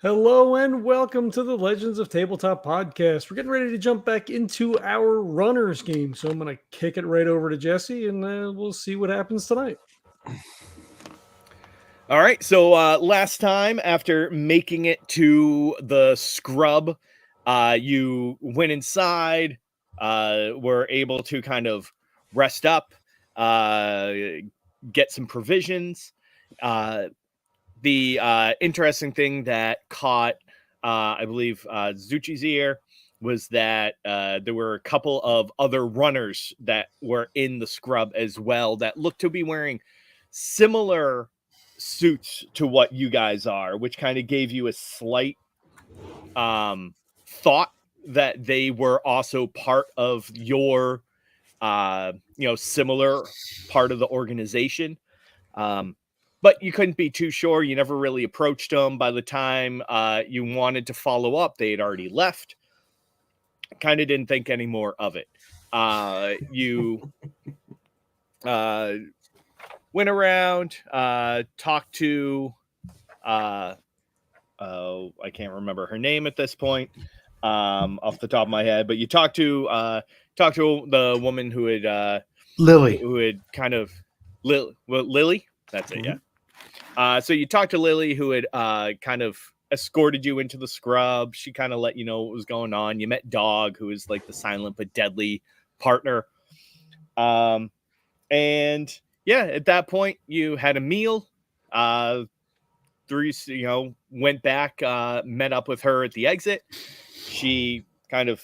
Hello and welcome to the Legends of Tabletop podcast. We're getting ready to jump back into our runners game, so I'm going to kick it right over to Jesse, and we'll see what happens tonight. All right, so last time after making it to the scrub, you went inside, were able to kind of rest up, uh, get some provisions. Uh, the interesting thing that caught, I believe, Zucchi's ear was that there were a couple of other runners that were in the scrub as well that looked to be wearing similar suits to what you guys are, which kind of gave you a slight thought that they were also part of your similar part of the organization. But you couldn't be too sure. You never really approached them. By the time you wanted to follow up, they had already left. Kind of didn't think any more of it. You went around, talked to, I can't remember her name at this point, off the top of my head, but you talked to the woman who had Lily, who had kind of Lily. That's it, yeah. So you talked to Lily, who had kind of escorted you into the scrub. She kind of let you know what was going on. You met Dog, who is like the silent but deadly partner. And yeah, at that point, you had a meal. Went back, met up with her at the exit. She kind of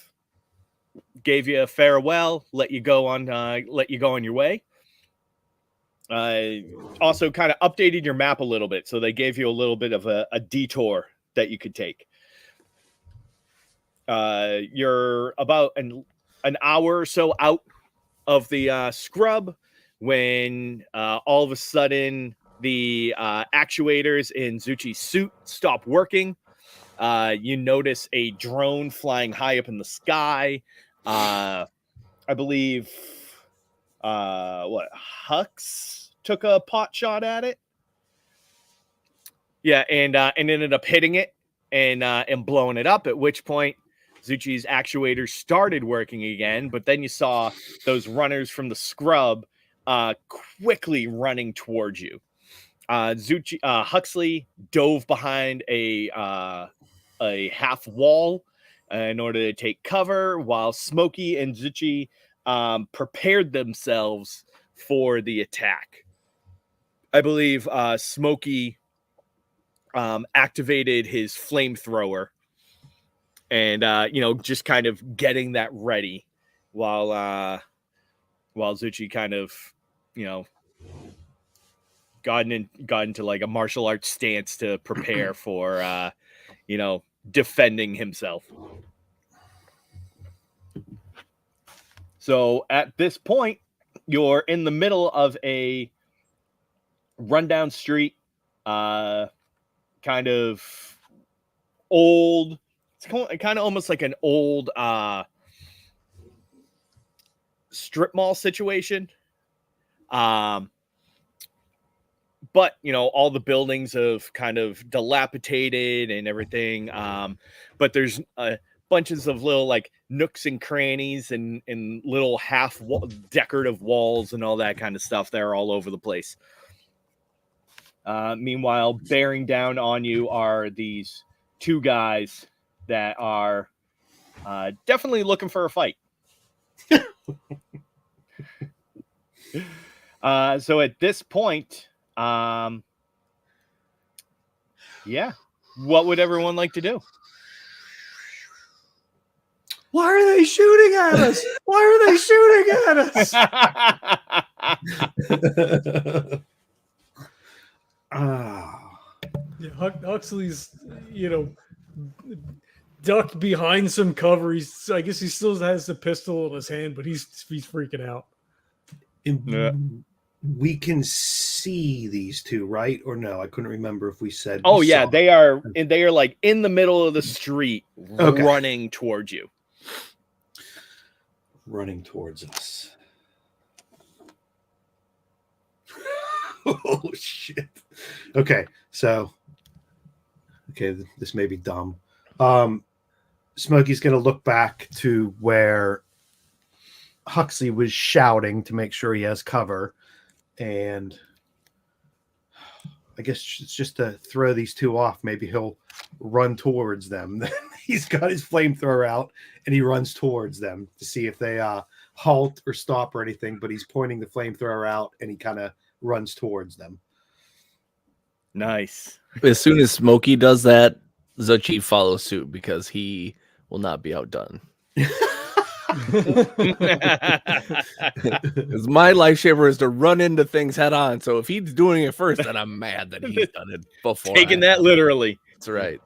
gave you a farewell, let you go on your way. Also kind of updated your map a little bit, so they gave you a little bit of a detour that you could take. You're about an hour or so out of the scrub when all of a sudden the actuators in Zucchi's suit stop working. You notice a drone flying high up in the sky. I believe Hux took a pot shot at it. Yeah, and ended up hitting it and blowing it up, at which point Zucchi's actuators started working again, but then you saw those runners from the scrub quickly running towards you. Huxley dove behind a half wall in order to take cover, while Smokey and Zuchy prepared themselves for the attack. I believe Smokey activated his flamethrower and just kind of getting that ready while Zuchy kind of got into like a martial arts stance to prepare for defending himself. So at this point, you're in the middle of a rundown street, kind of old. It's kind of almost like an old strip mall situation. But all the buildings have kind of dilapidated and everything. But there's bunches of little like nooks and crannies and little decorative walls and all that kind of stuff that are all over the place. Meanwhile, bearing down on you are these two guys that are definitely looking for a fight. So at this point, what would everyone like to do? Why are they shooting at us? Why are they shooting at us? Huxley's, ducked behind some cover. I guess he still has the pistol in his hand, but he's freaking out. We can see these two, right? Or no? I couldn't remember if we said. Oh yeah, they are like in the middle of the street, running towards you. Running towards us. Oh shit. Okay, so Okay, this may be dumb. Smokey's going to look back to where Huxley was shouting to make sure he has cover, and I guess it's just to throw these two off. Maybe he'll run towards them. He's got his flamethrower out, and he runs towards them to see if they halt or stop or anything. But he's pointing the flamethrower out, and he kind of runs towards them. Nice. As soon as Smokey does that, Zuchy follows suit because he will not be outdone. Because my lifesaver is to run into things head on. So if he's doing it first, then I'm mad that he's done it before. Taking that literally. That's right.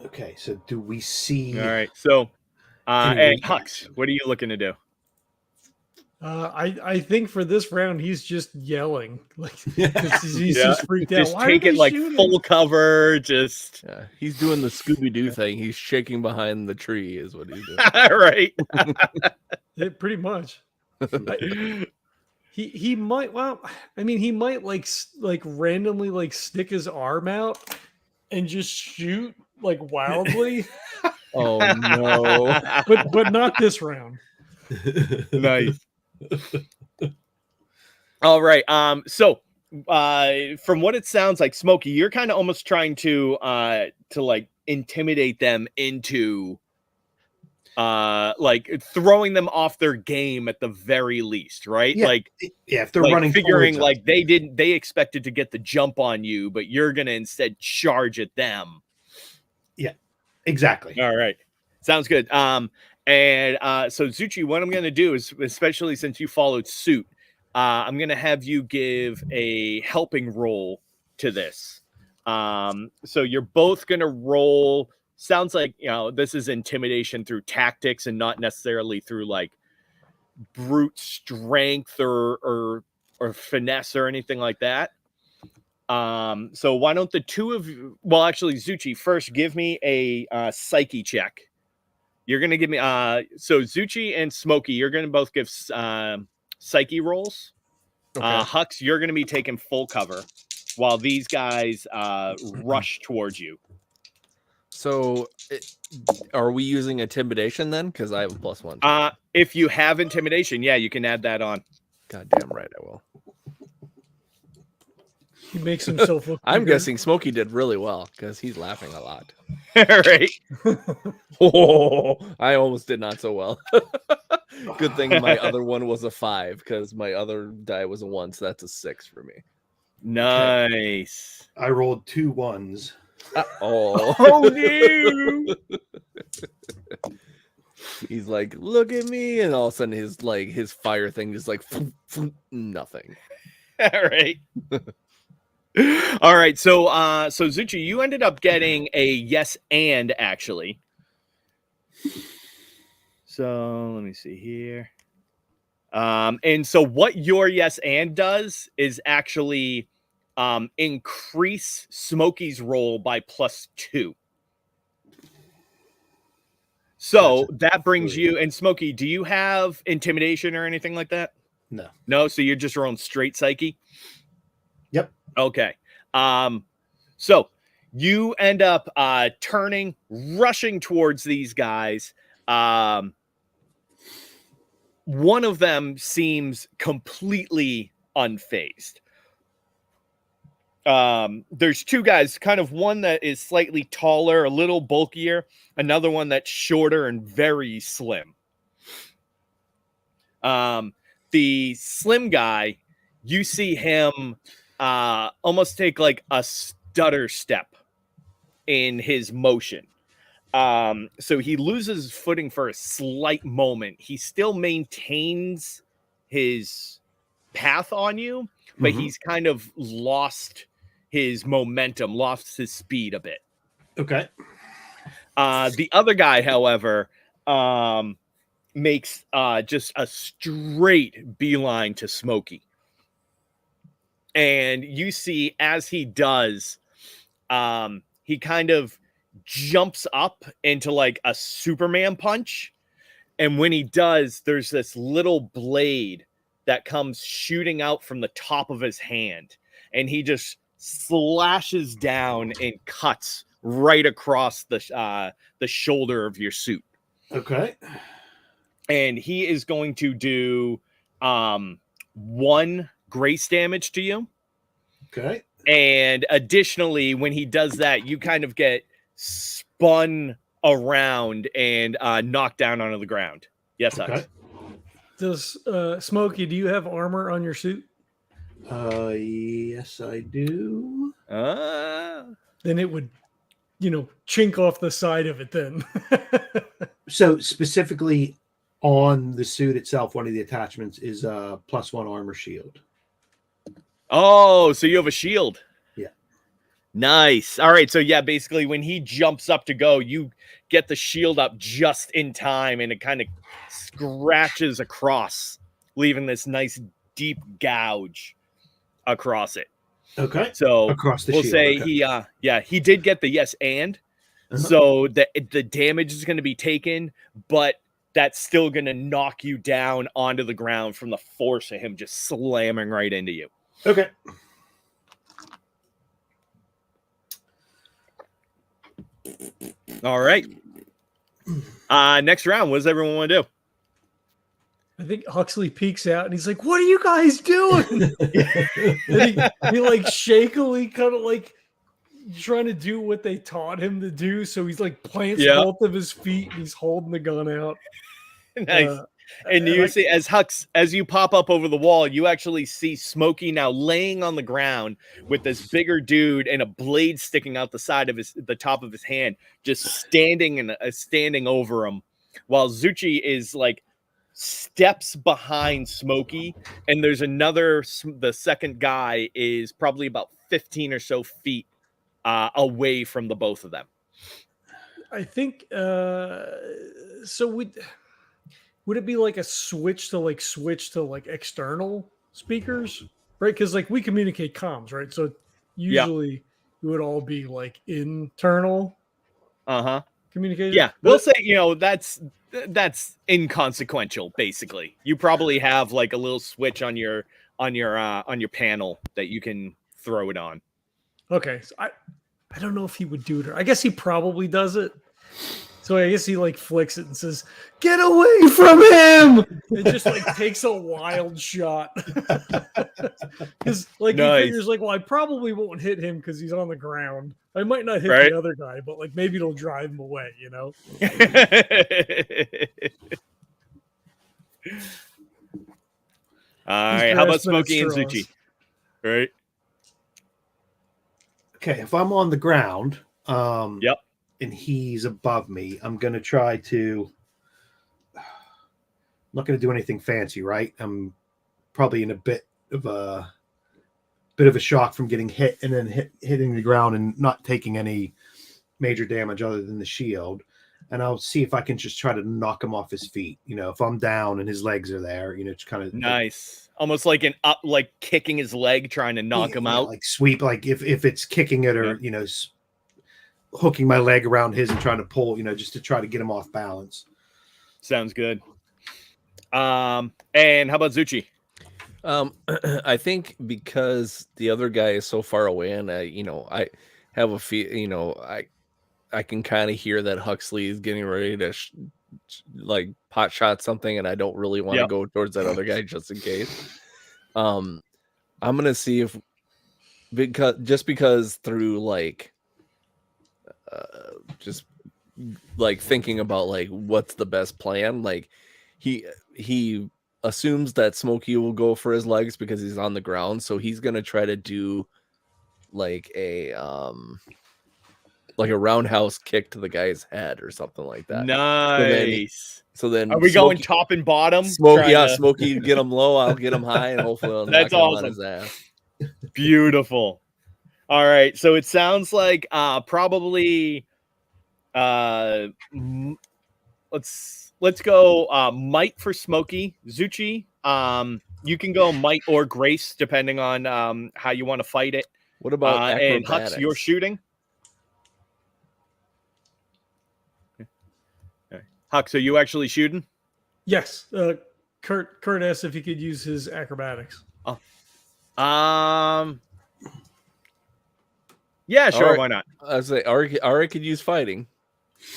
Okay, so do we see? All right. So, Any and Hux, what are you looking to do? I think for this round he's just yelling, like 'cause he's just freaked out. Just Why take are it they like shooting? full cover. Just Yeah, he's doing the Scooby Doo thing. He's shaking behind the tree, is what he's doing. right. Yeah, pretty much. He might. Well, I mean, he might like randomly like stick his arm out and just shoot like wildly, Oh no! but not this round. Nice. All right. So from what it sounds like, Smokey, you're kind of almost trying to like intimidate them into like throwing them off their game at the very least, right? Yeah. Like If they're like running, figuring towards like us. they expected to get the jump on you, but you're gonna instead charge at them. Exactly. All right. Sounds good. And so Zuchy, what I'm gonna do is, especially since you followed suit, I'm gonna have you give a helping roll to this. So you're both gonna roll. Sounds like, you know, this is intimidation through tactics and not necessarily through like brute strength or finesse or anything like that. So why don't the two of you, well, actually, Zuchy, first give me a psyche check. You're gonna give me so Zuchy and Smokey, you're gonna both give psyche rolls. Okay. Hux, you're gonna be taking full cover while these guys rush towards you. So, are we using intimidation then? Because I have a +1. If you have intimidation, yeah, you can add that on. Goddamn right, I will. He makes himself look. I'm bigger. guessing Smokey did really well because he's laughing a lot. All right. Oh, I almost did not so well. Good thing my other one was a 5 because my other die was a 1, so that's a 6 for me. Nice. I rolled 2 1s. Oh, Oh no. He's like, look at me, and all of a sudden his fire thing is like nothing. All right. All right. So Zuchy, you ended up getting a yes and actually. So let me see here. And so what your yes and does is actually increase Smokey's roll by +2. So that brings you, and Smokey, do you have intimidation or anything like that? No. No, so you're just rolling straight psyche? Yep. Okay. So you end up turning, rushing towards these guys. One of them seems completely unfazed. There's two guys, kind of one that is slightly taller, a little bulkier, another one that's shorter and very slim. The slim guy, you see him almost take like a stutter step in his motion. So he loses footing for a slight moment. He still maintains his path on you, but he's kind of lost his momentum, lost his speed a bit. Okay. The other guy, however, makes just a straight beeline to Smokey. And you see as he does, he kind of jumps up into like a Superman punch. And when he does, there's this little blade that comes shooting out from the top of his hand, and he just slashes down and cuts right across the shoulder of your suit. Okay. And he is going to do 1 grace damage to you. Okay. And additionally, when he does that, you kind of get spun around and knocked down onto the ground. Yes, Okay. Hux. Does Smokey, do you have armor on your suit? Yes, I do. Then it would, chink off the side of it then. So specifically on the suit itself, one of the attachments is a +1 armor shield. Oh, so you have a shield. Yeah. Nice. All right. So yeah, basically when he jumps up to go, you get the shield up just in time, and it kind of scratches across, leaving this nice deep gouge across it. Okay. So Across the we'll shield. say okay. he did get the yes and. So the damage is going to be taken, but that's still going to knock you down onto the ground from the force of him just slamming right into you. Okay. All right. Next round, what does everyone want to do? I think Huxley peeks out and he's like, "What are you guys doing?" And he like shakily kind of like trying to do what they taught him to do. So he's like plants both of his feet and he's holding the gun out. Nice. And you see, as you pop up over the wall, you actually see Smokey now laying on the ground with this bigger dude and a blade sticking out the side of the top of his hand, just standing over him, while Zuchy is like steps behind Smokey, and there's the second guy is probably about 15 or so feet away from the both of them. I think so. Would it be like a switch to external speakers, right? Because like we communicate comms, right? So usually it would all be like internal communication. Yeah, we'll say that's inconsequential. Basically, you probably have like a little switch on your panel that you can throw it on. Okay, so I don't know if he would do it, or I guess he probably does it. So I guess he like flicks it and says, "Get away from him!" It just like takes a wild shot. Because like he figures like, well, I probably won't hit him because he's on the ground. I might not hit the other guy, but like maybe it'll drive him away, All right, how about Smokey and Zuchy? Right. Okay, if I'm on the ground, and he's above me, I'm going to try to... I'm not going to do anything fancy, right? I'm probably in a bit of a shock from getting hit and then hitting the ground and not taking any major damage other than the shield. And I'll see if I can just try to knock him off his feet. If I'm down and his legs are there, just kind of... Nice. Almost like like kicking his leg, trying to knock him out. Like sweep, like if it's kicking it or, hooking my leg around his and trying to pull, just to try to get him off balance. Sounds good. And how about Zuchy? I think because the other guy is so far away, and I have a feel, I can kind of hear that Huxley is getting ready to like pot shot something, and I don't really want to go towards that other guy just in case. I'm gonna see if because through like just like thinking about like what's the best plan, like he assumes that Smokey will go for his legs because he's on the ground, so he's gonna try to do like a roundhouse kick to the guy's head or something like that. Nice. So then are we going top and bottom? Smokey get him low, I'll get him high, and hopefully I'll knock him on his ass. Beautiful. All right, so it sounds like probably let's go might for Smokey. Zuchy, you can go might or grace depending on how you want to fight it. What about and Hux, you're shooting? Hux, are you actually shooting? Yes. Kurt asked if he could use his acrobatics. Yeah, sure. Alright. Why not? I was like, Ari could use fighting.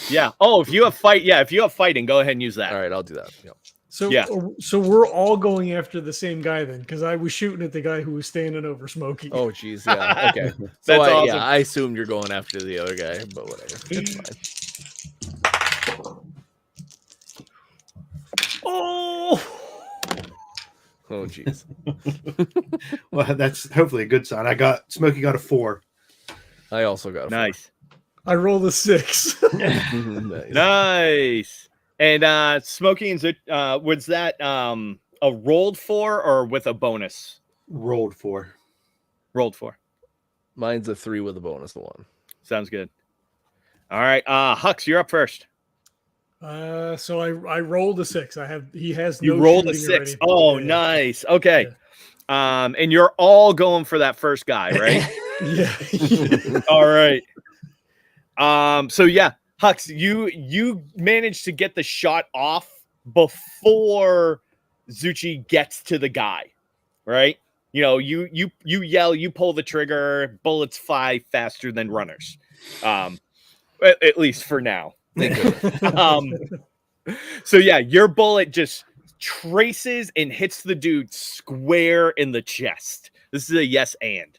Yeah. Oh, if you have fighting, go ahead and use that. All right, I'll do that. Yep. So Yeah. so we're all going after the same guy then, because I was shooting at the guy who was standing over Smokey. Oh, geez. Yeah. Okay. So That's awesome. Yeah, I assumed you're going after the other guy, but whatever. It's fine. Oh, Oh, jeez. Well, that's hopefully a good sign. Smokey got a 4. I also got a Nice. I rolled a 6. 4. Nice. Nice. And Smokey and Zuchy, was that a rolled 4 or with a bonus? Rolled 4. Rolled 4. Mine's a 3 with a bonus 1. Sounds good. All right. Hux, you're up first. So I rolled a 6. He has You no rolled a shooting 6. already. Oh, Yeah. nice. Okay. And you're all going for that first guy, right? Yeah. All right. So yeah, Hux, you managed to get the shot off before Zuchy gets to the guy, right? You know, you yell, you pull the trigger, bullets fly faster than runners. At least for now. So yeah, your bullet just traces and hits the dude square in the chest. This is a yes and.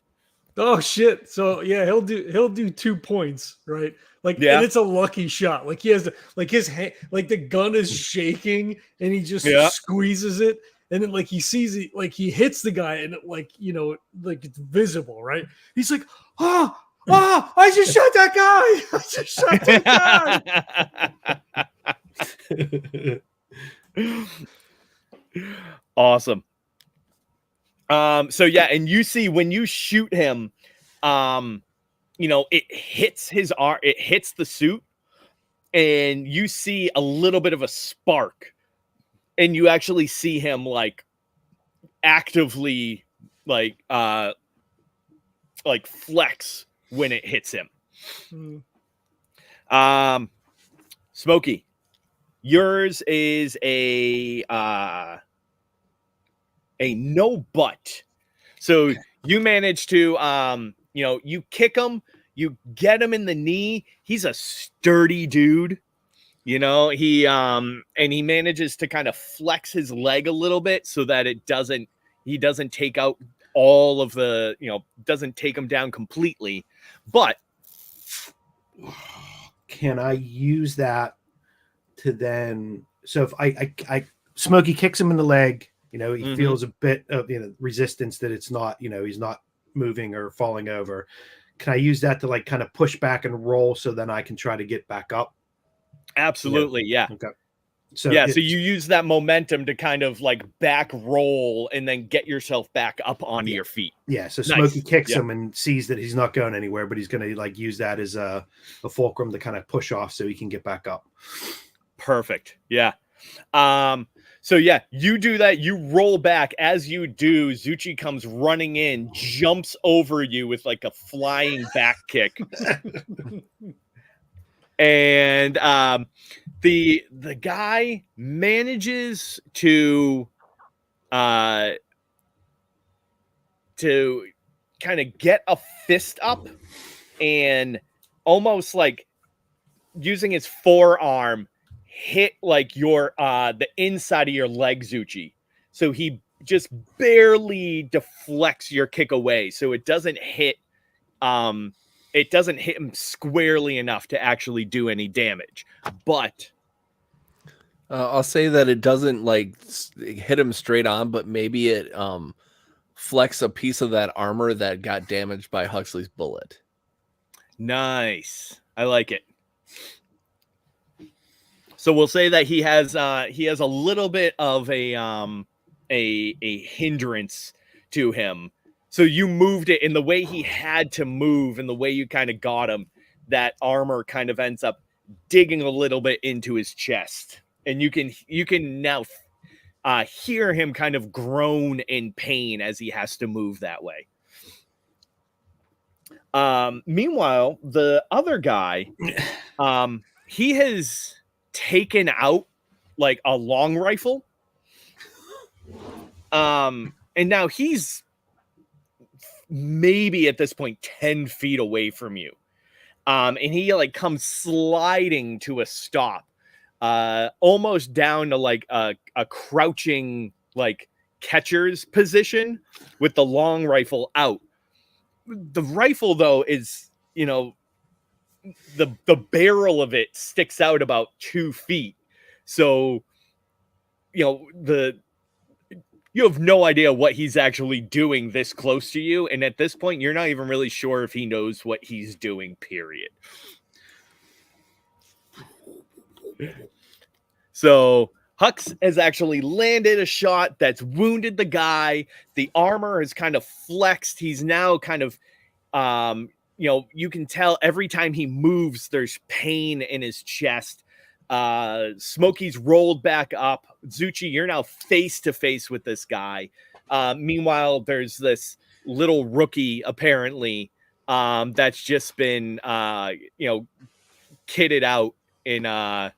Oh shit! So yeah, he'll do 2 points, right? Like, Yeah. and it's a lucky shot. Like he has his hand, like the gun is shaking, and he just squeezes it, and then like he sees it, like he hits the guy, and it, like like it's visible, right? He's like, I just shot that guy! I just shot that guy! Awesome. So yeah, and you see when you shoot him, it hits his arm, it hits the suit, and you see a little bit of a spark, and you actually see him like actively like flex when it hits him. Smokey, yours is a no butt. So you manage to you kick him, you get him in the knee. He's a sturdy dude. He manages to kind of flex his leg a little bit so that he doesn't take out all of the, doesn't take him down completely. But can I use that to then, so if I Smokey kicks him in the leg, he feels a bit of resistance that it's not, he's not moving or falling over. Can I use that to like kind of push back and roll so then I can try to get back up? Absolutely, yeah. Okay. So so you use that momentum to kind of like back roll and then get yourself back up onto your feet. Yeah, so Smokey kicks him and sees that he's not going anywhere, but he's going to like use that as a fulcrum to kind of push off so he can get back up. Perfect. Yeah. So yeah, you do that. You roll back. As you do, Zuchy comes running in, jumps over you with like a flying back kick. And the guy manages to kind of get a fist up and almost like using his forearm hit like your the inside of your leg, Zuchy. So he just barely deflects your kick away, so it doesn't hit him squarely enough to actually do any damage. But I'll say that it doesn't like hit him straight on, but maybe it flecks a piece of that armor that got damaged by Huxley's bullet. Nice. I like it. So we'll say that he has a little bit of a hindrance to him. So you moved it in the way he had to move, and the way you kind of got him, that armor kind of ends up digging a little bit into his chest. And you can now hear him kind of groan in pain as he has to move that way. Meanwhile, the other guy, he has taken out like a long rifle And now he's maybe at this point 10 feet away from you. And he like comes sliding to a stop, almost down to like a crouching like catcher's position with the long rifle out. The rifle though is, you know, the barrel of it sticks out about 2 feet. So, you know, you have no idea what he's actually doing this close to you. And at this point, you're not even really sure if he knows what he's doing, period. So Hux has actually landed a shot that's wounded the guy. The armor is kind of flexed. He's now kind of, you know, you can tell every time he moves, there's pain in his chest. Smokey's rolled back up. Zuchy, you're now face to face with this guy. Meanwhile, there's this little rookie apparently that's just been you know, kitted out in a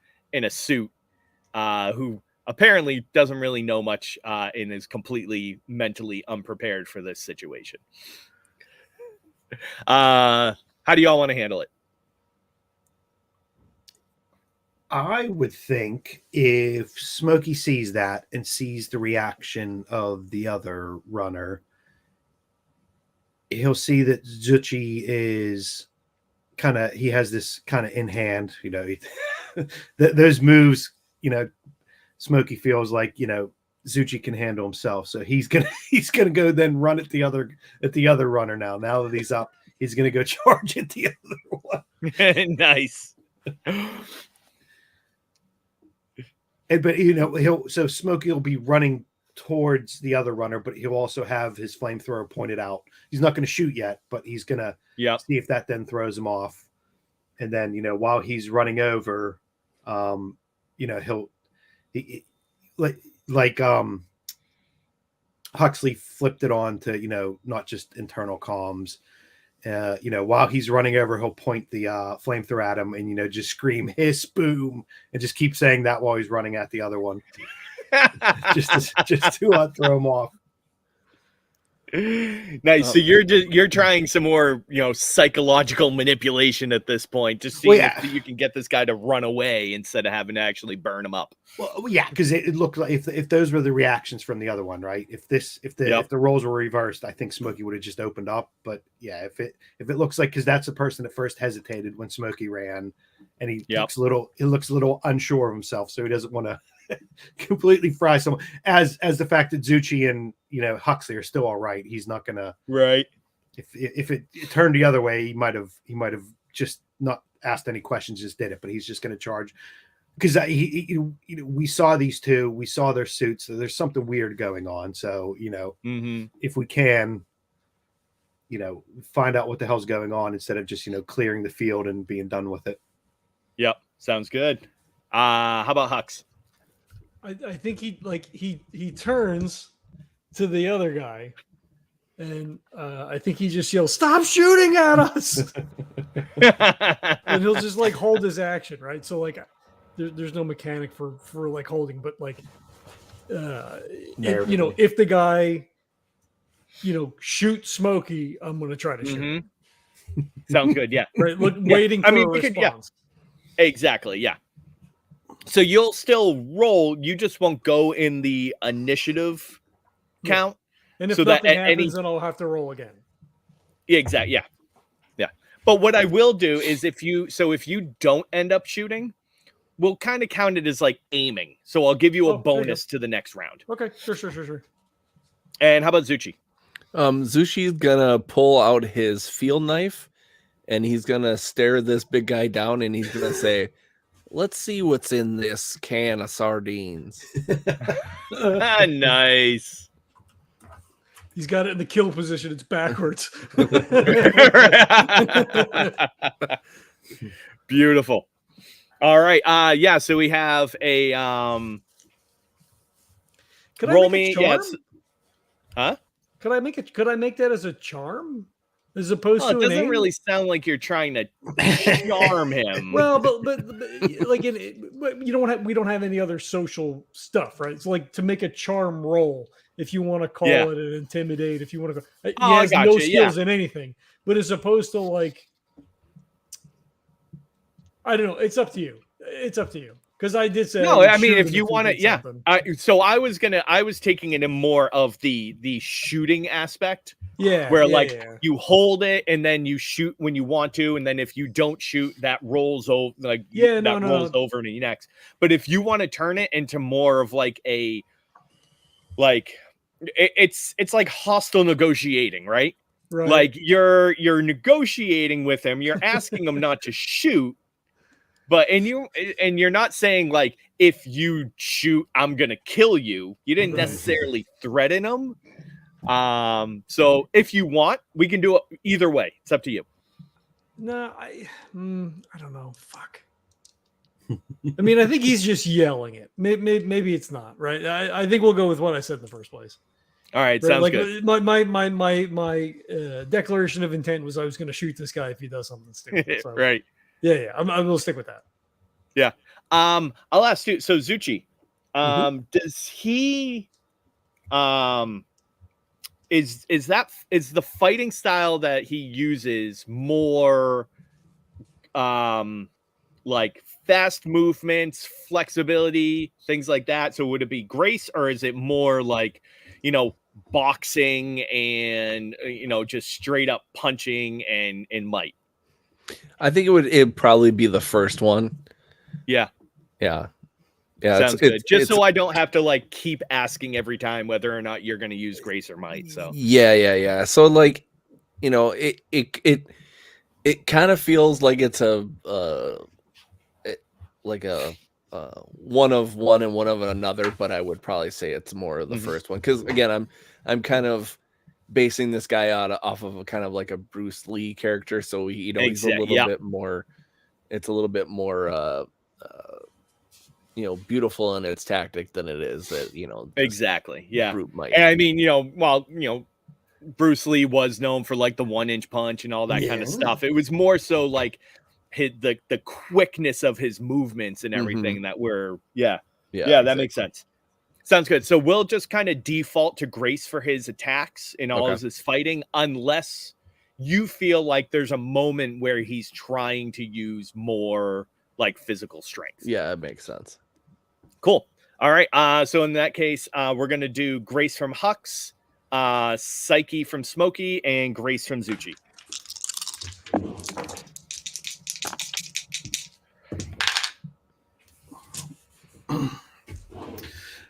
suit, who apparently doesn't really know much and is completely mentally unprepared for this situation. How do y'all want to handle it? I would think if Smokey sees that and sees the reaction of the other runner, he'll see that Zuchy is he has this kind of in hand, you know, those moves, you know, Smokey feels like, you know, Zuchy can handle himself. So he's gonna go then run at the other runner now. Now that he's up, he's gonna go charge at the other one. Nice. But you know, Smokey will be running towards the other runner, but he'll also have his flamethrower pointed out. He's not going to shoot yet, but he's going to see if that then throws him off. And then, you know, while he's running over, you know, like Huxley flipped it on to, you know, not just internal comms. You know, while he's running over, he'll point the flamethrower at him and, you know, just scream hiss boom and just keep saying that while he's running at the other one. just to throw him off. Nice. So you're trying some more, you know, psychological manipulation at this point, just see if you can get this guy to run away instead of having to actually burn him up. Well, yeah, because it looked like if those were the reactions from the other one, right? If the roles were reversed, I think Smokey would have just opened up. But yeah, if it looks like, because that's the person that first hesitated when Smokey ran, and he looks a little unsure of himself, so he doesn't want to completely fry someone. As the fact that Zuchy and, you know, Huxley are still all right, he's not gonna if it turned the other way, he might have just not asked any questions, just did it, but he's just gonna charge because we saw these two, we saw their suits, so there's something weird going on. So, you know, if we can, you know, find out what the hell's going on instead of just, you know, clearing the field and being done with it. Yep, sounds good. How about Hux? I think he turns to the other guy, and I think he just yells, "Stop shooting at us!" And he'll just like hold his action, right? So like, there's no mechanic for like holding, but like, you know, if the guy, you know, shoots Smokey, I'm gonna try to shoot him. Sounds good. Yeah. Right. Look, waiting for a response. Exactly. Yeah. So you'll still roll. You just won't go in the initiative count. And if nothing happens, then I'll have to roll again. Exactly. Yeah. Yeah. But what I will do is if you don't end up shooting, we'll kind of count it as like aiming. So I'll give you a bonus to the next round. Okay. Sure. And how about Zuchy? Zuchy's gonna pull out his field knife and he's gonna stare this big guy down and he's gonna say, "Let's see what's in this can of sardines." Nice. He's got it in the kill position. It's backwards. Beautiful. All right. Yeah. So we have a Could roll I make me. a charm? Huh? Could I make that as a charm? As opposed to it doesn't really sound like you're trying to charm him. Well, but like we don't have any other social stuff, right? So like to make a charm roll, if you want to call Yeah. it an intimidate, if you want to go, he Oh, I has no gotcha, skills in anything, but as opposed to like, I don't know. It's up to you. It's up to you. Because I did say No, would I mean, shoot if him you he want to, did yeah. something. So I was taking it in more of the shooting aspect, Yeah. where yeah, like yeah. you hold it and then you shoot when you want to, and then if you don't shoot, that rolls over, like Yeah, that no. rolls over to you next. But if you want to turn it into more of like a like it's like hostile negotiating, right? Right. Like you're negotiating with him, you're asking him not to shoot, but and you're not saying like, if you shoot, I'm gonna kill you. You didn't Right. necessarily threaten him. So if you want, we can do it either way. It's up to you. No, I don't know. Fuck. I mean, I think he's just yelling it. Maybe it's not right. I think we'll go with what I said in the first place. All right, Right? sounds Like good. my declaration of intent was I was going to shoot this guy if he does something stupid. So, Right. Yeah. I will stick with that. Yeah. I'll ask you. So Zuchy, does he, is the fighting style that he uses more, like fast movements, flexibility, things like that? So would it be grace, or is it more like, boxing and just straight up punching and might? I think it'd probably be the first one. Yeah. Sounds good. Just so I don't have to like keep asking every time whether or not you're going to use grace or might. So yeah. So like, it kind of feels like it's a one of one and one of another, but I would probably say it's more of the first one, because again, I'm kind of basing this guy off of a kind of like a Bruce Lee character, so he's a little bit more. It's a little bit more beautiful in its tactic than it is that exactly. Yeah. Brute might. And I mean, Bruce Lee was known for like the 1-inch punch and all that kind of stuff. It was more so like the quickness of his movements and everything that were that makes sense. Sounds good. So we'll just kind of default to grace for his attacks in all of his fighting, unless you feel like there's a moment where he's trying to use more like physical strength. Yeah, it makes sense. Cool. All right. So in that case, we're gonna do grace from Hux, Psyche from Smokey, and grace from Zuchy.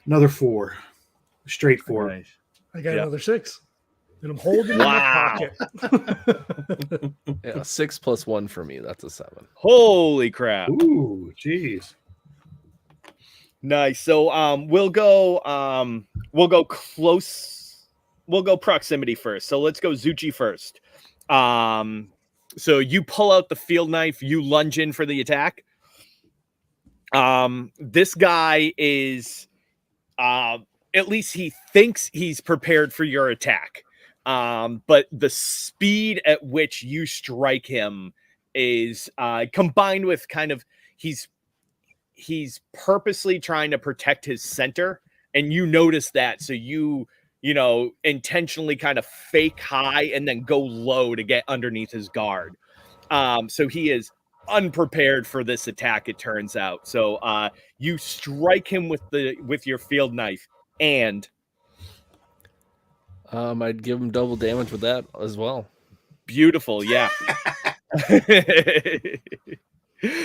Another 4. Straight 4. Nice. I got another 6. And I'm holding in my pocket. Yeah, 6 + 1 for me. That's a 7. Holy crap. Ooh, jeez. Nice. So we'll go close. We'll go proximity first. So let's go Zuchy first. So you pull out the field knife, you lunge in for the attack. This guy is at least he thinks he's prepared for your attack. But the speed at which you strike him is combined with kind of he's purposely trying to protect his center, and you notice that, so you intentionally kind of fake high and then go low to get underneath his guard. So he is unprepared for this attack, it turns out. So you strike him with your field knife, and I'd give him double damage with that as well. Beautiful, yeah.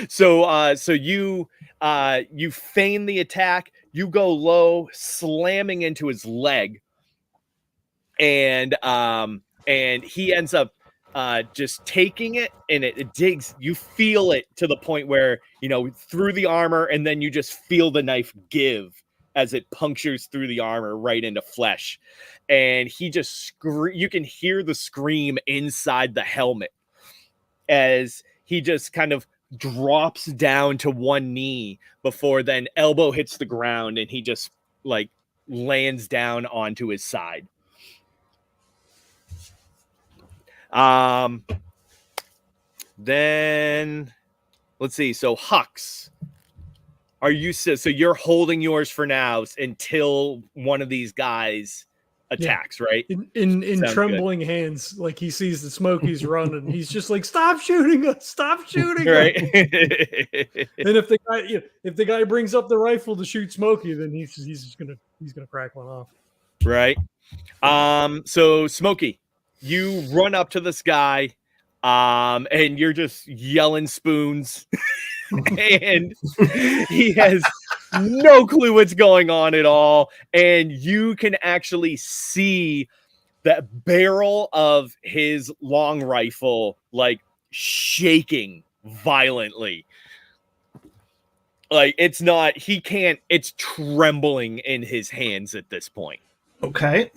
So you feign the attack, you go low, slamming into his leg, and he ends up just taking it, and it digs. You feel it to the point where through the armor, and then you just feel the knife give as it punctures through the armor right into flesh, and he just you can hear the scream inside the helmet as he just kind of drops down to one knee before then elbow hits the ground, and he just like lands down onto his side. Then let's see. So Hux, are you so you're holding yours for now until one of these guys attacks, right? In Sounds trembling hands, like he sees the Smokies running, he's just like, "Stop shooting us! Stop shooting us!" Right. And if the guy brings up the rifle to shoot Smokey, then he's gonna crack one off. Right. So Smokey, you run up to this guy, and you're just yelling spoons, and he has no clue what's going on at all, and you can actually see the barrel of his long rifle like shaking violently. Like it's trembling in his hands at this point. Okay.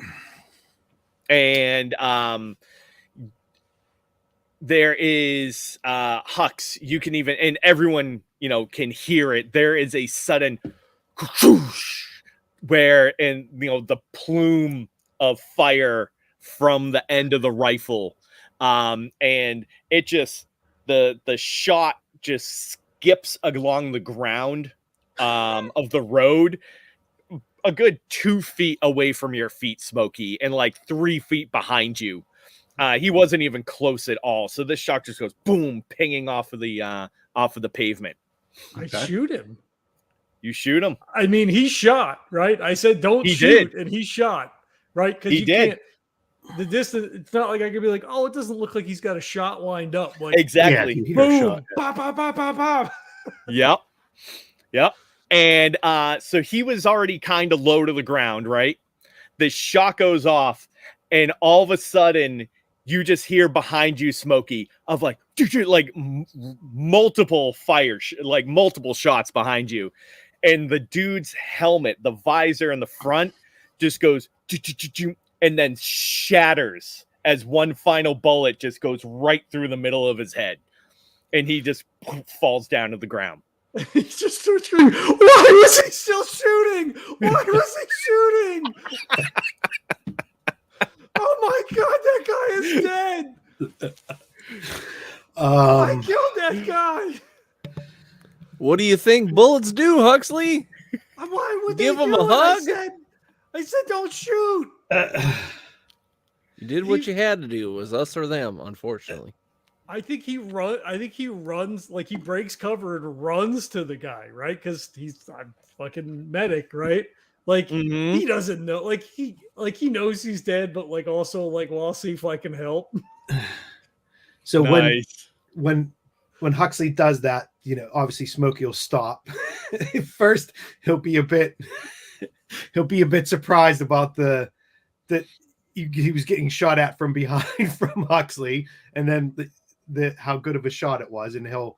And there is Hux. You can even, and everyone can hear it. There is a sudden whoosh, where the plume of fire from the end of the rifle, and it just the shot just skips along the ground of the road a good 2 feet away from your feet, Smokey, and like 3 feet behind you. He wasn't even close at all. So this shot just goes boom, pinging off of the pavement. I shoot him. You shoot him. I mean, he shot, right? I said don't shoot, and he shot, right? Because you can't. The distance. It's not like I could be like, oh, it doesn't look like he's got a shot lined up. Like exactly. Yeah, boom, pop, pop, pop, pop, pop. Yep. And so he was already kind of low to the ground, right? The shot goes off, and all of a sudden, you just hear behind you, Smokey, of like multiple fires, like multiple shots behind you. And the dude's helmet, the visor in the front, just goes and then shatters as one final bullet just goes right through the middle of his head. And he just falls down to the ground. He just starts shooting. Why was he still shooting? Why was he shooting? Oh my god, that guy is dead. I killed that guy. What do you think bullets do, Huxley? Why would Give they him do a it? hug? I said don't shoot. You did what you had to do. It was us or them, unfortunately. I think he runs, like he breaks cover and runs to the guy, right? Because he's a fucking medic, right? Like he doesn't know, like he knows he's dead, but like also like, well, I'll see if I can help. So nice. when Huxley does that, obviously Smokey will stop. First, he'll be a bit surprised about that he was getting shot at from behind from Huxley, and then how good of a shot it was, and he'll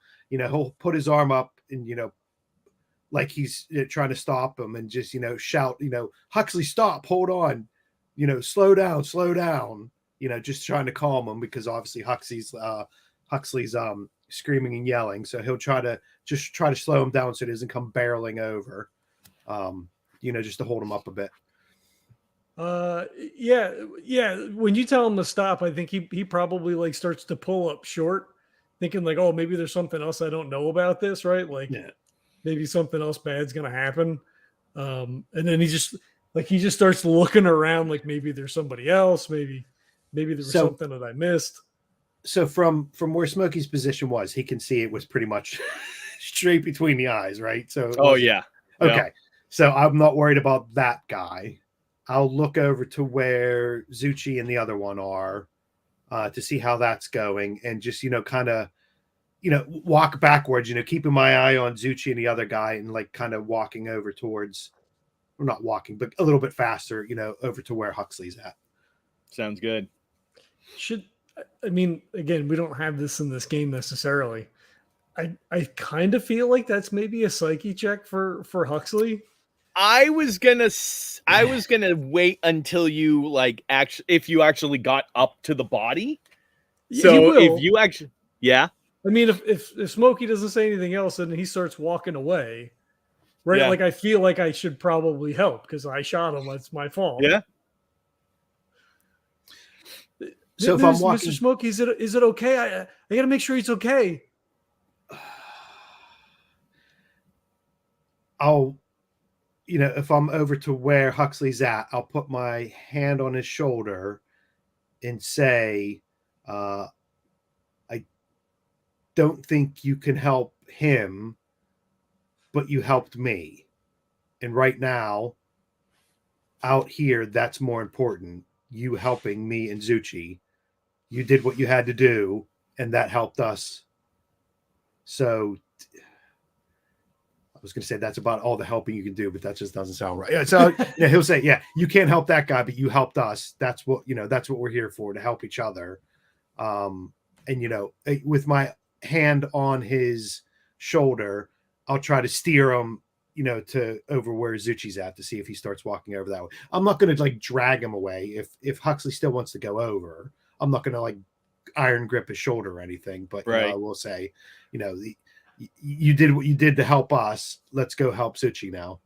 put his arm up and like he's trying to stop him, and just shout, Huxley, stop, hold on, slow down, just trying to calm him, because obviously Huxley's screaming and yelling, so he'll try to slow him down so he doesn't come barreling over, just to hold him up a bit. Yeah. When you tell him to stop, I think he probably like starts to pull up short, thinking like, oh, maybe there's something else I don't know about this, right? Like, maybe something else bad's gonna happen. And then he just starts looking around, like maybe there's somebody else, maybe there was something that I missed. So from where Smokey's position was, he can see it was pretty much straight between the eyes, right? So yeah. Okay. Yeah. So I'm not worried about that guy. I'll look over to where Zuchy and the other one are, to see how that's going, and just kind of walk backwards, keeping my eye on Zuchy and the other guy, and like kind of walking over towards, or not walking, but a little bit faster, over to where Huxley's at. Sounds good. I mean, again, we don't have this in this game necessarily. I kind of feel like that's maybe a psyche check for Huxley. I was gonna wait until you if you actually got up to the body. So if you actually, I mean, if Smokey doesn't say anything else and he starts walking away, right? Yeah. Like I feel like I should probably help because I shot him. That's my fault. Yeah. So if I'm walking, Mr. Smokey, is it okay? I got to make sure he's okay. I'll if I'm over to where Huxley's at, I'll put my hand on his shoulder and say, I don't think you can help him, but you helped me. And right now, out here, that's more important. You helping me and Zuchy. You did what you had to do, and that helped us. So I was going to say that's about all the helping you can do, but that just doesn't sound right. Yeah, so he'll say, yeah, you can't help that guy, but you helped us. That's what we're here for, to help each other. And with my hand on his shoulder, I'll try to steer him, to over where Zuchy's at, to see if he starts walking over that way. I'm not going to like drag him away. If Huxley still wants to go over, I'm not going to like iron grip his shoulder or anything, but I will say, you did what you did to help us. Let's go help Zuchy now.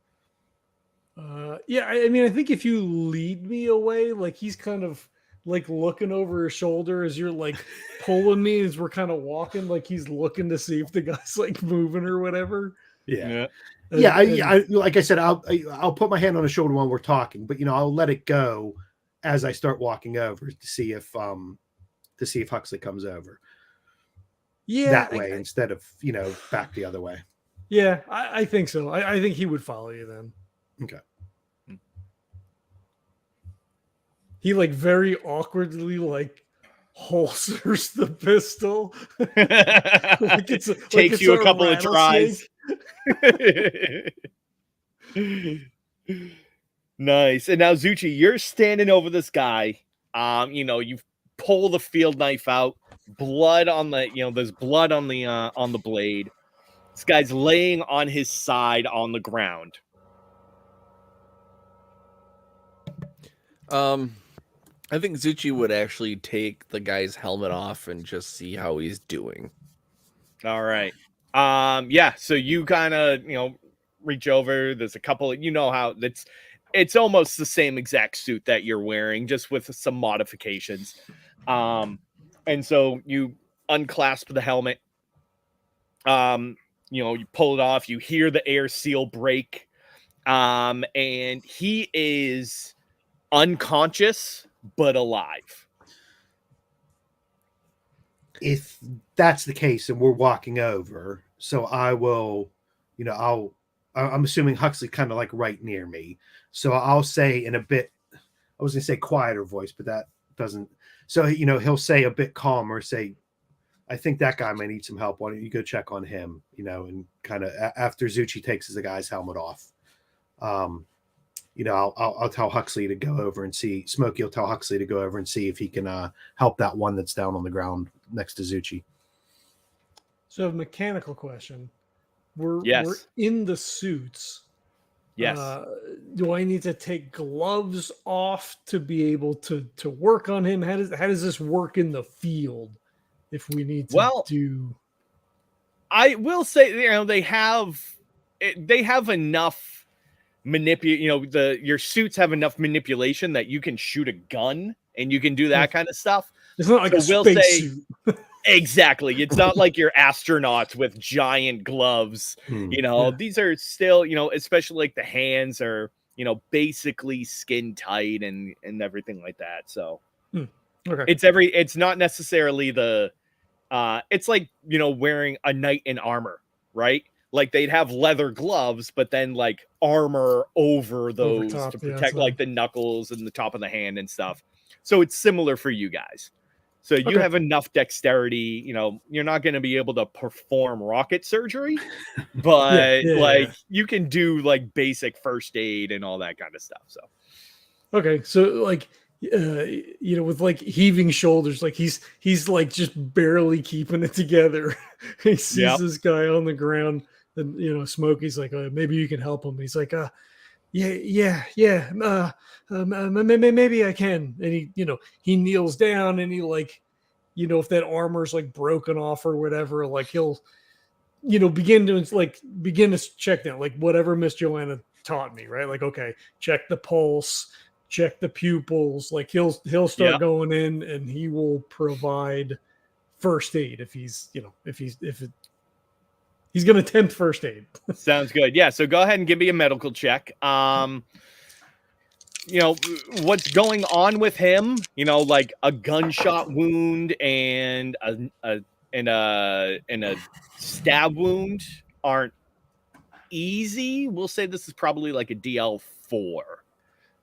Yeah, I mean, I think if you lead me away, like he's kind of like looking over his shoulder as you're like pulling me as we're kind of walking, like he's looking to see if the guy's like moving or whatever. Yeah. I like I said, I'll put my hand on his shoulder while we're talking, but I'll let it go as I start walking over to see if Huxley comes over. Yeah, that way instead of back the other way. Yeah, I think so. I think he would follow you then. Okay. He like very awkwardly like holsters the pistol. Takes you a couple of tries. Nice. And now Zuchy, you're standing over this guy. You pull the field knife out, blood on the, there's blood on the blade. This guy's laying on his side on the ground. I think Zuchy would actually take the guy's helmet off and just see how he's doing. All right. Yeah, so you kind of, reach over. There's a couple of, how it's almost the same exact suit that you're wearing, just with some modifications. And so you unclasp the helmet. You pull it off, you hear the air seal break. And he is unconscious but alive. If that's the case and we're walking over, so I will, I'm assuming Huxley kind of like right near me. So I'll say in a bit, I was going to say quieter voice, but that doesn't. So, he'll say a bit calmer, say, I think that guy might need some help. Why don't you go check on him, and kind of after Zuchy takes the guy's helmet off. I'll tell Huxley to go over and see. Smokey will tell Huxley to go over and see if he can help that one that's down on the ground next to Zuchy. So a mechanical question. We're in the suits. Yes. Do I need to take gloves off to be able to work on him? How does this work in the field if we need to do? I will say, they have enough your suits have enough manipulation that you can shoot a gun and you can do that kind of stuff. It's not like a space suit. Exactly. It's not like your astronauts with giant gloves. These are still, especially like the hands are, basically skin tight and everything like that. So okay. It's not necessarily it's like, wearing a knight in armor, right? Like they'd have leather gloves, but then like armor over those to protect like the knuckles and the top of the hand and stuff. So it's similar for you guys. So you have enough dexterity, you're not going to be able to perform rocket surgery, but you can do like basic first aid and all that kind of stuff. So, okay. So like, with like heaving shoulders, like he's like just barely keeping it together. He sees this guy on the ground. And Smokey's like, maybe you can help him. He's like, yeah. Maybe I can. And he kneels down and he like, if that armor's like broken off or whatever, like he'll, begin to check down, like whatever Miss Joanna taught me, right? Like, okay, check the pulse, check the pupils. Like he'll start going in and he will provide first aid if he's, if He's going to attempt first aid. Sounds good. Yeah, so go ahead and give me a medical check. What's going on with him, like a gunshot wound and a stab wound aren't easy. We'll say this is probably like a DL4.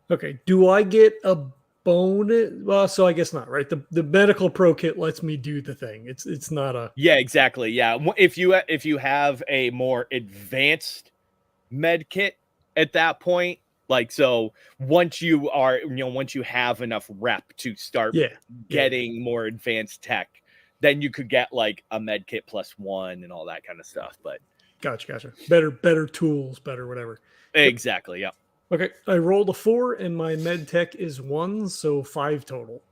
Okay. Do I get a bonus? Well, so I guess not, right? The medical pro kit lets me do the thing. It's not a. Yeah, exactly. Yeah. If you have a more advanced med kit at that point, like, so once you have enough rep to start getting more advanced tech, then you could get like a med kit +1 and all that kind of stuff. But Gotcha. Better tools, better whatever. Exactly. Yeah. Okay. I rolled a 4 and my med tech is 1, so 5 total.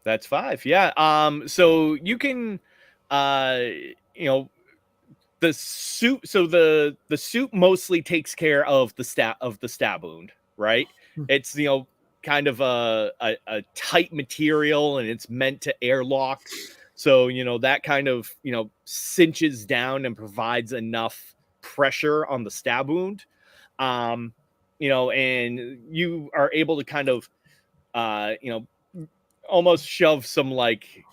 That's 5. Yeah. So you can, the suit. So the suit mostly takes care of the stab wound, right? It's, kind of a tight material, and it's meant to airlock. So, that kind of, cinches down and provides enough pressure on the stab wound. And you are able to kind of, almost shove some like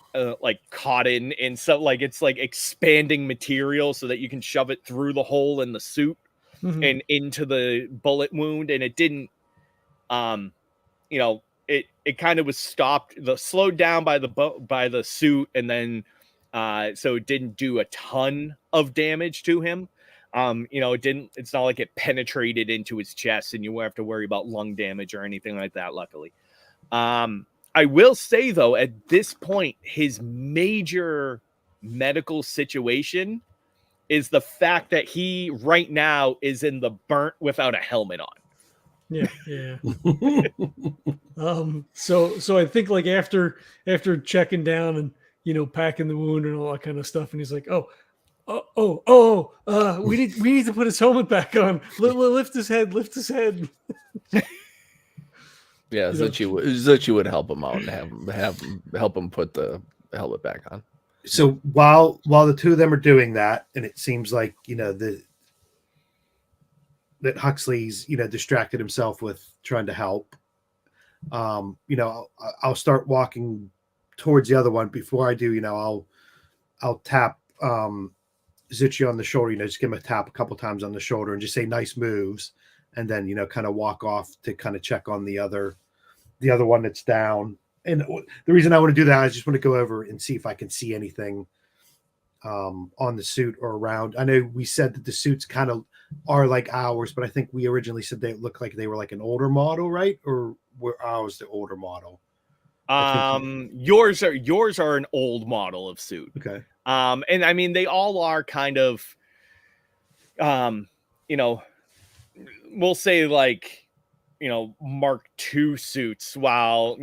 cotton and so like it's like expanding material so that you can shove it through the hole in the suit and into the bullet wound. And it didn't, it kind of was slowed down by the suit, and then so it didn't do a ton of damage to him. It's not like it penetrated into his chest and you won't have to worry about lung damage or anything like that, luckily. I will say, though, at this point, his major medical situation is the fact that he right now is in the burnt without a helmet on. Yeah. So I think like after checking down and packing the wound and all that kind of stuff, and he's like, we need to put his helmet back on. Lift his head. Yeah, Zuchy would help him out and help him put the helmet back on. So while the two of them are doing that, and it seems like that Huxley's distracted himself with trying to help, I'll start walking towards the other one. Before I do, I'll tap Zuchy on the shoulder, just give him a tap a couple times on the shoulder and just say nice moves, and then kind of walk off to kind of check on the other one that's down. And the reason I want to do that, I just want to go over and see if I can see anything on the suit or around. I know we said that the suits kind of are like ours, but I think we originally said they looked like they were like an older model, right? Or were ours the older model? Yours are an old model of suit. Okay. And I mean, they all are kind of, we'll say like, Mark II suits, while,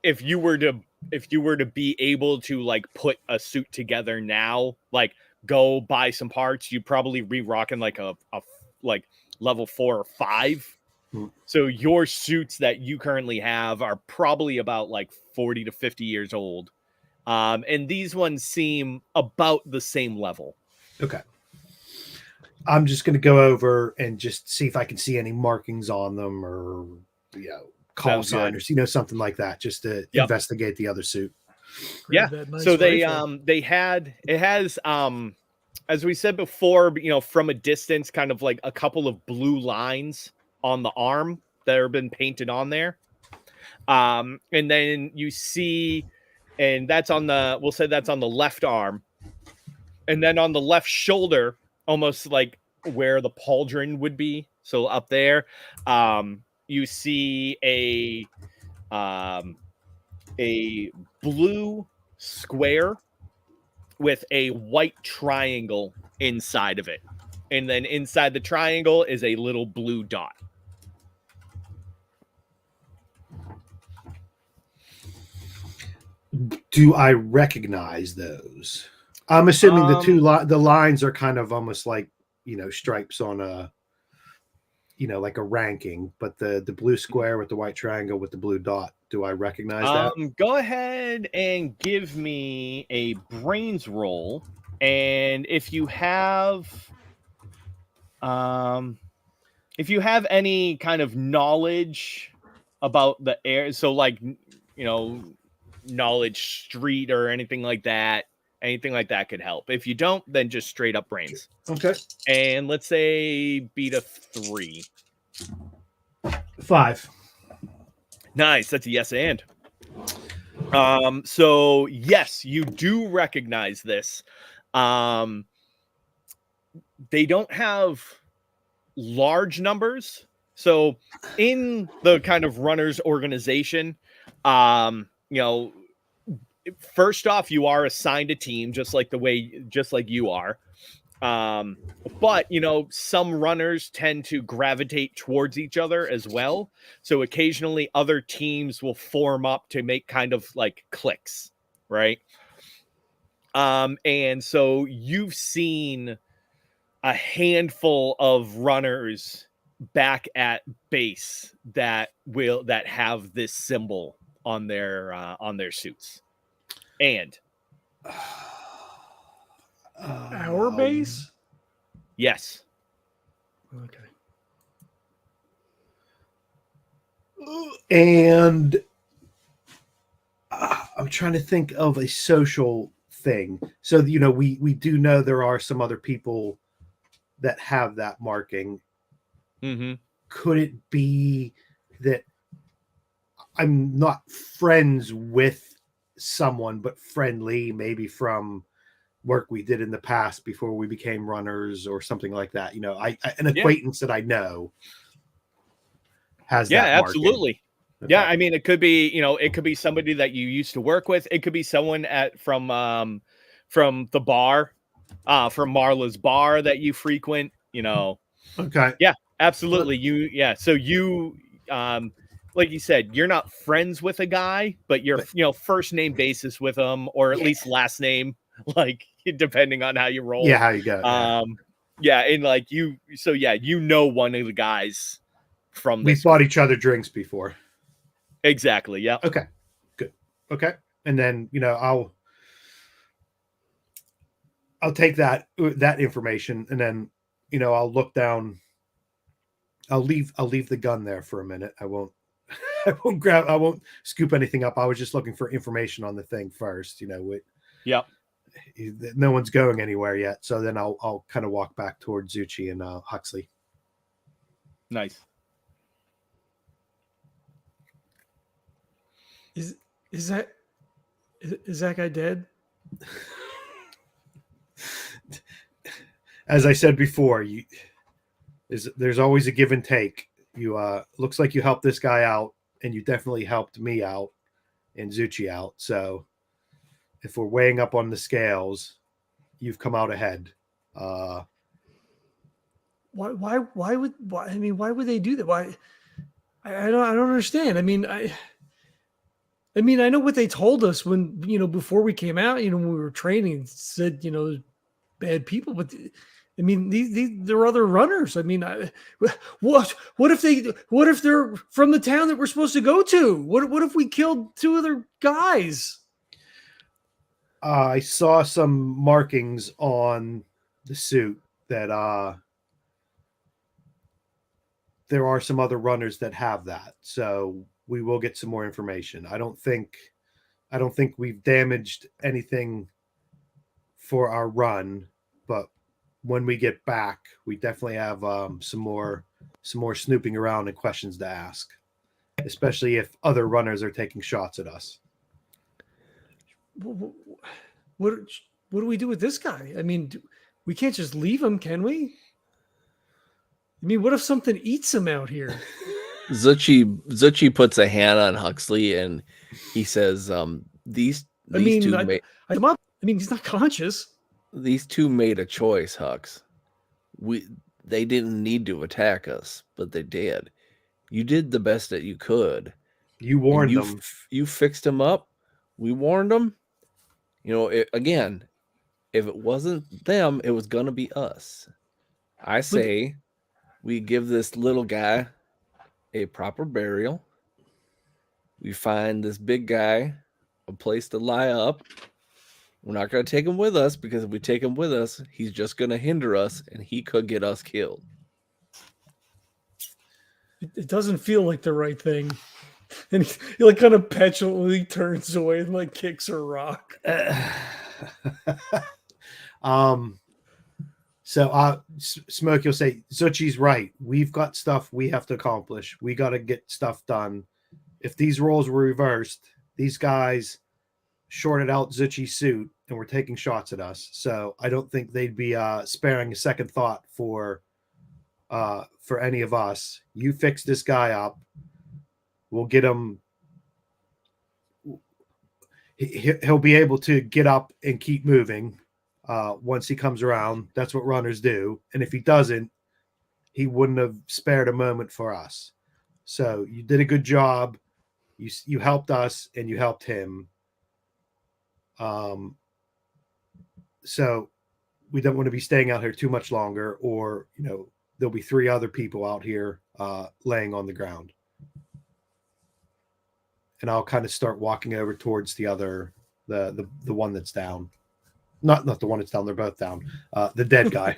if you were to be able to like put a suit together now, like go buy some parts, you'd probably re-rocking like a level 4 or 5. So your suits that you currently have are probably about like 40 to 50 years old. And these ones seem about the same level. Okay. I'm just going to go over and just see if I can see any markings on them or, call sign or, something like that, just to investigate the other suit. Yeah. Nice so rifle. it has, as we said before, from a distance, kind of like a couple of blue lines on the arm that have been painted on there. And then you see, and that's we'll say that's on the left arm. And then on the left shoulder, almost like where the pauldron would be. So up there, you see a blue square with a white triangle inside of it. And then inside the triangle is a little blue dot. Do I recognize those? I'm assuming the lines are kind of almost like, stripes on a, like a ranking, but the blue square with the white triangle with the blue dot, do I recognize that? Go ahead and give me a brains roll, And if you have any kind of knowledge about the air, so like, knowledge street or anything like that could help. If you don't, then just straight up brains. Okay. And let's say beat a 3. 5. Nice. That's a yes and. So yes, you do recognize this. They don't have large numbers. So in the kind of runners organization, first off, you are assigned a team just like you are. But some runners tend to gravitate towards each other as well. So occasionally other teams will form up to make kind of like cliques, right? And so you've seen a handful of runners back at base that have this symbol on their suits. And Our base? yes. Okay. And I'm trying to think of a social thing. So, we do know there are some other people that have that marking. Mm-hmm. Could it be that I'm not friends with someone, but friendly, maybe from work we did in the past before we became runners or something like that? An acquaintance that I know has that marking. Absolutely. Okay. Yeah, I mean, it could be, it could be somebody that you used to work with. It could be someone from the bar, from Marla's bar that you frequent, Okay. Yeah, absolutely. So you, like you said, you're not friends with a guy, but you're, first name basis with him, or at least last name, like depending on how you roll. Yeah, how you go. And like one of the guys from We've this bought group. each other drinks before. Exactly. Yeah. Okay. Good. Okay. And then, I'll take that information, and then, I'll look down. I'll leave the gun there for a minute. I won't scoop anything up. I was just looking for information on the thing first, Yep. No one's going anywhere yet. So then I'll kind of walk back towards Zuchy and Huxley. Nice. Is that guy dead? As I said before, there's always a give and take. You looks like you helped this guy out, and you definitely helped me out and Zuchy out. So if we're weighing up on the scales, you've come out ahead. Why would they do that? Why? I don't understand. I know what they told us when, before we came out, when we were training, said, bad people, but they're other runners. What if they're from the town that we're supposed to go to? What if we killed 2 other guys? I saw some markings on the suit that there are some other runners that have that. So we will get some more information. I don't think we've damaged anything for our run, but when we get back, we definitely have some more snooping around and questions to ask, especially if other runners are taking shots at us. What do we do with this guy? We can't just leave him, can we? What if something eats him out here? Zuchy puts a hand on Huxley and he says, "These two he's not conscious. These 2 made a choice, Hux. They didn't need to attack us, but they did. You did the best that you could. You warned them. You fixed them up. We warned them. Again, if it wasn't them, it was gonna be us. I say we give this little guy a proper burial. We find this big guy a place to lie up, We're not going to take him with us, because if we take him with us, he's just going to hinder us and he could get us killed. It doesn't feel like the right thing. And he like kind of petulantly turns away and like kicks a rock. Smokey will say, Zuchy's right. We've got stuff we have to accomplish. We got to get stuff done. If these roles were reversed, these guys shorted out Zuchy's suit and were taking shots at us. So I don't think they'd be sparing a second thought for any of us. You fix this guy up. We'll get him. He'll be able to get up and keep moving once he comes around. That's what runners do. And if he doesn't, he wouldn't have spared a moment for us. So you did a good job. You helped us and you helped him. So we don't want to be staying out here too much longer, or, there'll be 3 other people out here laying on the ground. And I'll kind of start walking over towards the other, the one that's down. Not the one that's down. They're both down. The dead guy.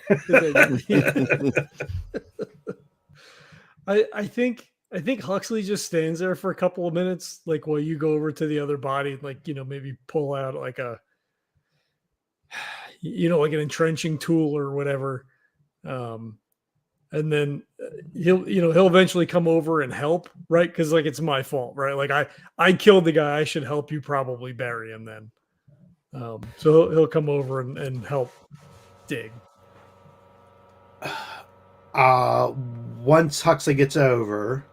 I think Huxley just stands there for a couple of minutes, like while you go over to the other body, like, maybe pull out like a, like an entrenching tool or whatever. And then he'll eventually come over and help, right? Because like it's my fault, right? Like I killed the guy. I should help you probably bury him then. So he'll come over and help dig. Once Huxley gets over,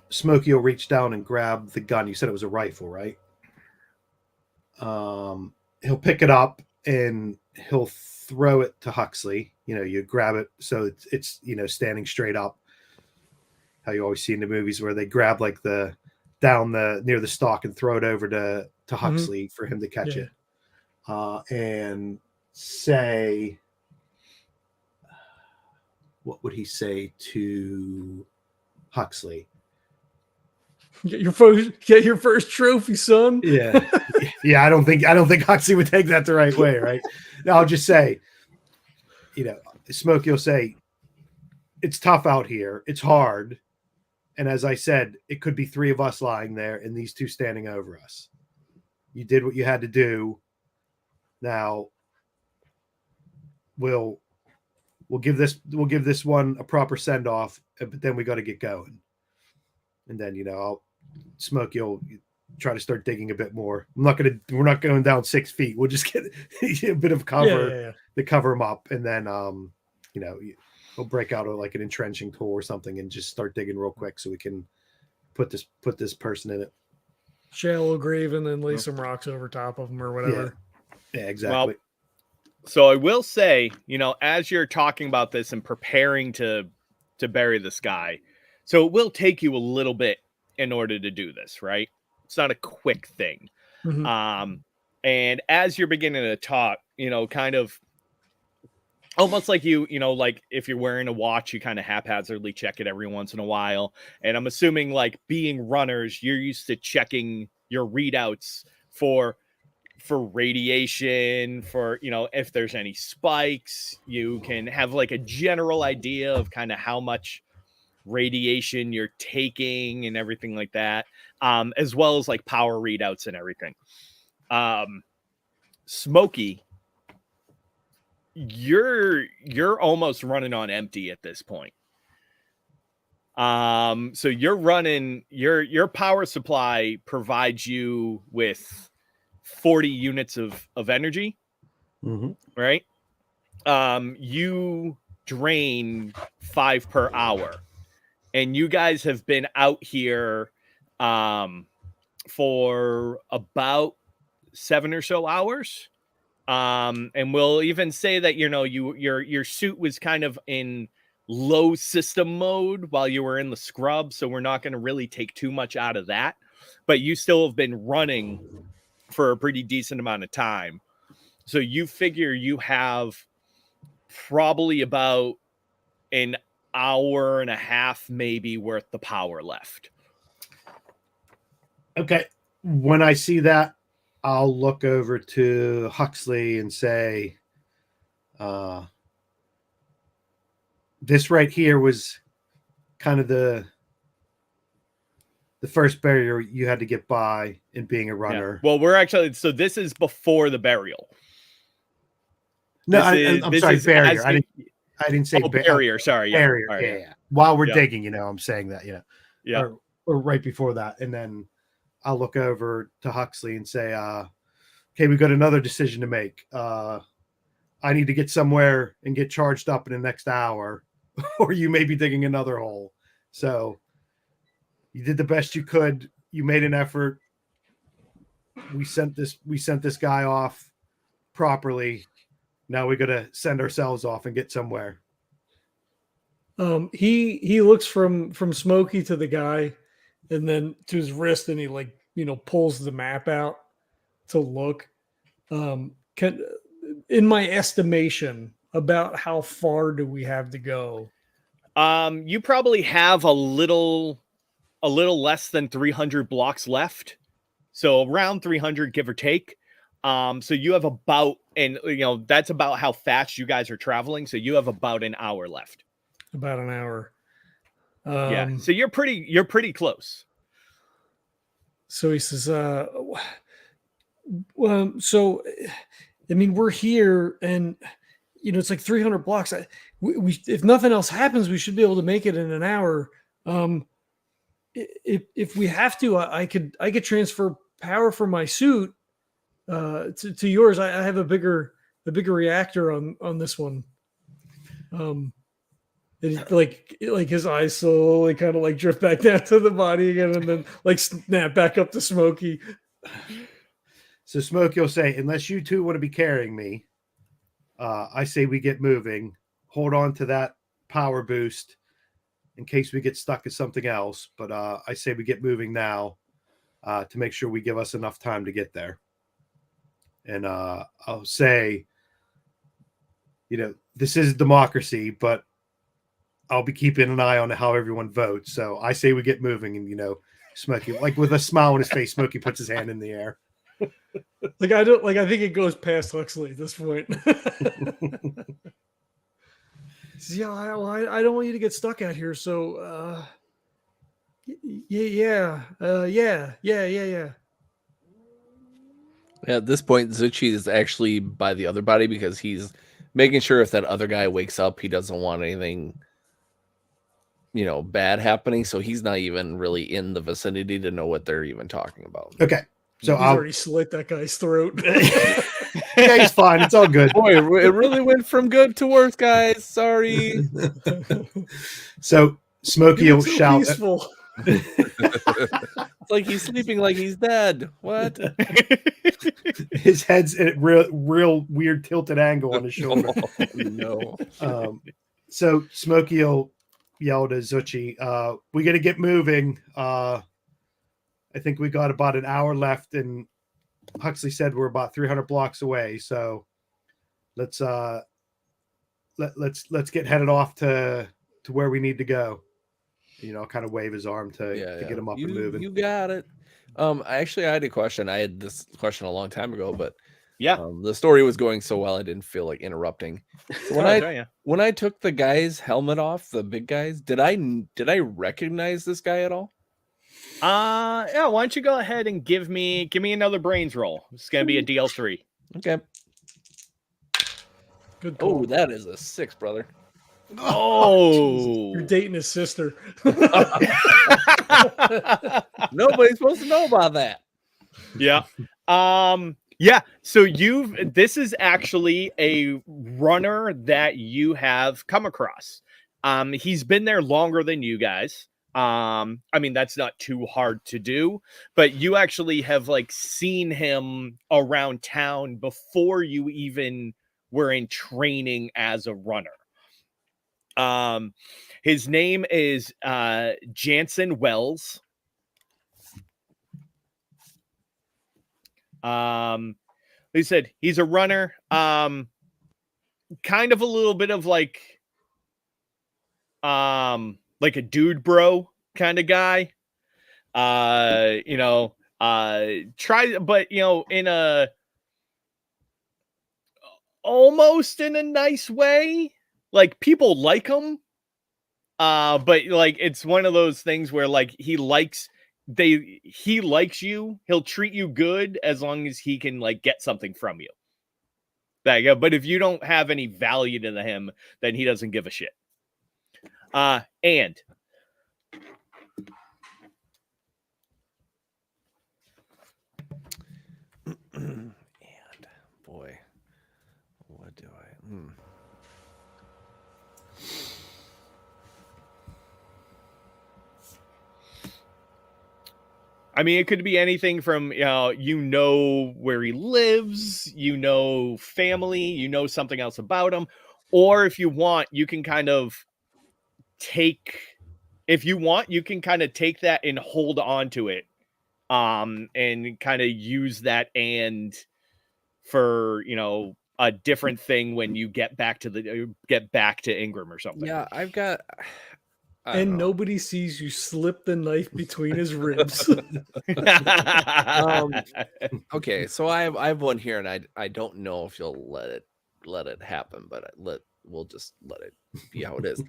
Smokey will reach down and grab the gun. You said it was a rifle, right? He'll pick it up and he'll throw it to Huxley. You grab it so it's standing straight up. How you always see in the movies where they grab like near the stalk and throw it over to Huxley for him to catch it. And say, what would he say to Huxley? Get your first trophy, son. Yeah. I don't think Huxley would take that the right way, right? I'll just say, Smokey will say, it's tough out here. It's hard. And as I said, it could be 3 of us lying there and these 2 standing over us. You did what you had to do. Now we'll give this one a proper send off, but then we got to get going. And then, Smokey will try to start digging a bit more. We're not going down 6 feet. We'll just get a bit of cover to cover him up. And then, he'll break out like an entrenching tool or something and just start digging real quick so we can put this person in it. Shallow grave and then lay some rocks over top of them or whatever. Yeah, exactly. Well, so I will say, as you're talking about this and preparing to bury this guy, so it will take you a little bit in order to do this, right? It's not a quick thing. Mm-hmm. And as you're beginning to talk, kind of almost like like if you're wearing a watch, you kind of haphazardly check it every once in a while. And I'm assuming, like, being runners, you're used to checking your readouts for radiation, for, if there's any spikes. You can have like a general idea of kind of how much radiation you're taking and everything like that, as well as like power readouts and everything. Smokey, you're almost running on empty at this point. So you're running, your power supply provides you with 40 units of energy, right? You drain 5 per hour, and you guys have been out here for about 7 or so hours. And we'll even say that, your suit was kind of in low system mode while you were in the scrub. So we're not going to really take too much out of that, but you still have been running for a pretty decent amount of time. So you figure you have probably about an hour and a half, maybe, worth the power left. Okay. When I see that, I'll look over to Huxley and say, this right here was kind of the first barrier you had to get by in being a runner. Well, we're actually, so this is before the burial. No, I'm sorry, barrier. I didn't say barrier. Sorry, yeah. Barrier. Right, yeah. While we're digging, I'm saying that, Yeah. Or right before that, and then I'll look over to Huxley and say, "Okay, we got another decision to make. I need to get somewhere and get charged up in the next hour, or you may be digging another hole. So you did the best you could. You made an effort. We sent this guy off properly. Now we got to send ourselves off and get somewhere." He looks from Smokey to the guy, and then to his wrist, and he pulls the map out to look. In my estimation, about how far do we have to go? You probably have a little less than 300 blocks left. So around 300, give or take. So you have about, and that's about how fast you guys are traveling. So you have about an hour left. About an hour. Yeah. So you're pretty close. So he says, so, I mean, we're here, and it's like 300 blocks. We if nothing else happens, we should be able to make it in an hour. If we have to, I could transfer power from my suit to yours. I have a bigger reactor on this one. And like his eyes slowly kind of drift back down to the body again, and then snap back up to Smokey. So Smokey will say, "Unless you two want to be carrying me, I say we get moving. Hold on to that power boost in case we get stuck at something else. But I say we get moving now to make sure we give us enough time to get there." And I'll say, this is democracy, but I'll be keeping an eye on how everyone votes. So I say we get moving, and Smokey, with a smile on his face, Smokey puts his hand in the air. I think it goes past Huxley at this point. Says, yeah, I don't want you to get stuck out here. So, yeah. At this point, Zuchy is actually by the other body because he's making sure if that other guy wakes up, he doesn't want anything, bad happening. So he's not even really in the vicinity to know what they're even talking about. Okay. So he's already slit that guy's throat. Yeah, he's fine. It's all good. Boy, it really went from good to worse, guys. Sorry. So Smokey will shout. Peaceful. It's like he's sleeping like he's dead. What? His head's at a real weird tilted angle on his shoulder. No. So Smokey will yell to Zuchy, "We got to get moving. I think we got about an hour left, and Huxley said we're about 300 blocks away. So let's get headed off to where we need to go." Kind of wave his arm to get him up and moving. You got it. I had a question. I had this question a long time ago, but the story was going so well I didn't feel like interrupting. So when I took the guy's helmet off, the big guys, did I recognize this guy at all? Yeah, why don't you go ahead and give me another brains roll. It's gonna be a DL3. Okay. Good call. Oh, that is a 6, brother. Oh, you're dating his sister. Nobody's supposed to know about that. Yeah. Yeah. So this is actually a runner that you have come across. He's been there longer than you guys. I mean, that's not too hard to do, but you actually have seen him around town before you even were in training as a runner. His name is Jansen Wells. He said he's a runner. Kind of a little bit of like a dude bro kind of guy. try, but in a almost in a nice way. Like, people like him, but like it's one of those things where like he likes you. He'll treat you good as long as he can like get something from you. There you go. But if you don't have any value to him, then he doesn't give a shit. And boy, what do I? I mean, it could be anything from, where he lives, family, something else about him. Or if you want, you can kind of take that and hold on to it. And kind of use that and for, a different thing when you get back to Ingram or something. Yeah, I've got. And nobody sees you slip the knife between his ribs. Okay, so I have one here, and I don't know if you'll let it happen, but we'll just let it be how it is.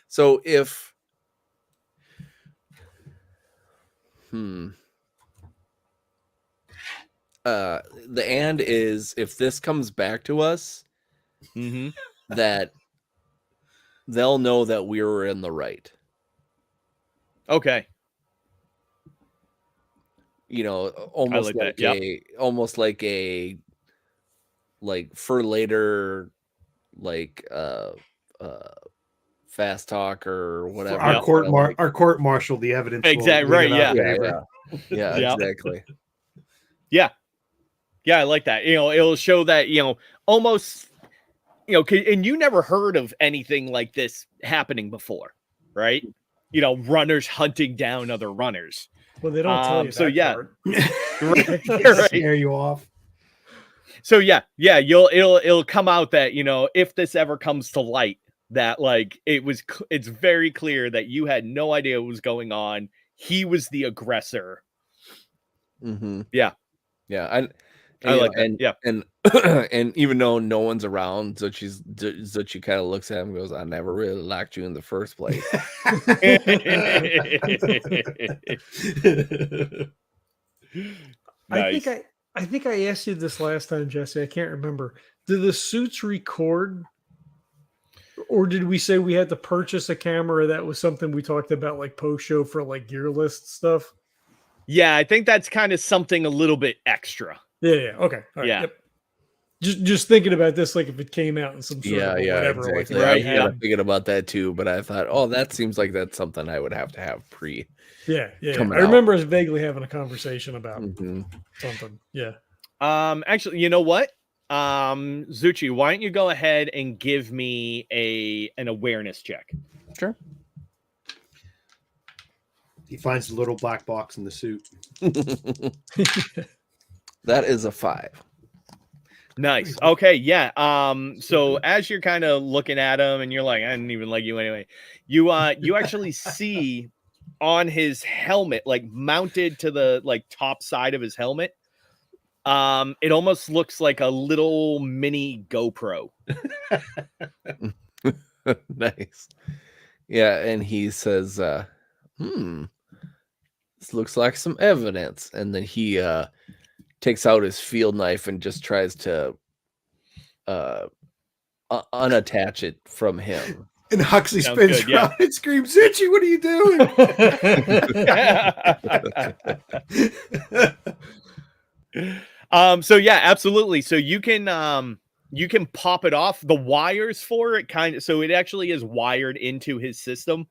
So if the and is if this comes back to us, that they'll know that we were in the right. Okay. Almost like that. Almost like for later, fast talk or whatever. Our court martial, the evidence. Exactly. Right. Yeah. Yeah. Exactly. Yeah. Yeah. I like that. It'll show that, almost, and you never heard of anything like this happening before, right? Runners hunting down other runners. Well, they don't tell you that part. Right. Scare you off. So it'll come out that, if this ever comes to light, that like it's very clear that you had no idea what was going on. He was the aggressor. Yeah. I like that. Yeah. And and even though no one's around, Zuchy kind of looks at him and goes, "I never really liked you in the first place." Nice. I think I asked you this last time, Jesse. I can't remember. Did the suits record, or did we say we had to purchase a camera? That was something we talked about, like post show for like gear list stuff. Yeah, I think that's kind of something a little bit extra. Yeah. Okay. All right, yeah. Yep. Just thinking about this, like if it came out in some sort of whatever. Exactly. Like, I was thinking about that too, but I thought, that seems like that's something I would have to have pre. Yeah. I remember us vaguely having a conversation about something. Yeah. Actually, you know what? Zuchy, why don't you go ahead and give me an awareness check? Sure. He finds the little black box in the suit. That is a 5. Nice. Okay. Yeah. So as you're kind of looking at him and you're like, I didn't even like you anyway. You actually see on his helmet, like mounted to the like top side of his helmet. It almost looks like a little mini GoPro. Nice. Yeah. And he says, this looks like some evidence. And then he, takes out his field knife and just tries to unattach it from him. And Huxley spins around and screams, "Zuchy, what are you doing?" So yeah, absolutely. So you can pop it off. The wires for it so it actually is wired into his system.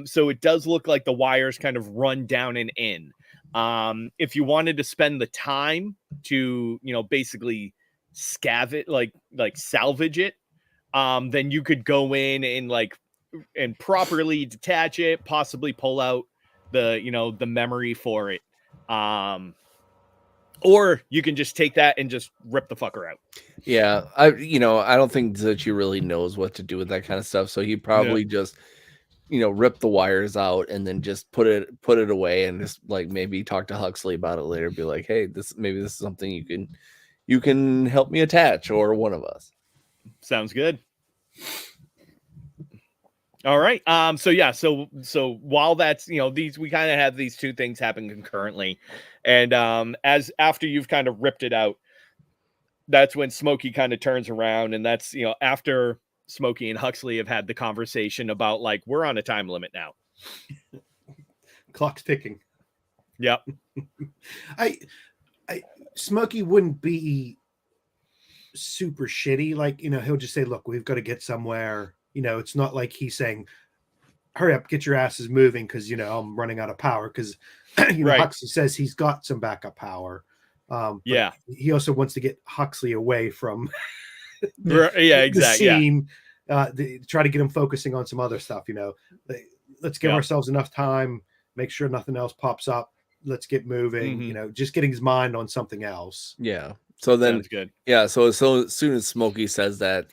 So it does look like the wires kind of run down and in. If you wanted to spend the time to, basically scavenge, like salvage it, then you could go in and properly detach it, possibly pull out the memory for it. Or you can just take that and just rip the fucker out. Yeah. I don't think that you really knows what to do with that kind of stuff. So he probably just rip the wires out and then just put it away and just like maybe talk to Huxley about it later. Be like, hey, this is something you can help me attach, or one of us. Sounds good. All right. So while that's, we kind of have these two things happen concurrently. And as after you've kind of ripped it out, that's when Smokey kind of turns around, and that's, after Smokey and Huxley have had the conversation about like, we're on a time limit now. Clock's ticking. Yep. Smokey wouldn't be super shitty. Like, he'll just say, look, we've got to get somewhere. It's not like he's saying, hurry up, get your asses moving, because, I'm running out of power. Because, right. Huxley says he's got some backup power. Yeah. He also wants to get Huxley away from exactly. the scene. Try to get him focusing on some other stuff. Let's give ourselves enough time, make sure nothing else pops up. Let's get moving. Mm-hmm. Just getting his mind on something else. Yeah. So then, sounds good. Yeah. So as soon as Smokey says that,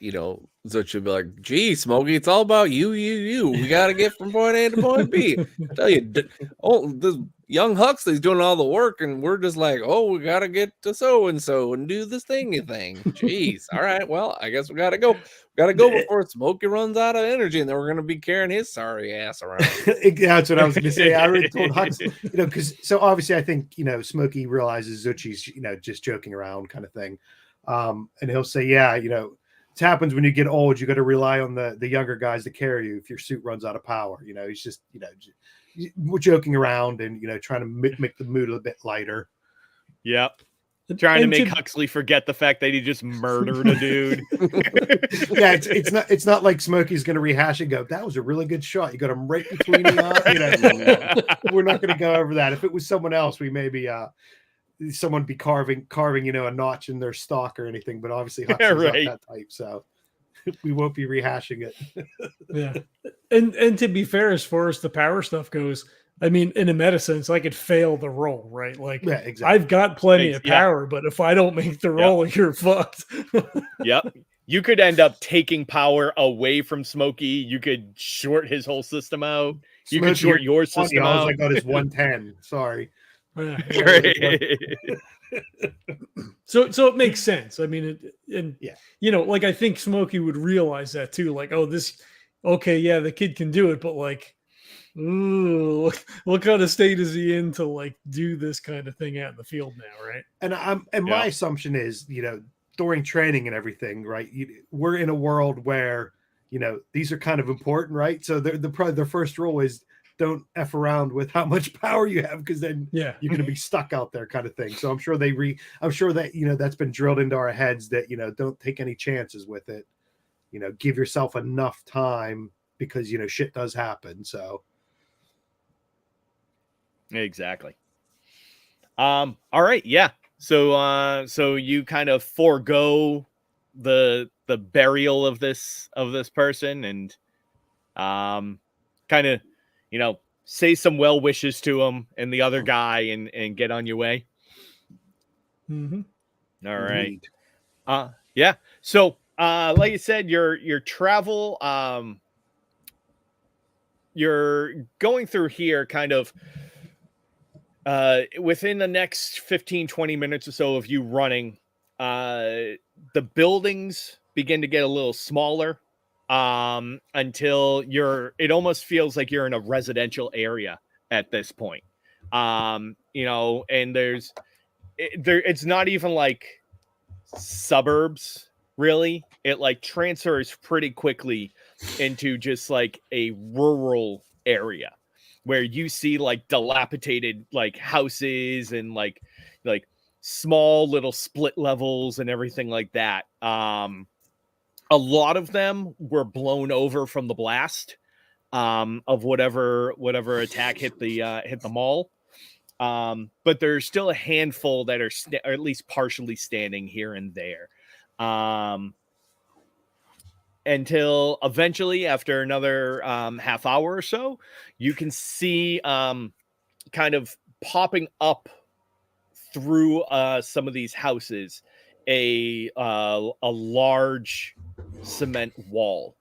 Zuchy will be like, "Gee, Smokey, it's all about you. We gotta get from point A to point B." I tell you, this young Huxley's doing all the work, and we're just like, "Oh, we gotta get to so and so and do this thingy thing." Jeez. All right. Well, I guess we gotta go. Before Smokey runs out of energy, and then we're gonna be carrying his sorry ass around. That's what I was gonna say. I already told Huxley, because so obviously I think Smokey realizes Zuchy's just joking around kind of thing, and he'll say, "Yeah, it happens when you get old. You got to rely on the younger guys to carry you if your suit runs out of power." He's just we're joking around and trying to make the mood a bit lighter. Yep. Trying to make Huxley forget the fact that he just murdered a dude. Yeah, it's not like Smokey's going to rehash and go, "That was a really good shot. You got him right between the eyes." We're not going to go over that. If it was someone else, we maybe someone be carving a notch in their stock or anything. But obviously, Huxley's not that type, so we won't be rehashing it. Yeah, and to be fair, as far as the power stuff goes, I mean, in a meta sense, I could fail the roll, right? Like, yeah, exactly. I've got plenty of power, but if I don't make the roll, you're fucked. Yep. You could end up taking power away from Smokey. You could short his whole system out. You could short your system out. I got his 110. Sorry. So it makes sense. I mean, like, I think Smokey would realize that too. Like, the kid can do it, but like, ooh, what kind of state is he in to like do this kind of thing out in the field now, right? And my assumption is, during training and everything, right? We're in a world where these are kind of important, right? So probably their first rule is don't F around with how much power you have, because then you're going to be stuck out there, kind of thing. So I'm sure that that's been drilled into our heads that don't take any chances with it. Give yourself enough time, because shit does happen. So exactly. All right, yeah. So you kind of forego the burial of this person and kind of say some well wishes to him and the other guy and get on your way. Mm-hmm. All right. Yeah. So like you said, your travel, you're going through here kind of within the next 15-20 minutes or so of you running, the buildings begin to get a little smaller until it almost feels like you're in a residential area at this point. And it's not even like suburbs, really. It like transfers pretty quickly into just like a rural area where you see like dilapidated like houses and like small little split levels and everything like that. A lot of them were blown over from the blast of whatever attack hit the mall. But there's still a handful that are or at least partially standing here and there. Until eventually, after another half hour or so, you can see kind of popping up through some of these houses a large cement wall.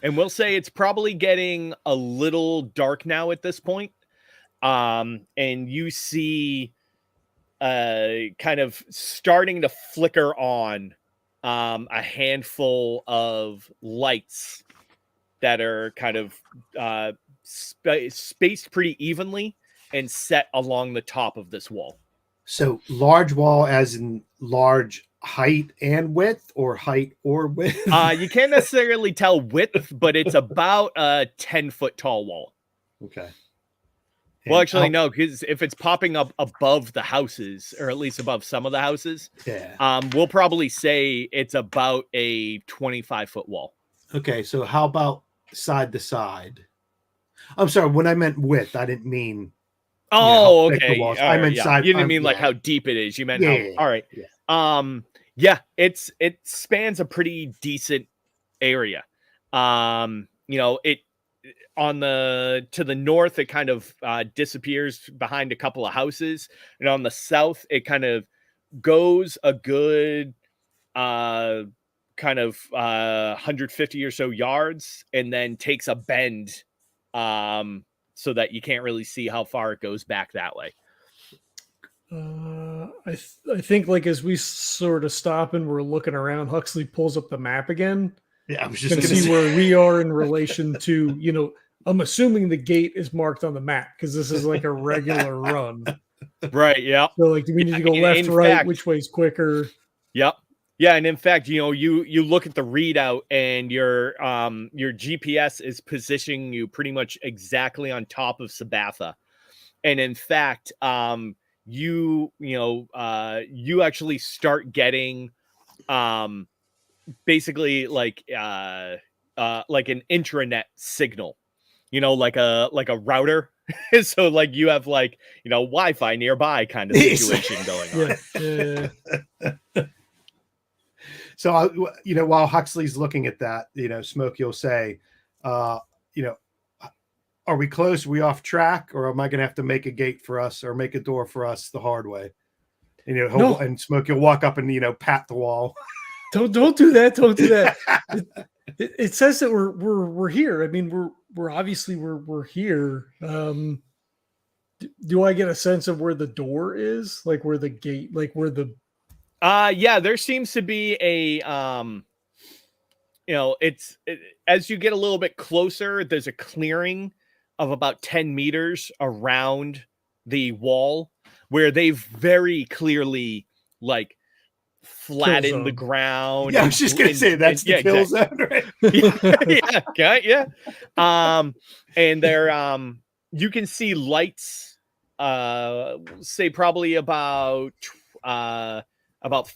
And we'll say it's probably getting a little dark now at this point. And you see kind of starting to flicker on a handful of lights that are kind of spaced pretty evenly and set along the top of this wall. So large wall as in large height and width, or height or width? You can't necessarily tell width, but it's about a 10-foot tall wall. Okay. Well, actually, no, because if it's popping up above the houses, or at least above some of the houses, we'll probably say it's about a 25-foot wall. Okay, so how about side to side? I'm sorry, when I meant width, I didn't mean. Oh, okay. I meant side. You didn't mean like how deep it is. You meant how. Yeah. All right. Yeah. It spans a pretty decent area. It to the north, it kind of disappears behind a couple of houses, and on the south, it kind of goes a good kind of 150 or so yards, and then takes a bend, so that you can't really see how far it goes back that way. I think like as we sort of stop and we're looking around, Huxley pulls up the map again. Yeah, I was just to going to see where we are in relation to, I'm assuming the gate is marked on the map because this is like a regular run. Right. Yeah. So like, do we need to go left, right? Which way's quicker? Yep. Yeah, and in fact, you look at the readout, and your GPS is positioning you pretty much exactly on top of Sabatha, and in fact, you actually start getting basically like an intranet signal, like a router. So like you have like Wi-Fi nearby kind of situation going on. Yeah. So, while Huxley's looking at that, Smokey will say, are we close? Are we off track? Or am I going to have to make a gate for us or make a door for us the hard way? And, and Smokey will walk up and, pat the wall. Don't do that. Don't do that. It says that we're here. I mean, we're obviously we're here. Do I get a sense of where the door is? Like where the gate, like where the... Yeah, there seems to be a, as you get a little bit closer, there's a clearing of about 10 meters around the wall where they've very clearly like flattened the ground. Yeah, I was just going to say that's the kill zone, right? Yeah. And they're, you can see lights, say probably about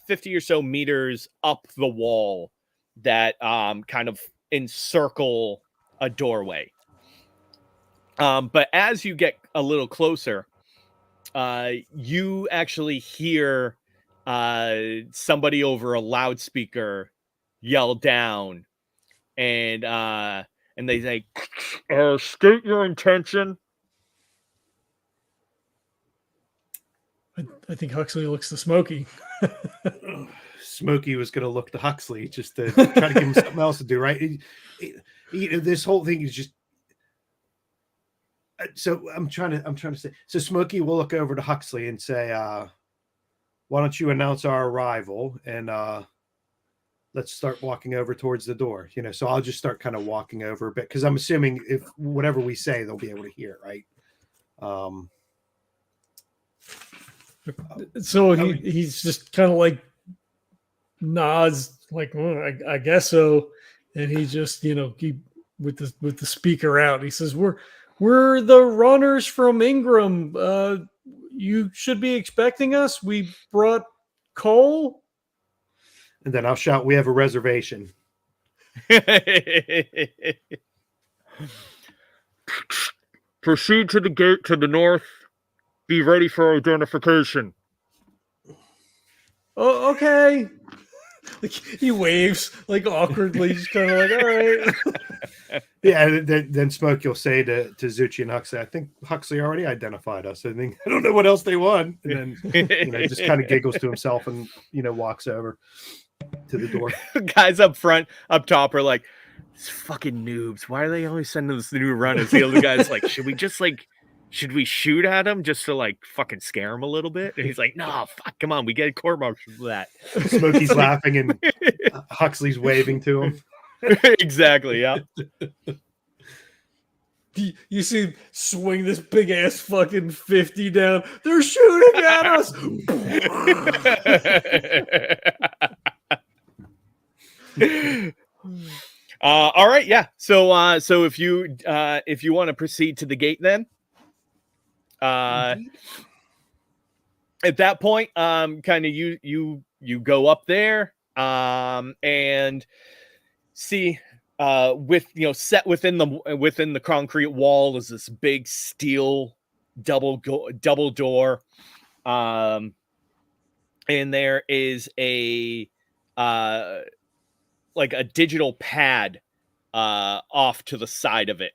50 or so meters up the wall that kind of encircle a doorway. But as you get a little closer, you actually hear somebody over a loudspeaker yell down, and they say, "State your intention." I think Huxley looks to Smokey. Smokey was going to look to Huxley just to try to give him something else to do, right? This whole thing is just. So I'm trying to say. So Smokey will look over to Huxley and say, "Why don't you announce our arrival and let's start walking over towards the door." So I'll just start kind of walking over a bit because I'm assuming if whatever we say, they'll be able to hear, right? So he's just kind of like nods, like, well, I guess so, and he just he with the speaker out, he says, "We're the runners from Ingram. You should be expecting us. We brought coal." And then I'll shout, "We have a reservation." Proceed to the gate to the north. Be ready for identification. Oh, okay. Like he waves like awkwardly, just kind of like, all right. Yeah, then Smokey will say to Zuchy and Huxley, "I think Huxley already identified us. I don't know what else they want." And then just kind of giggles to himself and walks over to the door. Guys up top are like, these fucking noobs. Why are they always sending us new runners? The other guy's like, should we shoot at him just to like fucking scare him a little bit? And he's like, no, fuck, come on, we get court martial for that. Smokey's laughing and Huxley's waving to him. Exactly, yeah. You see him swing this big ass fucking 50 down. They're shooting at us. All right, yeah. So if you want to proceed to the gate, then at that point, kind of you go up there, and see, with set within the concrete wall is this big steel double door, and there is a like a digital pad off to the side of it,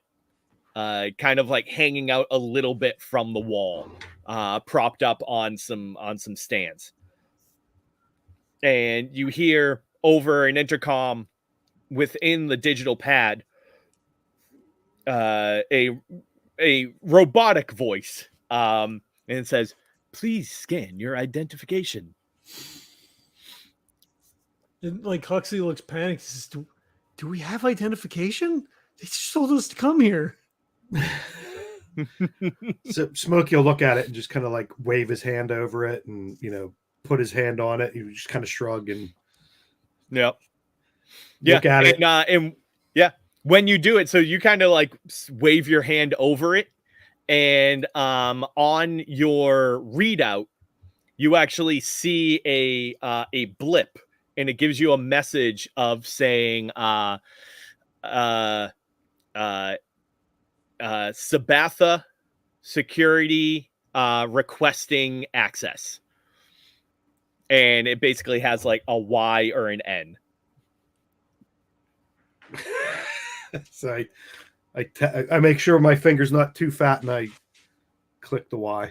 kind of like hanging out a little bit from the wall, propped up on some stands. And you hear over an intercom within the digital pad a robotic voice, and it says, "Please scan your identification." And like Huxley looks panicked. He says, do we have identification? They just told us to come here. So Smokey will look at it and just kind of like wave his hand over it and, put his hand on it. He would just kind of shrug and look at it. And yeah, when you do it, so you kind of like wave your hand over it, and on your readout, you actually see a blip. And it gives you a message of saying, Sabatha security requesting access. And it basically has like a Y or an N. So I make sure my finger's not too fat and I click the Y.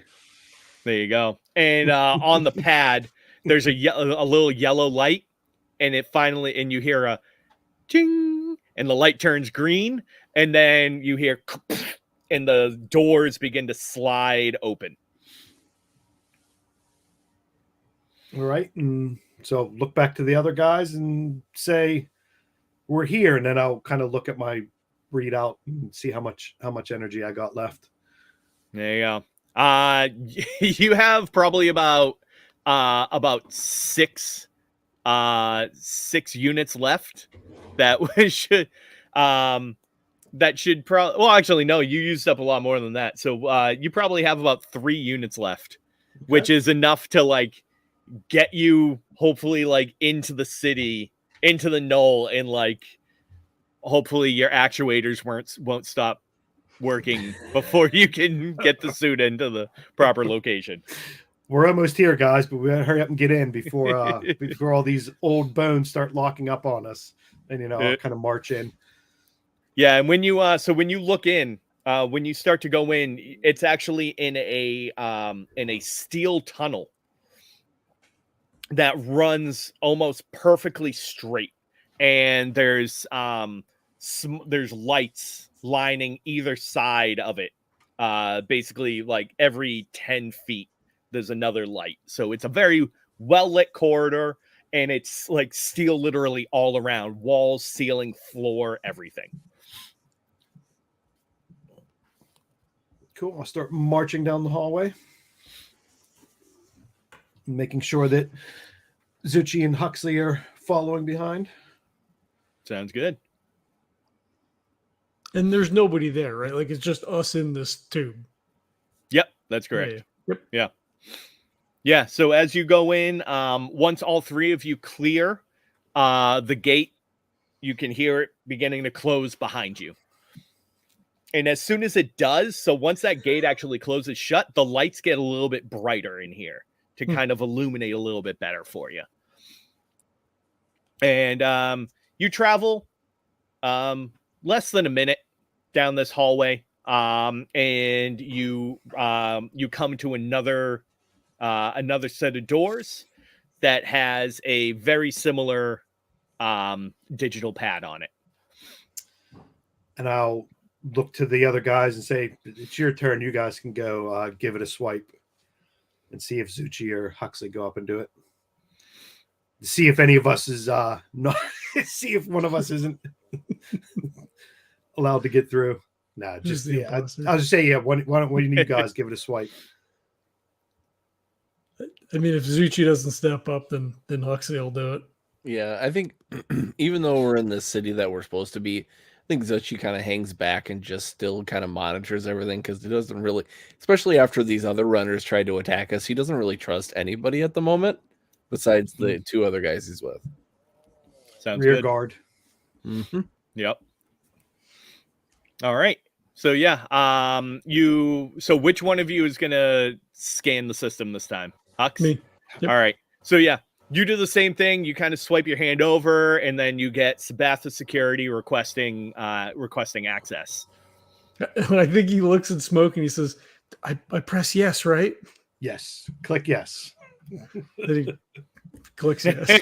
There you go. And on the pad, there's a little yellow light. And and you hear a ching, and the light turns green, and then you hear, and the doors begin to slide open. All right. And so look back to the other guys and say, we're here. And then I'll kind of look at my readout and see how much energy I got left. There you go. You have probably about 6 units left. That should probably, well, actually, no, you used up a lot more than that. So you probably have about 3 units left, okay, which is enough to like get you hopefully like into the city, into the knoll, and like hopefully your actuators won't stop working before you can get the suit into the proper location. We're almost here, guys, but we gotta hurry up and get in before all these old bones start locking up on us. And I'll kind of march in. Yeah, and when you when you look in, when you start to go in, it's actually in a steel tunnel that runs almost perfectly straight, and there's lights lining either side of it. Basically, like every 10 feet. There's another light. So it's a very well-lit corridor, and it's like steel literally all around. Walls, ceiling, floor, everything. Cool. I'll start marching down the hallway, making sure that Zuchy and Huxley are following behind. Sounds good. And there's nobody there, right? Like it's just us in this tube. Yep, that's correct. Yep. Yeah. Yeah, so as you go in, once all 3 of you clear the gate, you can hear it beginning to close behind you. And as soon as it does, so once that gate actually closes shut, the lights get a little bit brighter in here to kind of illuminate a little bit better for you. And you travel less than a minute down this hallway, and you come to another set of doors that has a very similar digital pad on it. and I'll look to the other guys and say, "It's your turn. You guys can go give it a swipe, and see if Zuchy or Huxley go up and do it. See if any of us is not. See if one of us isn't allowed to get through. Nah, just yeah. I'll just say why don't one of you guys give it a swipe? I mean, if Zuchy doesn't step up, then Huxley will do it. Yeah, I think even though we're in this city that we're supposed to be, I think Zuchy kind of hangs back and just still kind of monitors everything because he doesn't really, especially after these other runners tried to attack us, he doesn't really trust anybody at the moment besides the two other guys he's with. Sounds Rear good. guard. Mm-hmm. Yep. All right. So yeah, so which one of you is gonna scan the system this time? Hux? Me. Yep. All right. So yeah, you do the same thing. You kind of swipe your hand over, and then you get Sabatha Security requesting access. I think he looks at Smokey and he says, I press yes, right? Yes. Click yes. Then he clicks yes.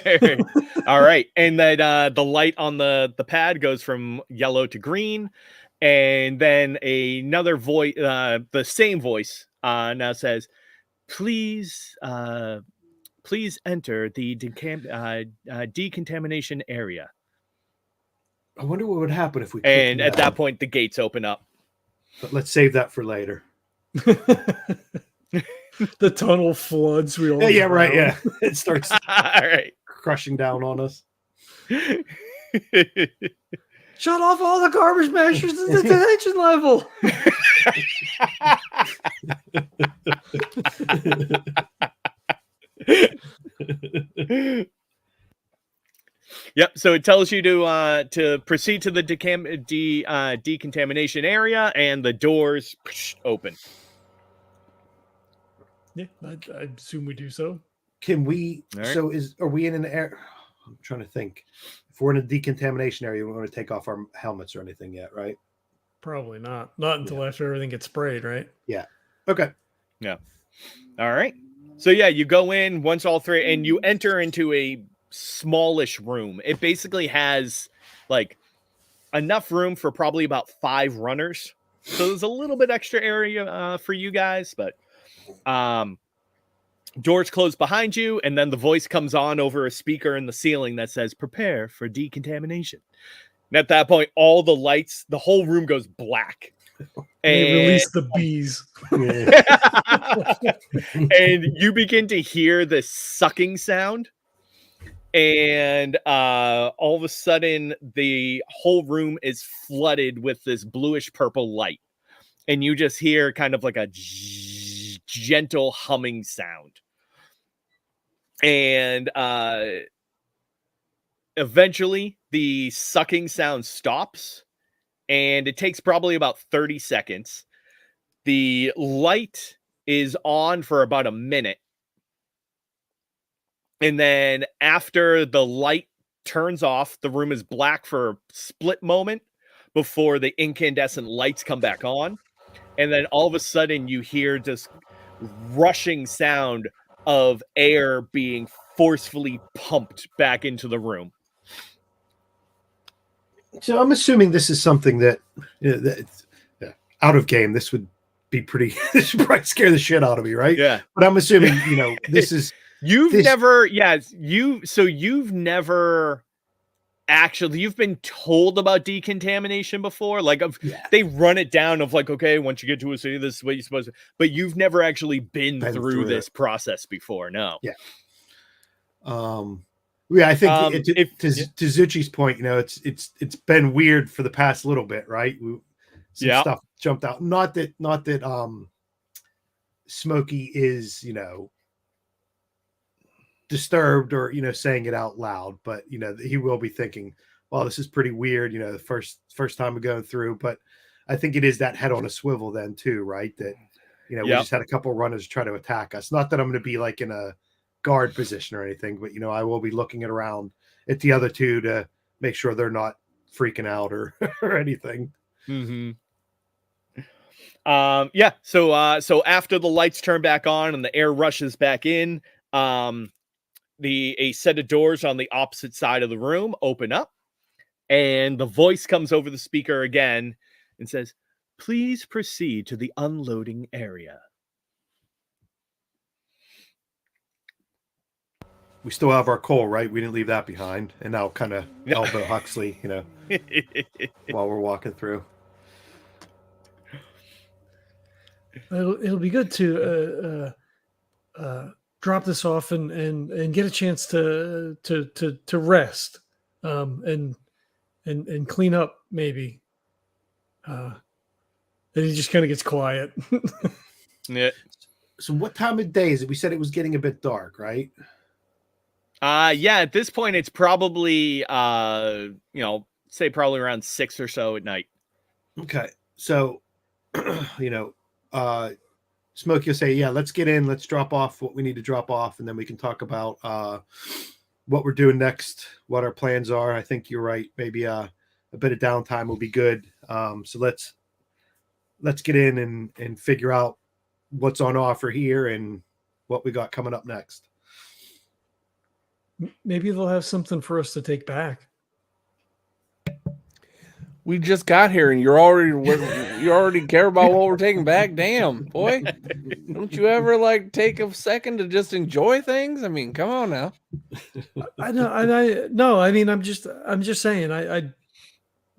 All right. And then the light on the pad goes from yellow to green. And then another voice, the same voice now says, please enter the decontamination area. I wonder what would happen if we. And at that point, the gates open up. But let's save that for later. The tunnel floods. We all Yeah, right. Yeah, it starts All right. crushing down on us. Shut off all the garbage measures at the detention level. Yep. So it tells you to proceed to the decontamination area, and the doors open. Yeah, I assume we do so. Can we? Right. So are we in an air? I'm trying to think. If we're in a decontamination area, we want to take off our helmets or anything yet, right? Probably not. Not until after everything gets sprayed, right? Yeah. Okay. Yeah. All right. So yeah, you go in once all three, and you enter into a smallish room. It basically has like enough room for probably about 5 runners. So there's a little bit extra area for you guys, but doors close behind you, and then the voice comes on over a speaker in the ceiling that says, prepare for decontamination. And at that point, all the lights, the whole room goes black. They release the bees. And you begin to hear this sucking sound. And all of a sudden, the whole room is flooded with this bluish purple light. And you just hear kind of like a gentle humming sound. And eventually, the sucking sound stops. And it takes probably about 30 seconds. The light is on for about a minute. And then after the light turns off, the room is black for a split moment before the incandescent lights come back on. And then all of a sudden you hear this rushing sound of air being forcefully pumped back into the room. So I'm assuming this is something that, out of game, this would be pretty, this would probably scare the shit out of me, right? Yeah. But I'm assuming, this is. You've never actually, you've been told about decontamination before, like they run it down of like, okay, once you get to a city, this is what you're supposed to, but you've never actually been through this process before. No. Yeah. I think to Zuchy's point, it's been weird for the past little bit, right? Some stuff jumped out. Not that Smokey is, disturbed or saying it out loud, but he will be thinking, well, this is pretty weird, the first time we're going through. But I think it is that head on a swivel then too, right? That we just had a couple of runners try to attack us. Not that I'm going to be like in a guard position or anything, but I will be looking around at the other two to make sure they're not freaking out or anything. Mm-hmm. So after the lights turn back on and the air rushes back in, a set of doors on the opposite side of the room open up, And the voice comes over the speaker again and says, "Please proceed to the unloading area." We still have our coal, right? We didn't leave that behind. And now kind of elbow Huxley, while we're walking through. It'll be good to drop this off and get a chance to rest, and clean up maybe. And he just kind of gets quiet. Yeah. So what time of day is it? We said it was getting a bit dark, right? Yeah, at this point it's probably say probably around 6 or so at night. Okay. So Smokey will say, yeah, let's get in, let's drop off what we need to drop off, and then we can talk about what we're doing next, what our plans are. I think you're right. Maybe a bit of downtime will be good. So let's get in and figure out what's on offer here and what we got coming up next. Maybe they'll have something for us to take back. We just got here and you already care about what we're taking back. Damn, boy. Don't you ever like take a second to just enjoy things? I mean, come on now. I know. No, I mean, I'm just saying,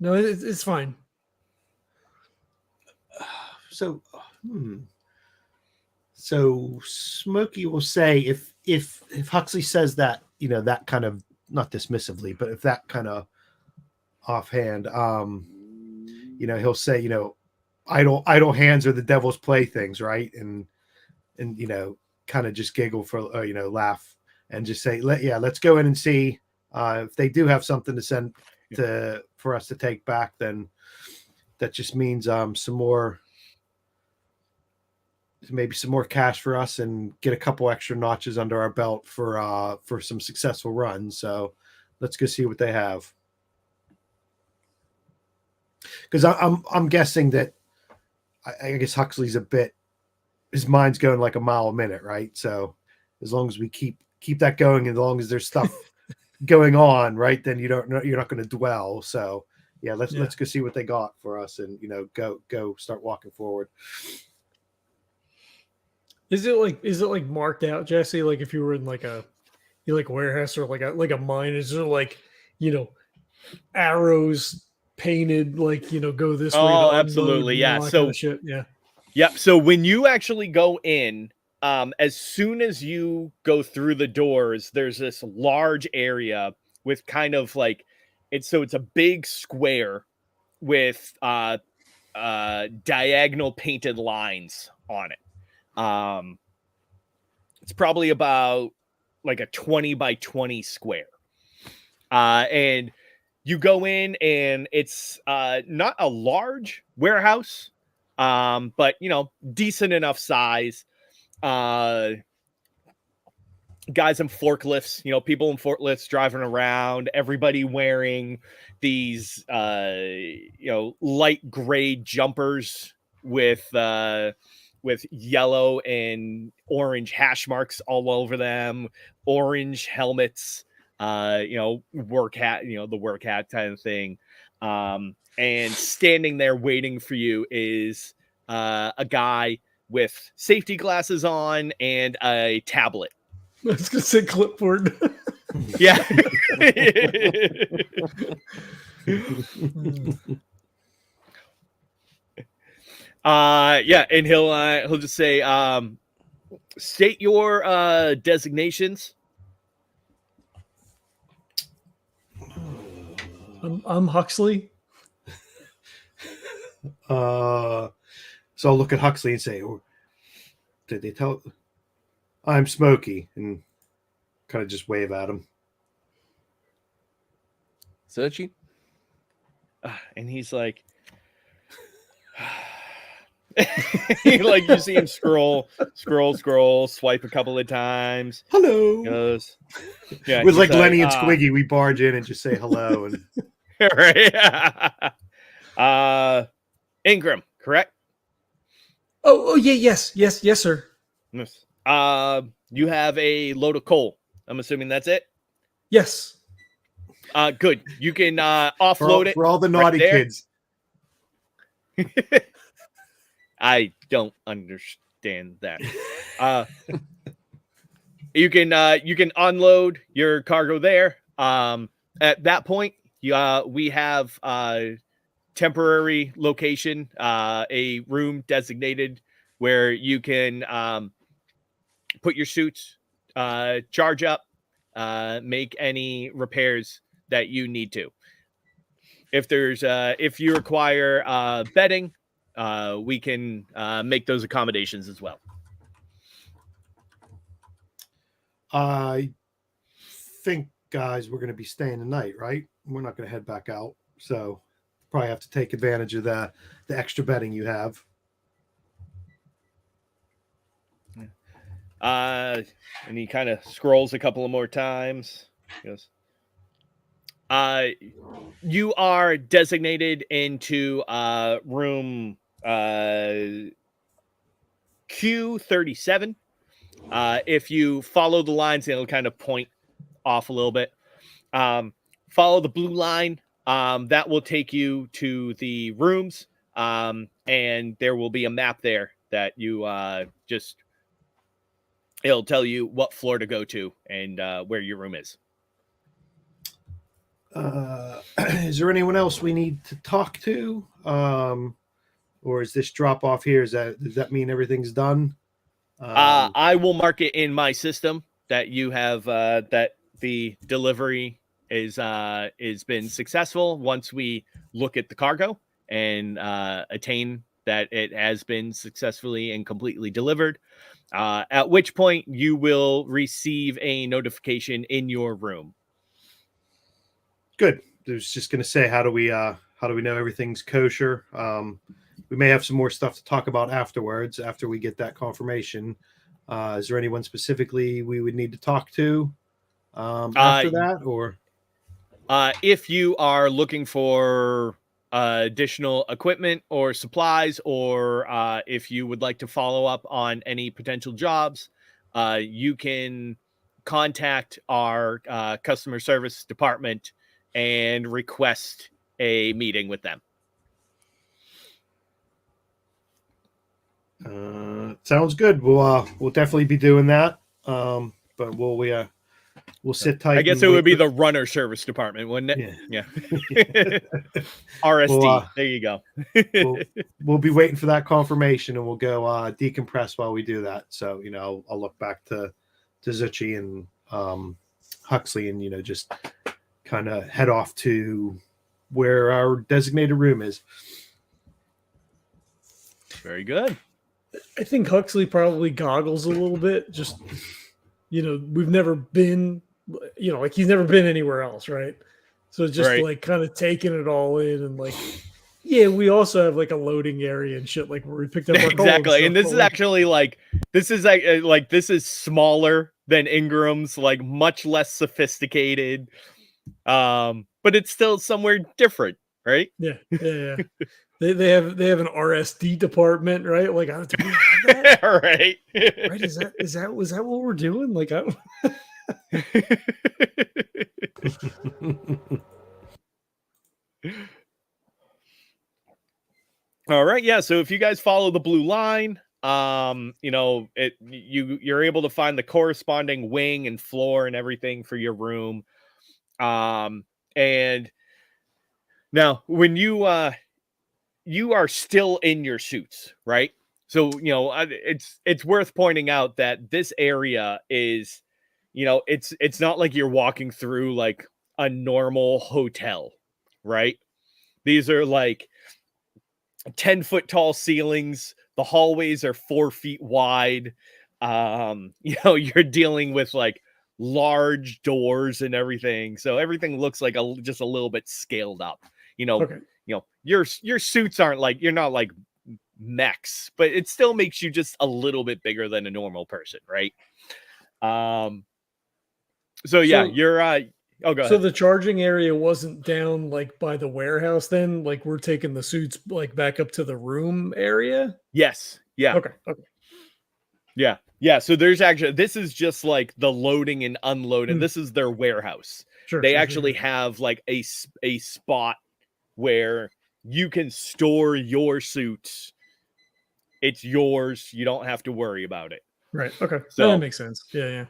no, it's fine. So Smokey will say if Huxley says that, that kind of, not dismissively, but if that kind of offhand, he'll say, idle hands are the devil's playthings, right? And kind of just giggle for, laugh and just say, let's go in and see if they do have something to send for us to take back. Then that just means maybe some more cash for us and get a couple extra notches under our belt for some successful runs. So let's go see what they have. Because I'm guessing that I guess Huxley's his mind's going like a mile a minute, right? So as long as we keep that going, and as long as there's stuff going on, right, then you're not going to dwell. So let's go see what they got for us, and go start walking forward. Is it like marked out, Jesse? Like if you were in like a warehouse or like a mine, is there like arrows painted like go this way? Oh, absolutely, yeah. So kind of shit. Yeah. So when you actually go in, as soon as you go through the doors, there's this large area with kind of like it's a big square with diagonal painted lines on it. It's probably about like a 20 by 20 square. And you go in and it's not a large warehouse, but decent enough size. Guys in forklifts, people in forklifts driving around, everybody wearing these light gray jumpers with yellow and orange hash marks all over them, orange helmets, work hat, the work hat kind of thing. And standing there waiting for you is a guy with safety glasses on and a tablet. I was gonna say clipboard. Yeah. And he'll just say, state your designations. I'm Huxley. So I'll look at Huxley and say, did they tell? I'm Smokey, and kind of just wave at him. Zuchy? And he's like, like you see him scroll, swipe a couple of times. Hello. Goes, with like Lenny and Squiggy, we barge in and just say hello. And right. Ingram, correct? Oh yeah, yes, sir. Yes. You have a load of coal. I'm assuming that's it. Yes. Good. You can for offload it for all the right naughty there. kids. I don't understand that. You can unload your cargo there. At that point, we have temporary location, a room designated where you can put your suits, charge up, make any repairs that you need to. If you require bedding, we can make those accommodations as well. I think, guys, we're going to be staying the night, right? We're not going to head back out, so probably have to take advantage of the extra bedding you have. And he kind of scrolls a couple of more times. He goes, you are designated into room Q37. If you follow the lines, it'll kind of point off a little bit. Follow the blue line. That will take you to the rooms. And there will be a map there that you it'll tell you what floor to go to and where your room is. Is there anyone else we need to talk to? Or is this drop off here? Does that mean everything's done? I will mark it in my system that you have that the delivery is been successful once we look at the cargo and attain that it has been successfully and completely delivered. At which point you will receive a notification in your room. Good. I was just going to say, how do we know everything's kosher? We may have some more stuff to talk about afterwards, after we get that confirmation. Is there anyone specifically we would need to talk to after that? Or if you are looking for additional equipment or supplies, or if you would like to follow up on any potential jobs, you can contact our customer service department and request a meeting with them. sounds good. We'll definitely be doing that. But we'll sit tight. I guess it would be the runner service department, wouldn't it? Yeah. RSD. Well, there you go. we'll be waiting for that confirmation, and we'll go decompress while we do that. So, I'll look back to Zuchy and Huxley, and just kind of head off to where our designated room is. Very good. I think Huxley probably goggles a little bit. Just, we've never been, like he's never been anywhere else, right? So just Right. like kind of taking it all in, and like, yeah, we also have like a loading area and shit, like where we picked up our Exactly. And this is actually this is smaller than Ingram's, like much less sophisticated. But it's still somewhere different, right? Yeah. They have an RSD department, right? Like, do we have that? Right. Right? Was that what we're doing? Like, All right, yeah. So if you guys follow the blue line, you're able to find the corresponding wing and floor and everything for your room. And now when you are still in your suits, right? So it's worth pointing out that this area is, it's not like you're walking through like a normal hotel, right? These are like 10-foot tall ceilings. The hallways are 4 feet wide. You're dealing with like large doors and everything. So everything looks like just a little bit scaled up. okay. Your suits aren't like, you're not like mechs, but it still makes you just a little bit bigger than a normal person, right? So yeah, you're go ahead. So the charging area wasn't down like by the warehouse then? Like we're taking the suits like back up to the room area? Yes. Yeah. Okay. Yeah. So there's actually, this is just like the loading and unloading. Hmm. This is their warehouse. they actually have like a spot where you can store your suits. It's yours. You don't have to worry about it. Right. Okay. So that makes sense. Yeah.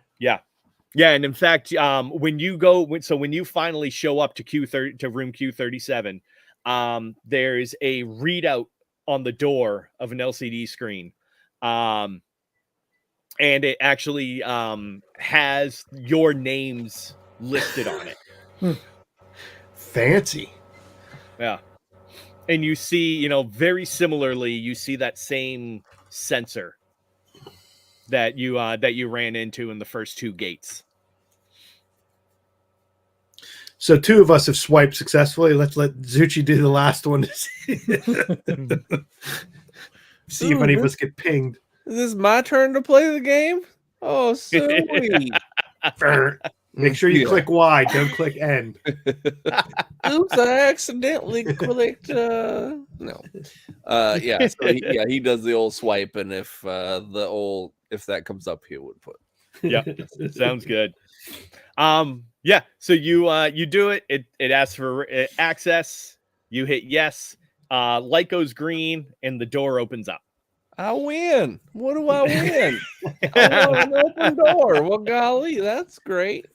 And in fact, when you finally show up to room Q37, there's a readout on the door of an LCD screen. And it actually has your names listed on it. Fancy. Yeah. And you see, very similarly, you see that same sensor that you ran into in the first two gates. So 2 of us have swiped successfully. Let's let Zuchy do the last one. See if any of us get pinged. Is this my turn to play the game? Oh, sweet. Make sure you click Y. Don't click End. Oops, I accidentally clicked. No. Yeah. So he does the old swipe, and if that comes up, he would put. Yeah, sounds good. Yeah. So you do it. It asks for access. You hit yes. Light goes green, and the door opens up. I win. What do I win? I want an open door. Well, golly, that's great.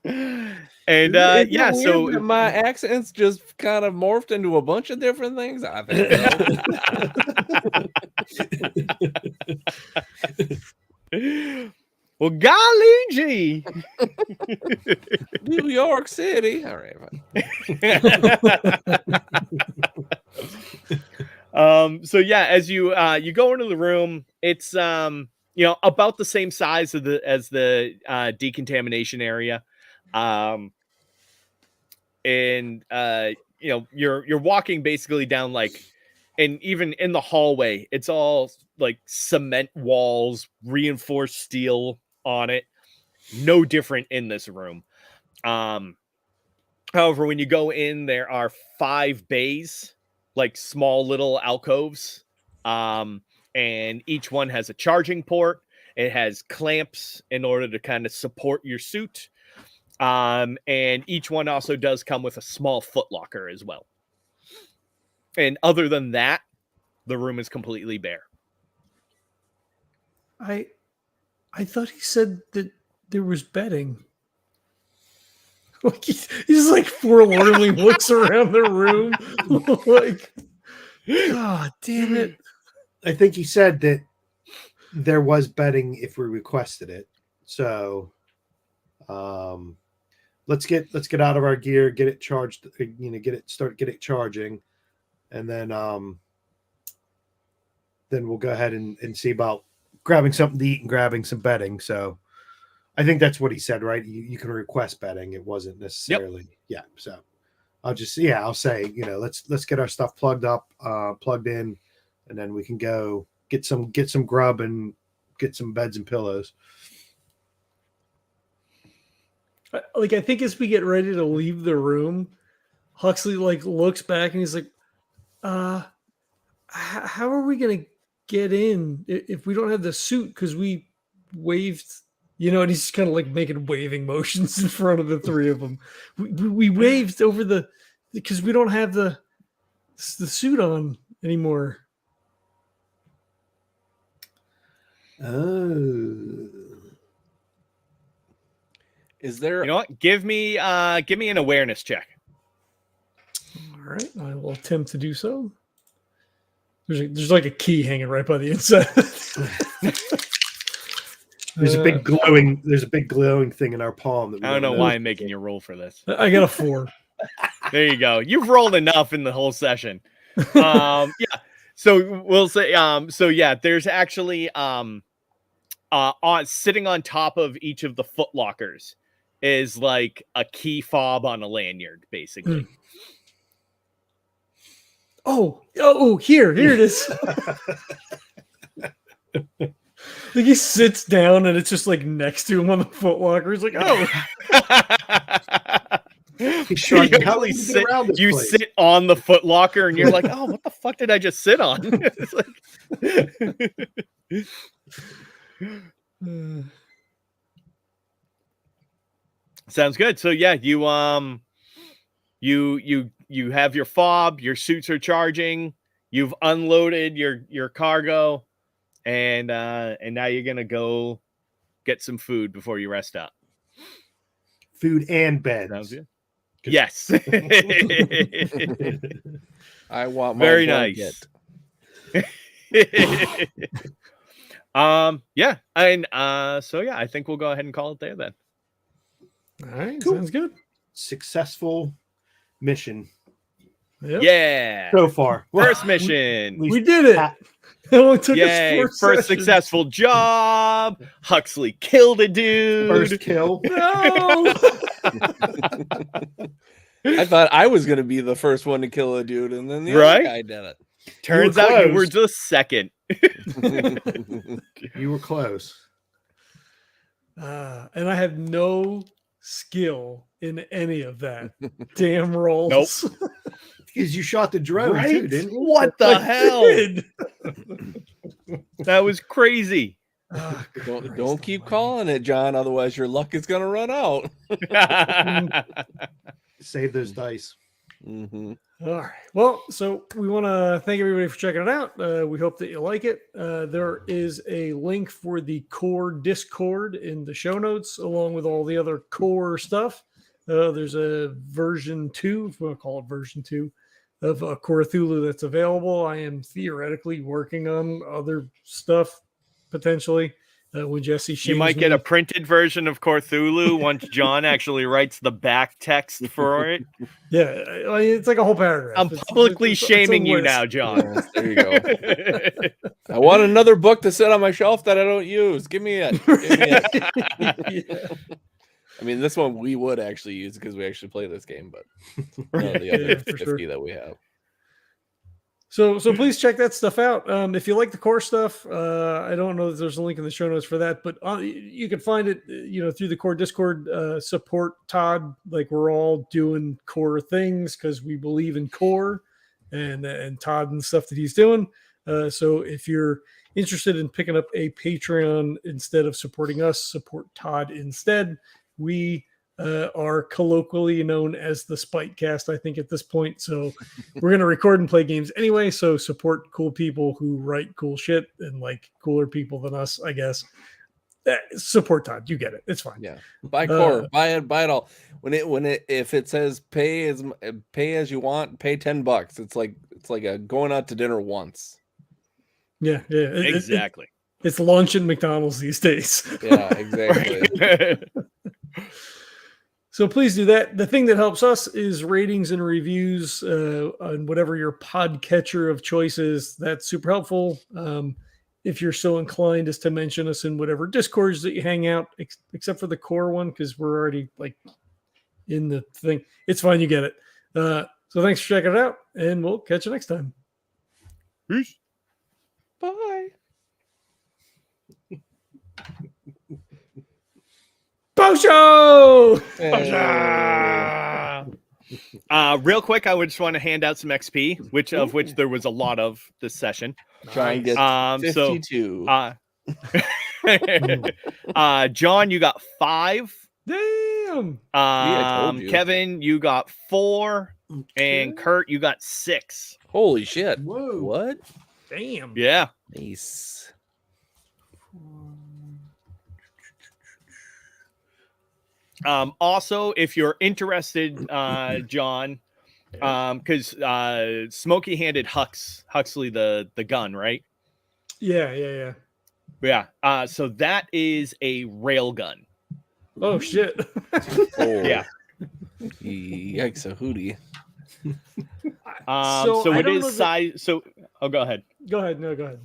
And yeah, so my accents just kind of morphed into a bunch of different things. I think. Well, golly gee. New York City. All right. So yeah, as you go into the room, it's about the same size as the decontamination area. And you're walking basically down and even in the hallway, it's all like cement walls, reinforced steel on it. No different in this room. However, when you go in, there are 5 bays, like small little alcoves. And each one has a charging port. It has clamps in order to kind of support your suit. And each one also does come with a small footlocker as well. And other than that, the room is completely bare. I thought he said that there was bedding. Like he's like forlornly looks around the room, like, God damn it! I think he said that there was bedding if we requested it. So, let's get out of our gear, get it charged. Get it charging, and then we'll go ahead and see about grabbing something to eat and grabbing some bedding. So I think that's what he said, right? You can request bedding. It wasn't necessarily. Yep. Yeah. So I'll say, let's get our stuff plugged in, and then we can go get some grub and get some beds and pillows. I think as we get ready to leave the room, Huxley looks back and he's like, how are we going to get in if we don't have the suit? Because we waved, and he's kind of making waving motions in front of the 3 of them. We waved over because we don't have the suit on anymore. Oh. Is there? You know what? Give me an awareness check. All right, I will attempt to do so. There's like a key hanging right by the inside. There's a big glowing thing in our palm. That I don't know why I'm making you roll for this. I got a 4. There you go. You've rolled enough in the whole session. Yeah. So we'll say. So yeah, there's actually sitting on top of each of the foot lockers is like a key fob on a lanyard, basically. Oh, here it is. He sits down and it's just next to him on the footlocker. He's like, He's trying to sit on the footlocker and you're like, oh, what the fuck did I just sit on? It's Sounds good. So yeah, you have your fob, your suits are charging, you've unloaded your cargo, and now you're gonna go get some food before you rest up. Food and beds. Sounds good. Yes. I want my Very blanket. nice. Yeah, and so yeah, I think we'll go ahead and call it there then. All right, Cool. sounds good. Successful mission Yep. Yeah. so far. First mission. We did it. It only took Yay, us 4 first sessions. successful job. Huxley killed a dude. First kill. No. I thought I was gonna be the first one to kill a dude, and then the Right? other guy did it. Turns You were out you were close. the second. You were close. And I have no skill in any of that. Damn rolls. Nope. Because you shot the drone too, didn't you? What the I hell? did. That was crazy. Ah, Don't Christ keep almighty. calling it, John. Otherwise, your luck is gonna run out. Save those dice. Mm-hmm. All right. Well, so we want to thank everybody for checking it out. We hope that you like it. There is a link for the core Discord in the show notes, along with all the other core stuff. There's a version 2, if we want to call it version 2, of Core Cthulhu that's available. I am theoretically working on other stuff potentially. When Jesse You might get a printed version of Cthulhu once John actually writes the back text for it. Yeah, it's like a whole paragraph. I'm It's- publicly it's a shaming you list. now, John. Yes, there you go. I want another book to sit on my shelf that I don't use. Give me it. Give me it. Yeah. I mean, this one we would actually use because we actually play this game, but none of the Yeah, other for 50 sure. that we have. So please check that stuff out. If you like the core stuff, I don't know if there's a link in the show notes for that, but you can find it, through the core Discord. Support Todd, like we're all doing core things because we believe in core and Todd and stuff that he's doing. So if you're interested in picking up a Patreon instead of supporting us, support Todd instead. We are colloquially known as the Spitecast, I think, at this point. So we're going to record and play games anyway. So support cool people who write cool shit and like cooler people than us, I guess. Support Todd. You get it. It's fine. Yeah, buy core, buy it all. If it says pay as you want, pay $10. It's like a going out to dinner once. Yeah. Exactly. It's lunch at McDonald's these days. Yeah, exactly. So please do that. The thing that helps us is ratings and reviews on whatever your podcatcher of choice is. That's super helpful. If you're so inclined as to mention us in whatever Discords that you hang out, except for the core one, because we're already like in the thing. It's fine. You get it. So thanks for checking it out, and we'll catch you next time. Peace. Bye. Posho! Real quick, I would just want to hand out some XP, of which there was a lot of this session. Try and get So 52. John, you got 5. Damn. I told you. Kevin, you got 4, and Kurt, you got 6. Holy shit. Whoa. What? Damn. Yeah. Nice. Also, if you're interested, John, because Smokey handed Huxley the gun, right? Yeah. Yeah. So that is a rail gun. Oh shit. Oh. Yeah. Yikes, a hootie. So I it don't is know that- size. So go ahead. Go ahead. No, go ahead.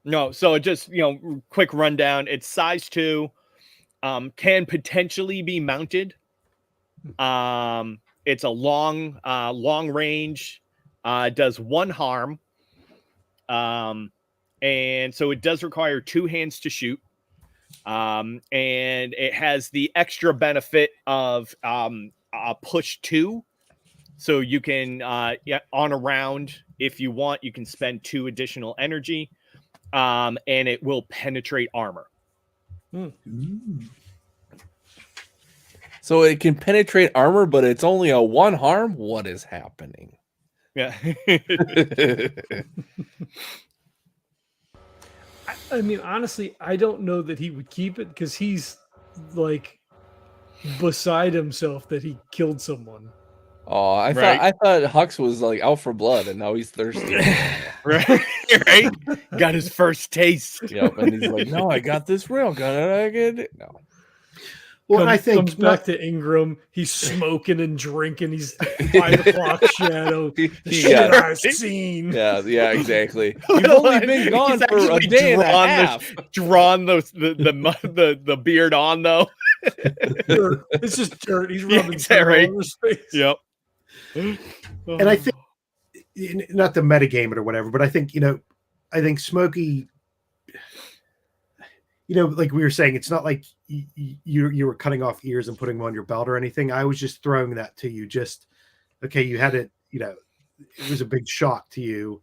No, so it just quick rundown. It's size 2. Can potentially be mounted. It's a long range. Does 1 harm. And so it does require 2 hands to shoot. And it has the extra benefit of push 2. So you can on a round, if you want, you can spend 2 additional energy. And it will penetrate armor. So So it can penetrate armor, but it's only a 1 harm. What is happening? Yeah. I mean, honestly, I don't know that he would keep it because he's like beside himself that he killed someone. Oh, Right. I thought Hux was like out for blood, and now he's thirsty. Right. Right. Got his first taste. Yep, and he's like, "No, I got this rail gun, and I get it." No, Well, I think comes back to Ingram. He's smoking and drinking. He's 5 o'clock shadow. The shit Yeah. I've seen. yeah, he's only been gone He's for a actually day and a drawn half. Drawn the beard on though. Dirt. It's just dirt. He's rubbing Yeah, dirt right. all over his face. Yep. and I think not the metagame it or whatever, but I think I think Smokey, like we were saying, it's not like you were cutting off ears and putting them on your belt or anything. I was just throwing that to you. Just okay, you had it. It was a big shock to you,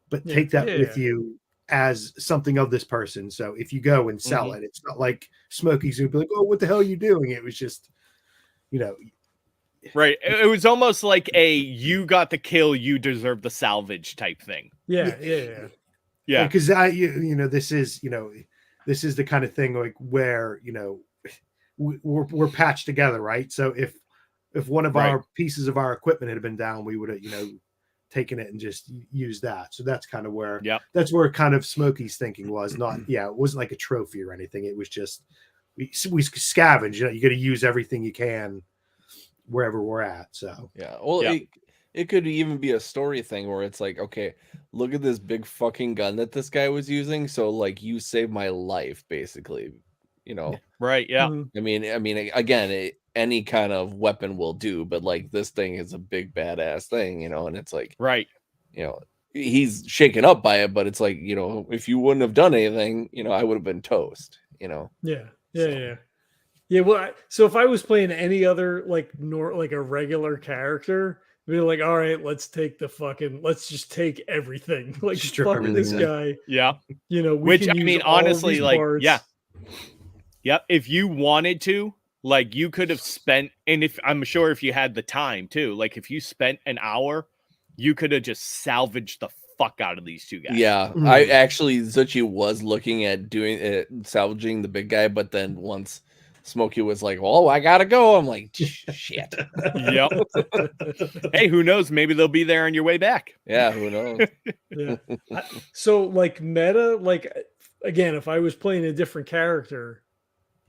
but take that with you as something of this person. So if you go and sell it, it's not like Smokey's gonna be like, "Oh, what the hell are you doing?" It was just, Right. It was almost like you got the kill, you deserve the salvage type thing. Yeah. Yeah. Because this is the kind of thing like where we're patched together, right? So if one of our pieces of our equipment had been down, we would have taken it and just used that. So that's kind of where that's where kind of Smokey's thinking was. Not it wasn't like a trophy or anything. It was just we scavenge. You got to use everything you can wherever we're at. So it could even be a story thing where it's like, okay, look at this big fucking gun that this guy was using. So like, you saved my life, basically. Right. Yeah. Mm-hmm. I mean, again, any kind of weapon will do, but like this thing is a big badass thing, and it's like, right. He's shaken up by it, but it's like, if you wouldn't have done anything, I would have been toast. Yeah. Well, so if I was playing any other like a regular character, be like, all right, let's just take everything. Like, fuck this guy. Yeah. We can use honestly, like, parts. yeah. Yep. If you wanted to, like, you could have spent, and I'm sure if you had the time too, like if you spent an hour, you could have just salvaged the fuck out of these two guys. Yeah. I actually, Zuchy was looking at doing it, salvaging the big guy, but then once Smokey was like, "Oh, I gotta go," I'm like, shit. Yep. Hey, who knows? Maybe they'll be there on your way back. Yeah, who knows? Yeah. So like meta, like again, if I was playing a different character,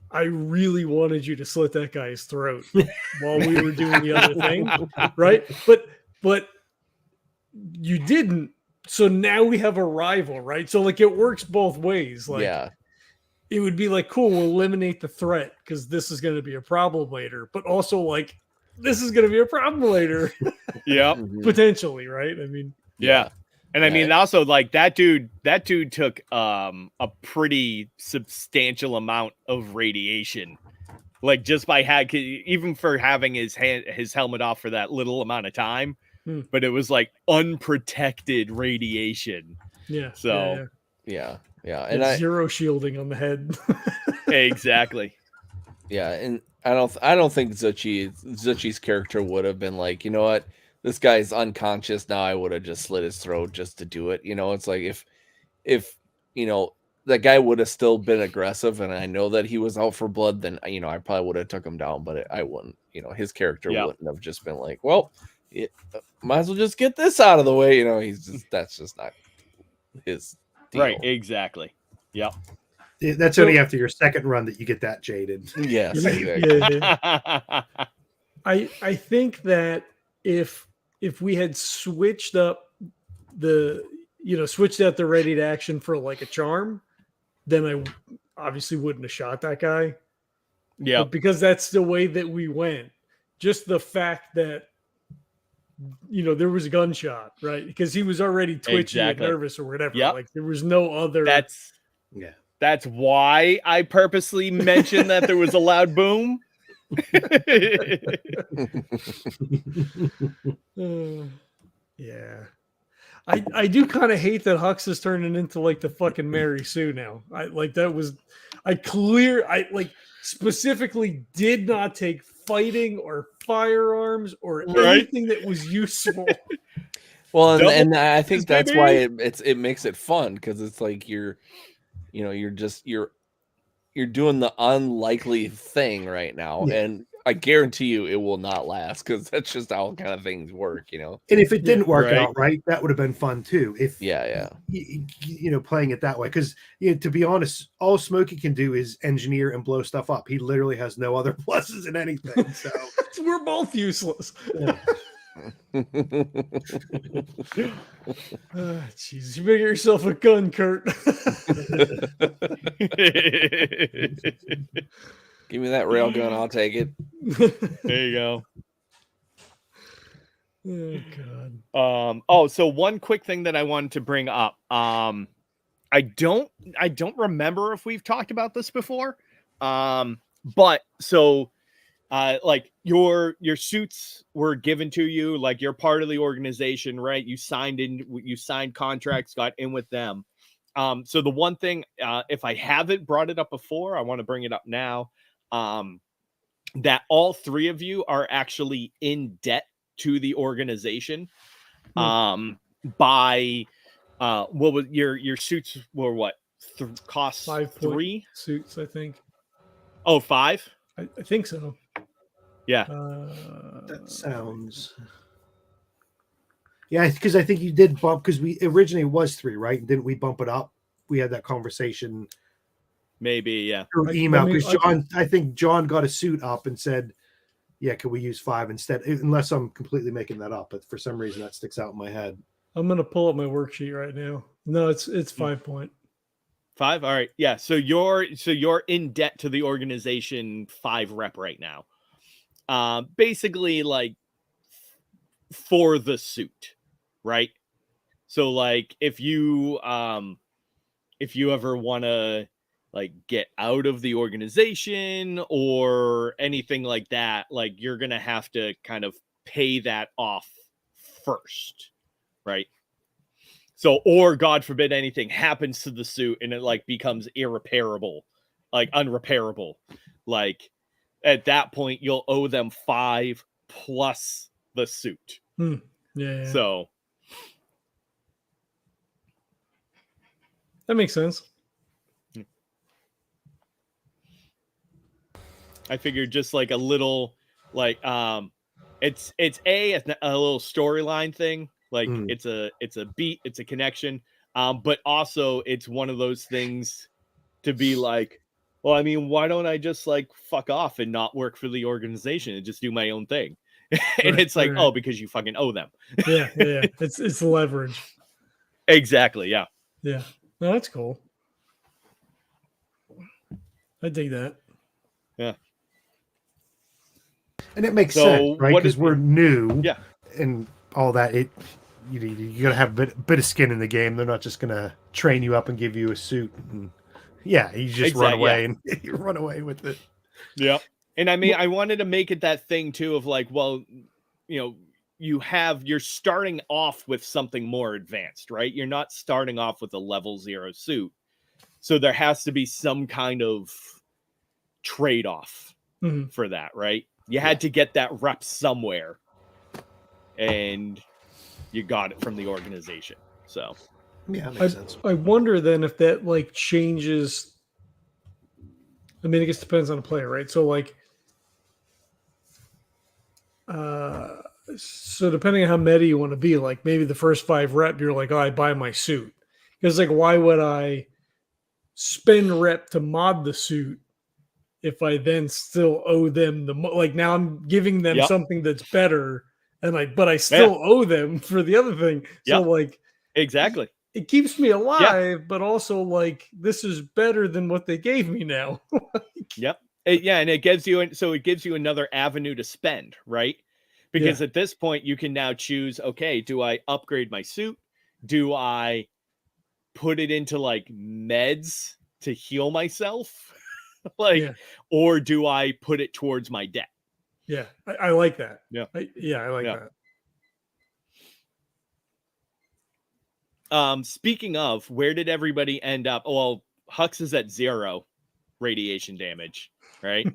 I really wanted you to slit that guy's throat while we were doing the other thing, right? But you didn't. So now we have a rival, right? So like it works both ways. Like, it would be like, cool, we'll eliminate the threat because this is going to be a problem later. But also, like, this is going to be a problem later. Yeah, potentially, right? I mean, yeah. And I mean, also, like, that dude took a pretty substantial amount of radiation, like just by even for having his helmet off for that little amount of time. But it was like unprotected radiation. Yeah. So yeah. And zero shielding on the head. Exactly. Yeah, and I don't think Zuchy's character would have been like, you know what, this guy's unconscious now. I would have just slit his throat just to do it. It's like if that guy would have still been aggressive, and I know that he was out for blood, then I probably would have took him down, but I wouldn't. His character wouldn't have just been like, well, might as well just get this out of the way. That's just not his deal. Right, exactly. Yep. That's only after your second run that you get that jaded. Yes. Exactly. I think that if we had switched up switched out the ready to action for like a charm, then I obviously wouldn't have shot that guy. Yeah. Because that's the way that we went. Just the fact that there was a gunshot, right? Because he was already twitchy and nervous or whatever. Yep. Like there was no other. That's why I purposely mentioned that there was a loud boom. Yeah. I do kind of hate that Hux is turning into like the fucking Mary Sue now. I specifically did not take fighting or firearms or Right. anything that was useful. Well, Double and I think that's why baby. it makes it fun, because it's like you're doing the unlikely thing right now, Yeah. and I guarantee you it will not last, because that's just how kind of things work, you know. And if it didn't work Right. out right, that would have been fun too. If Yeah. playing it that way, because to be honest, all Smokey can do is engineer and blow stuff up. He literally has no other pluses in anything. So We're both useless. yeah. Jesus, you make yourself a gun, Kurt. Give me that railgun, I'll take it. There you go. Oh God. So one quick thing that I wanted to bring up. I don't remember if we've talked about this before. But so like your suits were given to you, like you're part of the organization, right? You signed contracts, got in with them. So the one thing, if I haven't brought it up before, I want to bring it up now. That all three of you are actually in debt to the organization. By what was your suits were what cost 3 suits, I think. Oh, 5? I think so. Yeah. That sounds. Yeah, because I think you did bump, because we originally was 3, right? Didn't we bump it up? We had that conversation Maybe, yeah. through email, because I think John got a suit up and said, "Yeah, can we use 5 instead?" Unless I'm completely making that up, but for some reason that sticks out in my head. I'm gonna pull up my worksheet right now. No, it's 5 point. 5. All right. Yeah. So you're in debt to the organization 5 rep right now. Basically, like for the suit, right? So like if you ever want to like get out of the organization or anything like that, like you're gonna have to kind of pay that off first, right? So, or God forbid anything happens to the suit and it like becomes irreparable, like unrepairable. Like at that point, you'll owe them 5 plus the suit. Yeah. So that makes sense. I figured just like a little, like, it's a little storyline thing. Like it's a beat, it's a connection. But also it's one of those things to be like, well, I mean, why don't I just like fuck off and not work for the organization and just do my own thing? And it's like, oh, because you fucking owe them. Yeah. It's leverage. Exactly. Yeah. Yeah. No, that's cool. I dig that. Yeah. And it makes sense, right? Because we're new, yeah, and all that. You gotta have a bit of skin in the game. They're not just gonna train you up and give you a suit. And, yeah, you just run away and you run away with it. Yeah. And I mean, I wanted to make it that thing too of like, well, you know, you're starting off with something more advanced, right? You're not starting off with a level 0 suit. So there has to be some kind of trade-off for that, right? You had to get that rep somewhere, and you got it from the organization. So yeah, that makes sense. I wonder then if that like changes. I mean, I guess it depends on the player, right? So like, so depending on how meta you want to be, like maybe the first 5 rep, you're like, oh, I buy my suit, because like, why would I spend rep to mod the suit if I then still owe them like now I'm giving them something that's better, and but I still owe them for the other thing. So like, exactly, it keeps me alive, but also like this is better than what they gave me now. And it gives you another avenue to spend, right? Because at this point you can now choose, okay, do I upgrade my suit? Do I put it into like meds to heal myself? Or do I put it towards my debt? Yeah, I like that. Yeah. I like that. Speaking of, where did everybody end up? Well, Hux is at 0 radiation damage, right?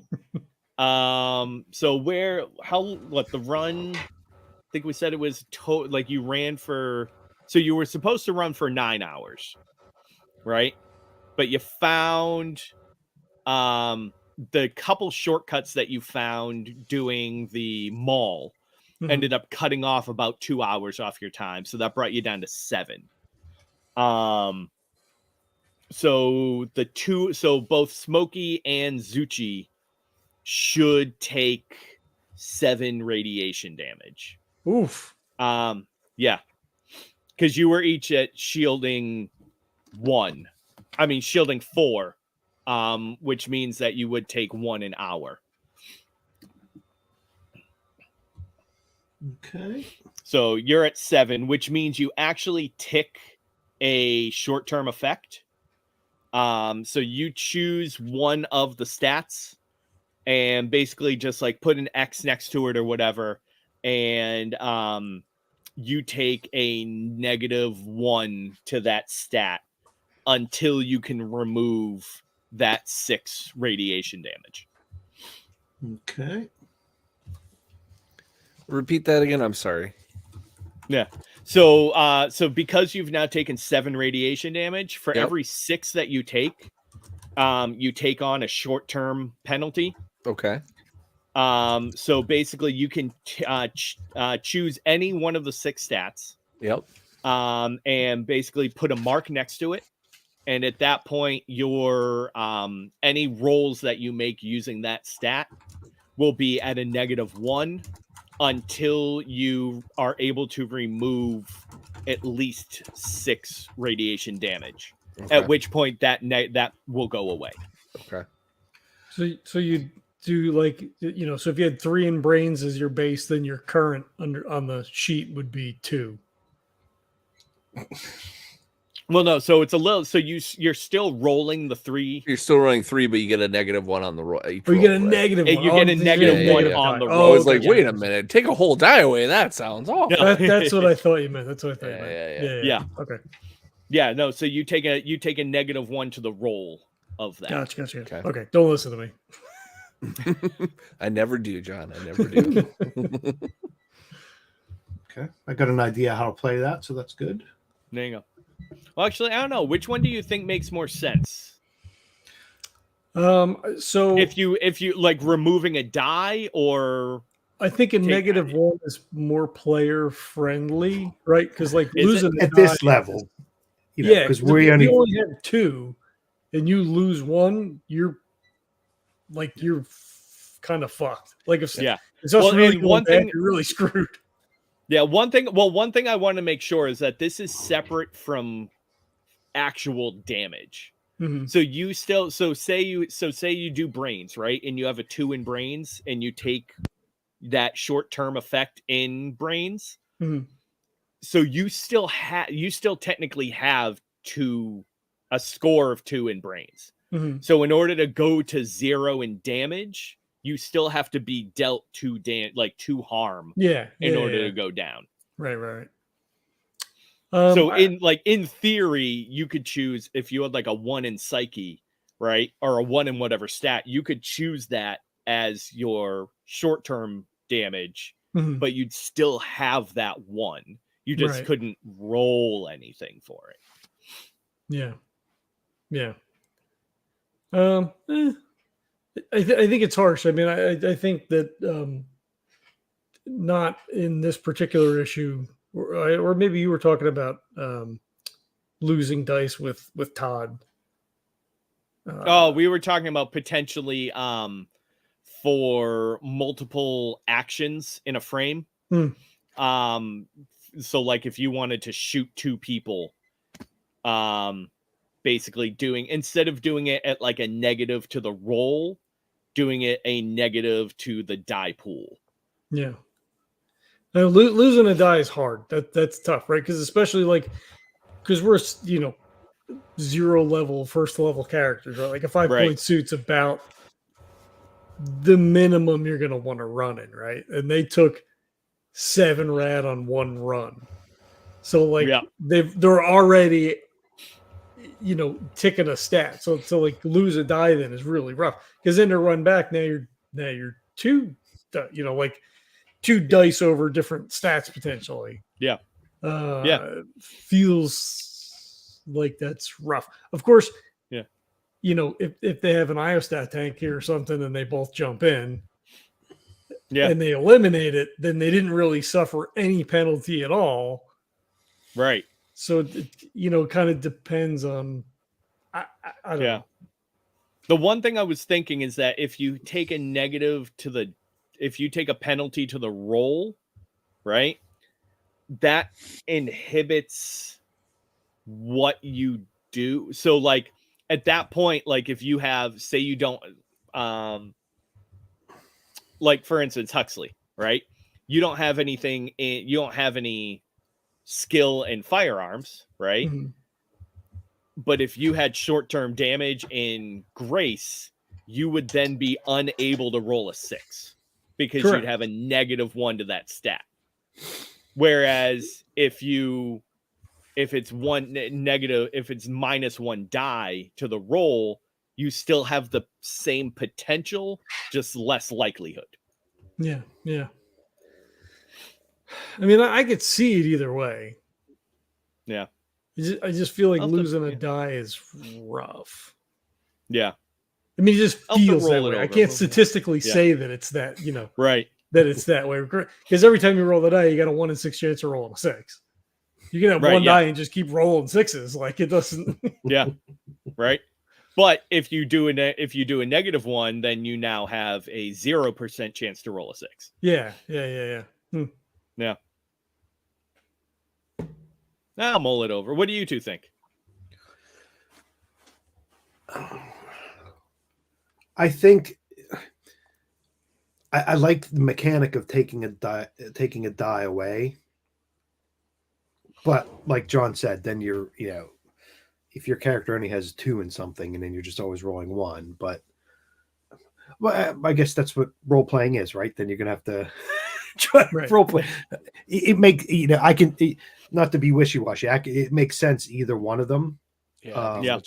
So what the run? I think we said it was like you ran for. So you were supposed to run for 9 hours, right? But you found the couple shortcuts that you found doing the mall ended up cutting off about 2 hours off your time, so that brought you down to 7. So both Smokey and Zuchy should take 7 radiation damage. Oof. Yeah, because you were each at shielding 4, which means that you would take 1 an hour. Okay. So you're at 7, which means you actually tick a short-term effect. So you choose one of the stats and basically just like put an X next to it or whatever. And you take a -1 to that stat until you can remove that 6 radiation damage. Okay. Repeat that again. I'm sorry. Yeah. So because you've now taken 7 radiation damage, for every 6 that you take on a short-term penalty. Okay. So basically you can choose any one of the 6 stats. Yep. And basically put a mark next to it. And at that point, your any rolls that you make using that stat will be at a -1 until you are able to remove at least 6 radiation damage. Okay. At which point that will go away. Okay. So you do like, so if you had 3 in brains as your base, then your current on the sheet would be 2. Well, no, so it's a little. So you're still rolling the 3. You're still rolling 3, but you get a -1 on the roll. You get a negative And one. you get a -1 on the roll. I was like, wait a minute, take a whole die away. That sounds awful. That's what I thought you meant. That's what I thought you meant. Yeah. Okay. Yeah, no. So you take a -1 to the roll of that. Gotcha. Okay. Don't listen to me. I never do, John. I never do. Okay. I got an idea how to play that, so that's good. There you go. Well, actually, I don't know. Which one do you think makes more sense? So if you like removing a die, or I think a -1 is more player friendly, right? Because like losing at this level, because we only have 2, and you lose 1, you're kind of fucked. Like if it's also really one thing, you're really screwed. Yeah, one thing I want to make sure is that this is separate from actual damage. Mm-hmm. So you still say you do brains, right? And you have a 2 in brains and you take that short-term effect in brains. Mm-hmm. So you still technically have a score of 2 in brains. Mm-hmm. So in order to go to 0 in damage, you still have to be dealt 2 harm. In order to go down. Right. So in theory, you could choose, if you had like a 1 in psyche, right, or a 1 in whatever stat, you could choose that as your short-term damage, but you'd still have that 1. You just couldn't roll anything for it. Yeah. I think it's harsh. I mean, I think that not in this particular issue, or maybe you were talking about losing dice with Todd. We were talking about potentially for multiple actions in a frame. So like if you wanted to shoot 2 people, basically instead of doing it at like a negative to the roll, doing it a negative to the die pool. Yeah. Now, losing a die is hard. That's tough, right? Because especially because we're 0 level, 1st level characters, right? Like a 5-point suit's about the minimum you're going to want to run in, right? And they took 7 rad on 1 run, so they're already ticking a stat. So like lose a die then is really rough, because then to run back, now you're now you're like 2 dice over different stats potentially. Yeah. Feels like that's rough. Of course, yeah. If they have an Iostat tank here or something and they both jump in and they eliminate it, then they didn't really suffer any penalty at all. Right. So, it kind of depends on, I don't know. The one thing I was thinking is that if you take a penalty to the roll, right, that inhibits what you do. So like at that point, like if you have, say you don't, like for instance, Huxley, right? You don't have anything you don't have any skill in firearms, right? Mm-hmm. But if you had short-term damage in Grace, you would then be unable to roll a 6 because Correct. You'd have a -1 to that stat. Whereas if it's -1 die to the roll, you still have the same potential, just less likelihood. Yeah. I mean, I could see it either way. Yeah. I just feel like losing a die is rough. Yeah. I mean, it just feels that way. I can't statistically say that it's that, right. that it's that way. Because every time you roll the die, you got a 1 in 6 chance of rolling a 6. You can have one die and just keep rolling 6s. Like it doesn't. Yeah. Right. But if you do a -1, then you now have a 0% chance to roll a 6. Yeah. Yeah. I'll mull it over. What do you two think? I think I like the mechanic of taking a die away. But like John said, then you're, if your character only has 2 in something and then you're just always rolling 1, but I guess that's what role playing is, right? Then you're going to have to try role play. It makes, I can, not to be wishy-washy, it makes sense either one of them. Yeah.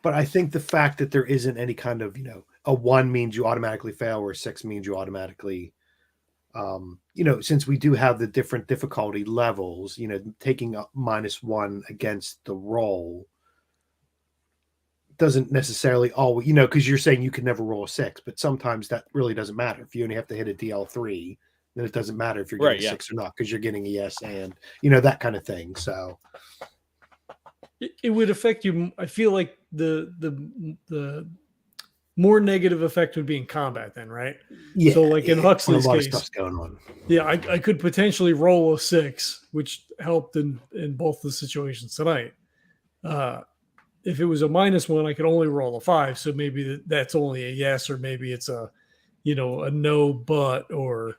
But I think the fact that there isn't any kind of, a 1 means you automatically fail or a 6 means you automatically, since we do have the different difficulty levels, taking a -1 against the roll doesn't necessarily always, because you're saying you can never roll a 6, but sometimes that really doesn't matter. If you only have to hit a DL3, then it doesn't matter if you're getting a 6 or not, because you're getting a yes and, that kind of thing. So it would affect you. I feel like the more negative effect would be in combat then, right? Yeah. So like in Huxley's a lot case, of stuff's going on. Yeah, I could potentially roll a 6, which helped in both the situations tonight. If it was a -1, I could only roll a 5. So maybe that's only a yes, or maybe it's a, a no, but, or,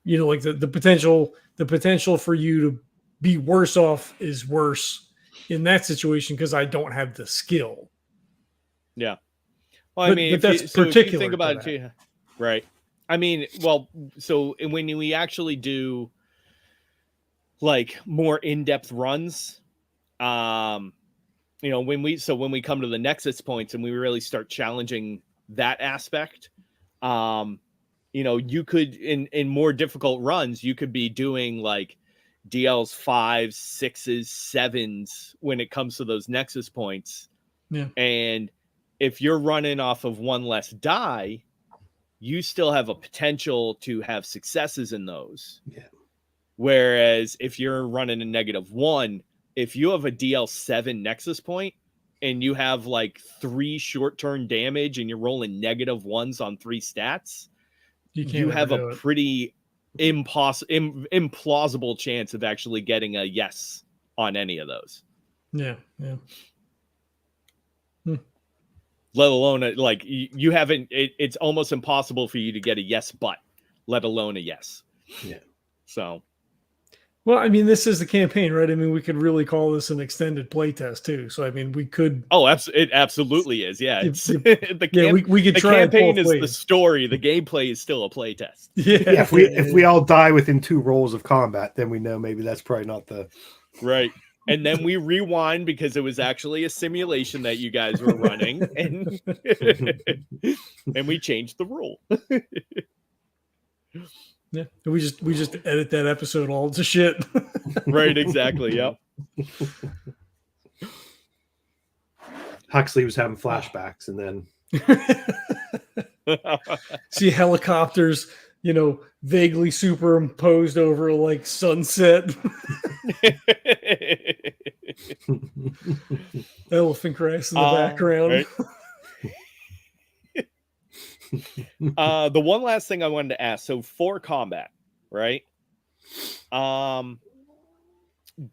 like the potential for you to be worse off is worse in that situation because I don't have the skill. Yeah. Well, but that's particular. If you think about it too, right? I mean, well, so when we actually do like more in-depth runs, when we come to the nexus points and we really start challenging that aspect, you could in more difficult runs, you could be doing like DLs 5s, 6s, 7s when it comes to those nexus points. Yeah. And if you're running off of 1 less die, you still have a potential to have successes in those. Yeah. Whereas if you're running a -1, if you have a DL7 nexus point and you have like 3 short-term damage and you're rolling -1s on 3 stats, you have a pretty implausible chance of actually getting a yes on any of those. Yeah. Let alone like you haven't, it's almost impossible for you to get a yes, but let alone a yes. Yeah. So, well, I mean, this is the campaign, right? I mean, we could really call this an extended play test too. So, I mean, we could. Oh, it absolutely is. Yeah. we could try. The campaign is the story. The gameplay is still a play test. Yeah. If we all die within 2 rolls of combat, then we know maybe that's probably not the right. And then we rewind because it was actually a simulation that you guys were running, and and we changed the rule. Yeah, we just edit that episode all to shit. Right, exactly. Yep. Huxley was having flashbacks, and then See helicopters, vaguely superimposed over like sunset. Elephant cracks in the background. Right. The one last thing I wanted to ask. So for combat, right?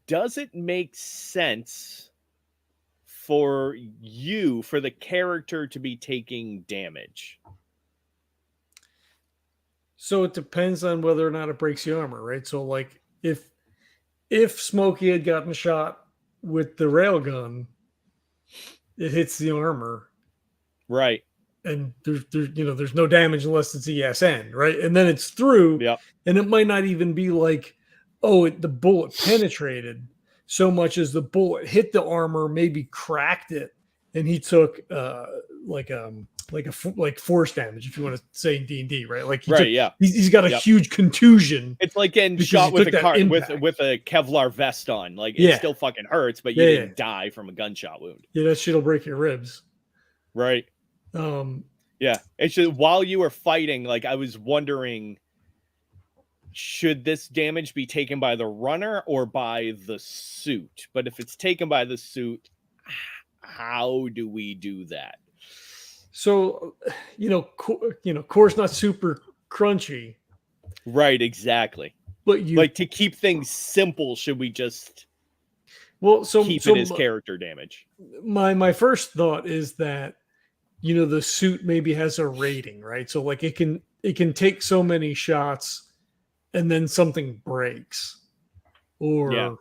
Does it make sense for the character to be taking damage? So it depends on whether or not it breaks the armor, right? So like if Smokey had gotten shot with the railgun, it hits the armor. Right. And there's no damage unless it's ES end, right? And then it's through, Yep. And it might not even be like, the bullet penetrated so much as the bullet hit the armor, maybe cracked it, and he took like force damage, if you want to say in D&D, right? Like he's got a huge contusion. It's like getting shot with a Kevlar vest on. Like it still fucking hurts, but you didn't die from a gunshot wound. Yeah, that shit'll break your ribs. Right. Yeah. It's just while you were fighting, like I was wondering, should this damage be taken by the runner or by the suit? But if it's taken by the suit, how do we do that? So, core's not super crunchy. Right, exactly. But to keep things simple, should we just keep it as character damage? My first thought is that the suit maybe has a rating, right? So like it can take so many shots and then something breaks or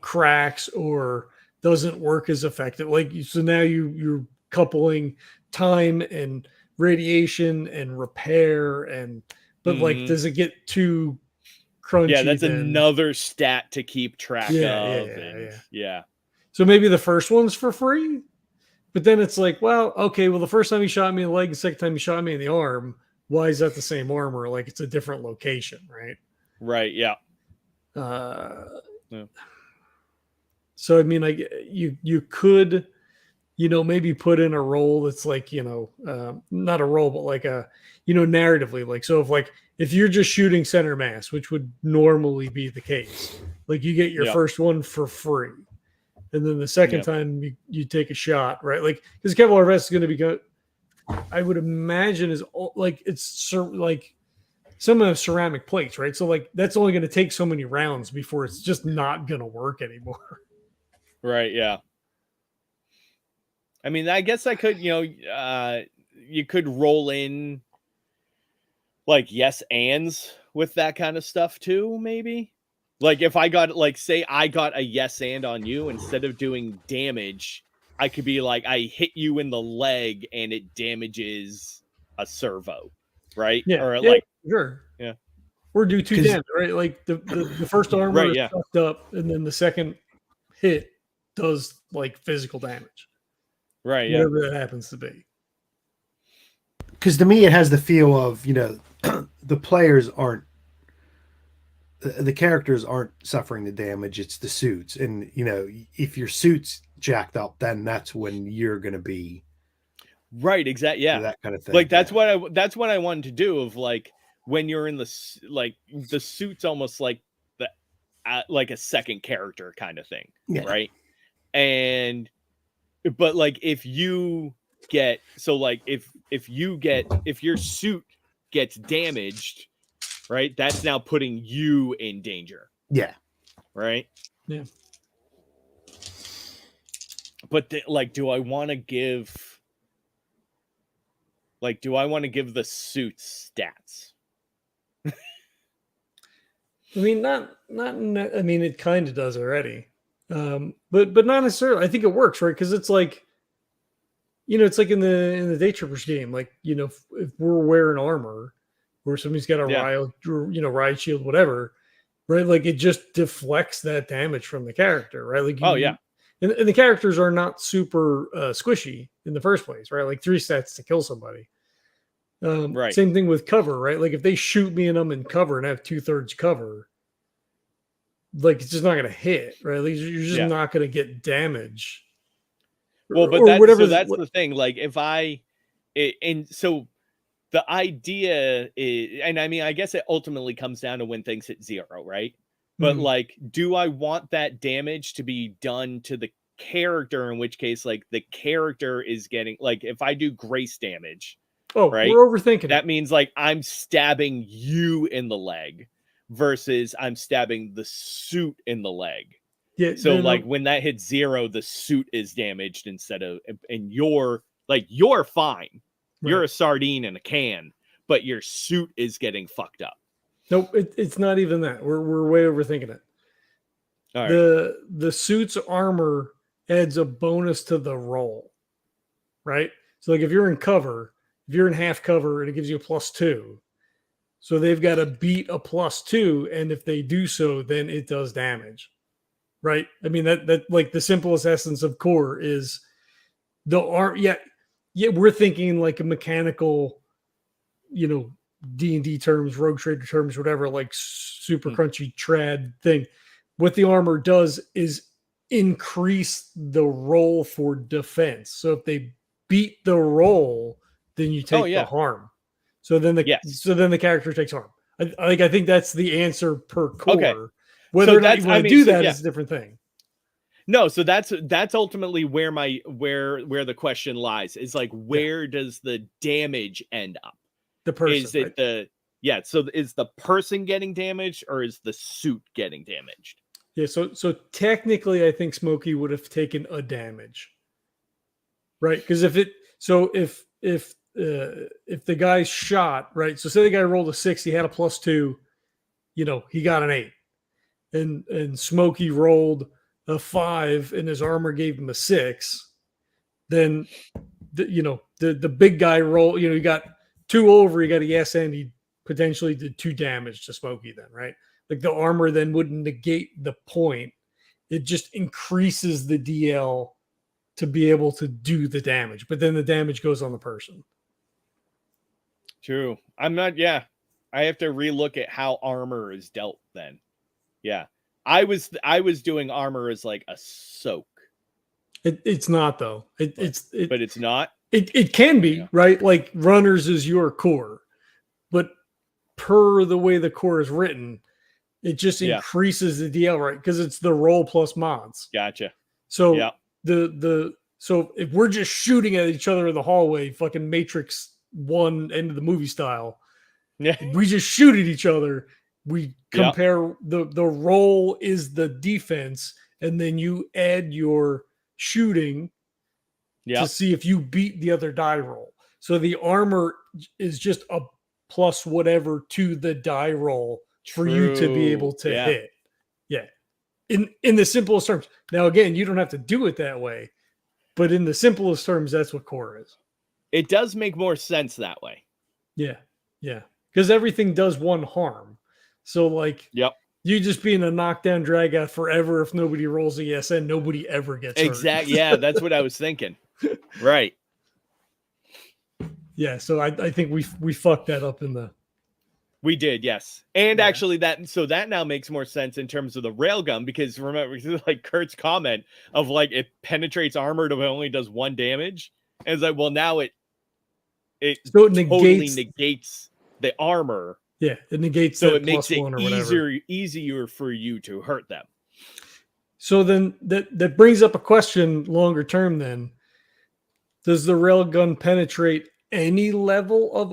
cracks or doesn't work as effective. Like so now you're coupling time and radiation and repair but like does it get too crunchy? Yeah, that's another stat to keep track of. Yeah. So maybe the first one's for free. But then it's like, well, okay, the first time he shot me in the leg, the second time he shot me in the arm, why is that the same armor? Like it's a different location, right? Right, yeah. So I mean, like you could, maybe put in a role that's like, not a role, but like a, narratively, like so if you're just shooting center mass, which would normally be the case, like you get your first one for free. And then the second time you take a shot, right? Like, because Kevlar vest is going to be, I would imagine, is like it's like some of the ceramic plates, right? So like that's only going to take so many rounds before it's just not going to work anymore. Right. Yeah. I mean, I guess I could, you could roll in like yes ands with that kind of stuff too, maybe. Like if I got say I got a yes and on you, instead of doing damage, I could be like, I hit you in the leg and it damages a servo, right? Yeah. Or sure. Yeah. Or do 2 damage, right? Like the first armor is fucked up, and then the second hit does like physical damage. Right. Whatever that happens to be. Because to me, it has the feel of, the players aren't, the characters aren't suffering the damage. It's the suits. And, if your suit's jacked up, then that's when you're going to be. Right. Exactly. Yeah. That kind of thing. Like that's what I wanted to do, of like, when you're in the suit's almost like like a second character kind of thing. Yeah. Right. But like, if you get, if your suit gets damaged, right, that's now putting you in danger. Yeah. Right. Yeah. But do I want to give the suits stats? I mean, I mean, it kind of does already. But not necessarily. I think it works, right? Because it's like, it's like in the Day Trippers game, like, if we're wearing armor or somebody's got a riot shield, whatever, right? Like it just deflects that damage from the character, right? Like Oh, yeah. and the characters are not super squishy in the first place, right? Like 3 sets to kill somebody. Right. Same thing with cover, right? Like if they shoot me and I'm in cover and I have 2/3 cover, like it's just not going to hit, right? Like you're just not going to get damage. Well, but that's the thing. Like if so the idea is, and I mean, I guess it ultimately comes down to when things hit 0, right? But like, do I want that damage to be done to the character? In which case, like the character is getting, like, if I do grace damage, right? We're overthinking that it. means like I'm stabbing you in the leg versus I'm stabbing the suit in the leg. Yeah. So like when that hits 0, the suit is damaged instead of, and you're fine. Right. You're a sardine in a can, but your suit is getting fucked up. Nope, it's not even that. We're way overthinking it. All right. The suit's armor adds a bonus to the roll, right? So like if you're in cover, if you're in half cover, and it gives you a +2. So they've got to beat a +2, and if they do so, then it does damage, right? I mean that like the simplest essence of core is the arm. Yeah, we're thinking like a mechanical, D&D terms, Rogue Trader terms, whatever, like super crunchy trad thing. What the armor does is increase the roll for defense. So if they beat the roll, then you take the harm. So then the character takes harm. I think that's the answer per core. Okay. Whether or not you want to do that is a different thing. No, so that's ultimately where where the question lies. Is like, where does the damage end up? The person. Is it so is the person getting damaged or is the suit getting damaged? Yeah, so technically I think Smokey would have taken a damage. Right? Because if the guy's shot, right? So say the guy rolled a 6, he had a +2, he got an 8. And Smokey rolled a 5 and his armor gave him a 6, then the big guy roll, you got 2 over, you got a yes, and he potentially did 2 damage to Smokey then, right? Like the armor then wouldn't negate the point. It just increases the DL to be able to do the damage, but then the damage goes on the person. True. I have to relook at how armor is dealt then. Yeah. I was doing armor as like a soak. It's not though. But it's not. It can be, right? Like runners is your core, but per the way the core is written, it just increases the DL, right? Because it's the roll plus mods. Gotcha. So so if we're just shooting at each other in the hallway, fucking Matrix 1 end of the movie style, we just shoot at each other. We compare the roll is the defense, and then you add your shooting to see if you beat the other die roll. So the armor is just a plus whatever to the die roll for you to be able to hit. Yeah. In the simplest terms. Now, again, you don't have to do it that way, but in the simplest terms, that's what core is. It does make more sense that way. Yeah. Yeah. Because everything does 1 harm. So like, you just being a knockdown drag out forever. If nobody rolls a yes, and nobody ever gets hurt. Exactly. Yeah. That's what I was thinking. Right. Yeah. So I think we fucked that up in the. We did, yes. And actually that now makes more sense in terms of the railgun, because remember, like Kurt's comment of like, it penetrates armor but only does 1 damage. And it's like, well, now it totally negates the armor. Yeah, it negates so it makes it easier for you to hurt them. So then that brings up a question longer term then. Does the railgun penetrate any level of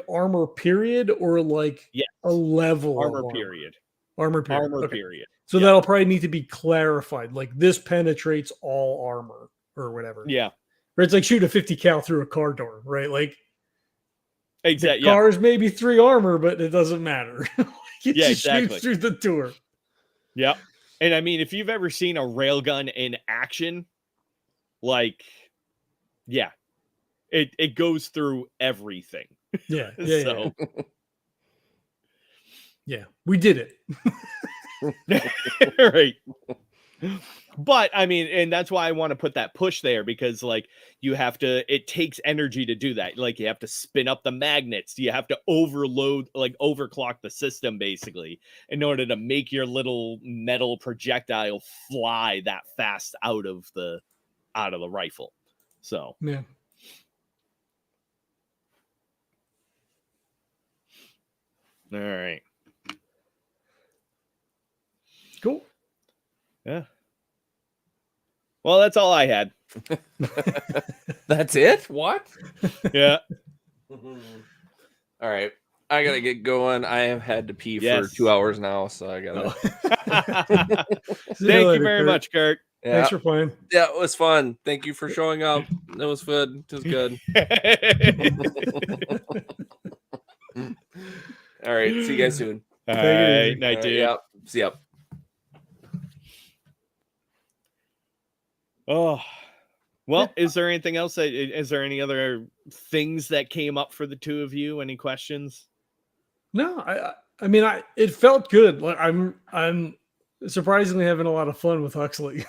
armor period, or like a level armor of armor? Period? Armor period. Armor okay. period. So that'll probably need to be clarified. Like this penetrates all armor or whatever. Yeah. Or it's like shoot a 50 cal through a car door, right? Like exactly. Cars maybe 3 armor, but it doesn't matter. Exactly. Through the door. Yeah. And I mean, if you've ever seen a railgun in action, like, it goes through everything. Yeah. So yeah, we did it. Right. But I mean, and that's why I want to put that push there, because like you have to, it takes energy to do that. Like you have to spin up the magnets, you have to overclock the system basically in order to make your little metal projectile fly that fast out of the rifle. So Yeah. all right. Cool. Yeah. Well, that's all I had. That's it? What? Yeah. All right. I gotta get going. I have had to pee Yes. for 2 hours now, so I gotta. Thank you very much, Kurt. Yeah. Thanks for playing. Yeah, it was fun. Thank you for showing up. It was good. It was good. All right. See you guys soon. All Take it right, easy. night, dude. Yeah. See ya. Oh, well, is there anything else? Is there any other things that came up for the two of you? Any questions? No, I mean, it felt good. Like I'm surprisingly having a lot of fun with Huxley.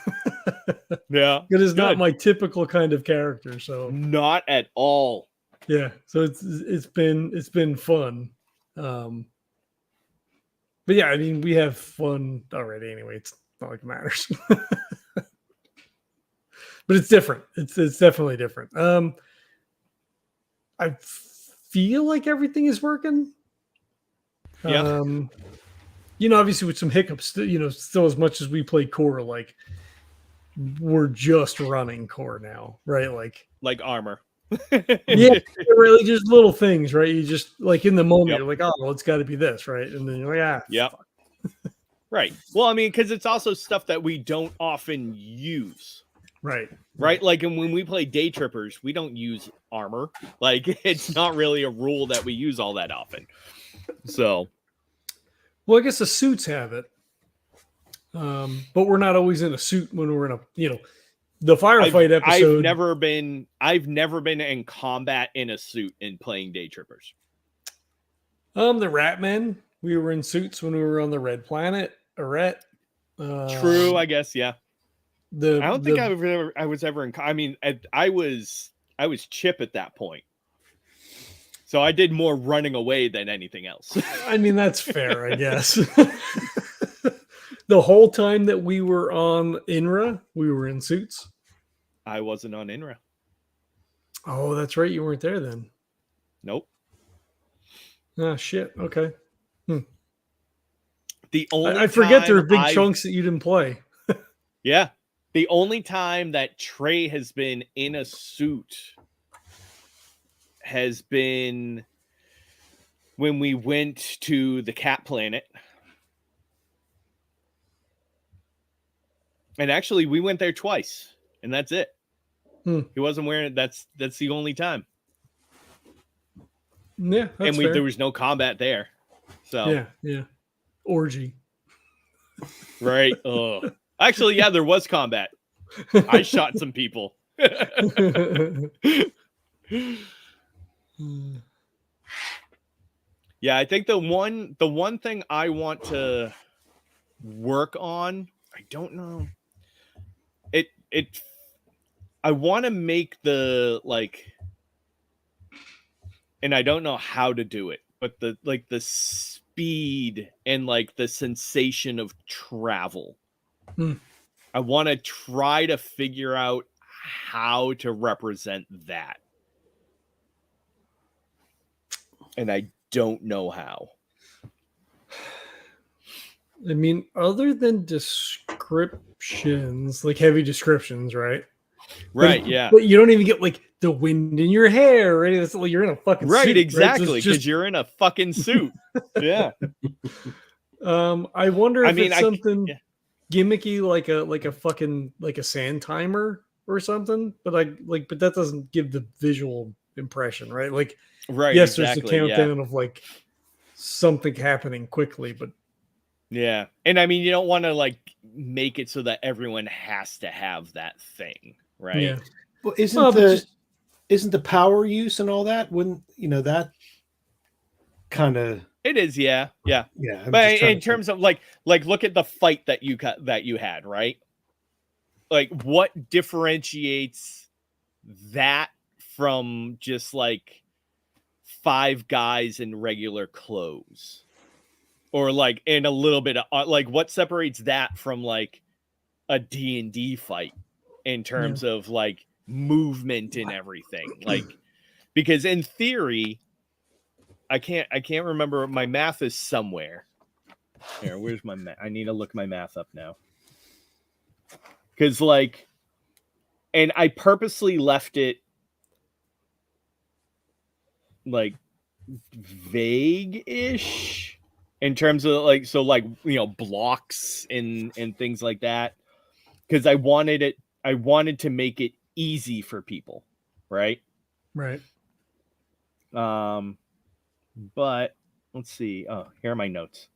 Yeah. It is not Good. my typical kind of character, so Not at all. yeah. So it's been fun. But yeah, I mean, we have fun already anyway. It's not like it matters. But it's different. It's definitely different. I feel like everything is working. Yeah. Obviously with some hiccups, still as much as we play core, like we're just running core now, right? Like armor. Yeah, really just little things, right? You just like in the moment, Yep. you're like, oh, well, it's got to be this, right? And then you're like, Yep. Right. Well, I mean, because it's also stuff that we don't often use. right. Like, and when we play Day Trippers, we don't use armor. Like, it's not really a rule that we use all that often. So, Well, I guess the suits have it, but we're not always in a suit when we're in the firefight episode. I've never been in combat in a suit in playing Day Trippers. The Ratmen, we were in suits when we were on the Red Planet. Arret. True, I guess, yeah. I I don't think I was ever in. I mean, I was Chip at that point, so I did more running away than anything else. I mean, that's fair, I guess. The whole time that we were on INRA, we were in suits. I wasn't on INRA. Oh, that's right. You weren't there then. Nope. Ah, shit. Okay. The only I forget there are time big chunks that you didn't play. Yeah. The only time that Trey has been in a suit has been when we went to the Cat Planet. And actually, we went there twice, and that's it. He wasn't wearing it. That's the only time. Yeah, that's fair. There was no combat there. So yeah. Orgy. Right. Actually, yeah, there was combat. I shot some people. Yeah, I think the one thing I want to work on, I don't know. I want to make the and I don't know how to do it, but the speed and like the sensation of travel. I want to try to figure out how to represent that. And I don't know how. I mean, other than descriptions, like heavy descriptions, right? Right, yeah. But you don't even get like the wind in your hair, right? It's like you're in a fucking right, suit, exactly, right? because you're in a fucking suit. Yeah. I wonder if it's something yeah. gimmicky, like a fucking like a sand timer or something. But but that doesn't give the visual impression, right? Like, right, yes, exactly, there's a countdown of like something happening quickly, but yeah. And I mean, you don't want to like make it so that everyone has to have that thing, right? Yeah. Well, isn't the power use and all that, wouldn't that kind of It is, yeah. Yeah, But in terms of like look at the fight that you had, right? Like, what differentiates that from just like 5 guys in regular clothes, or like in a little bit of like, what separates that from like a D&D fight in terms of like movement and everything? Like, because in theory, I can't remember, my math is somewhere here. Where's my math? I need to look my math up now, because like, and I purposely left it like vague-ish in terms of like, so like, you know, blocks and things like that, because I wanted to make it easy for people, right? But let's see. Oh, here are my notes.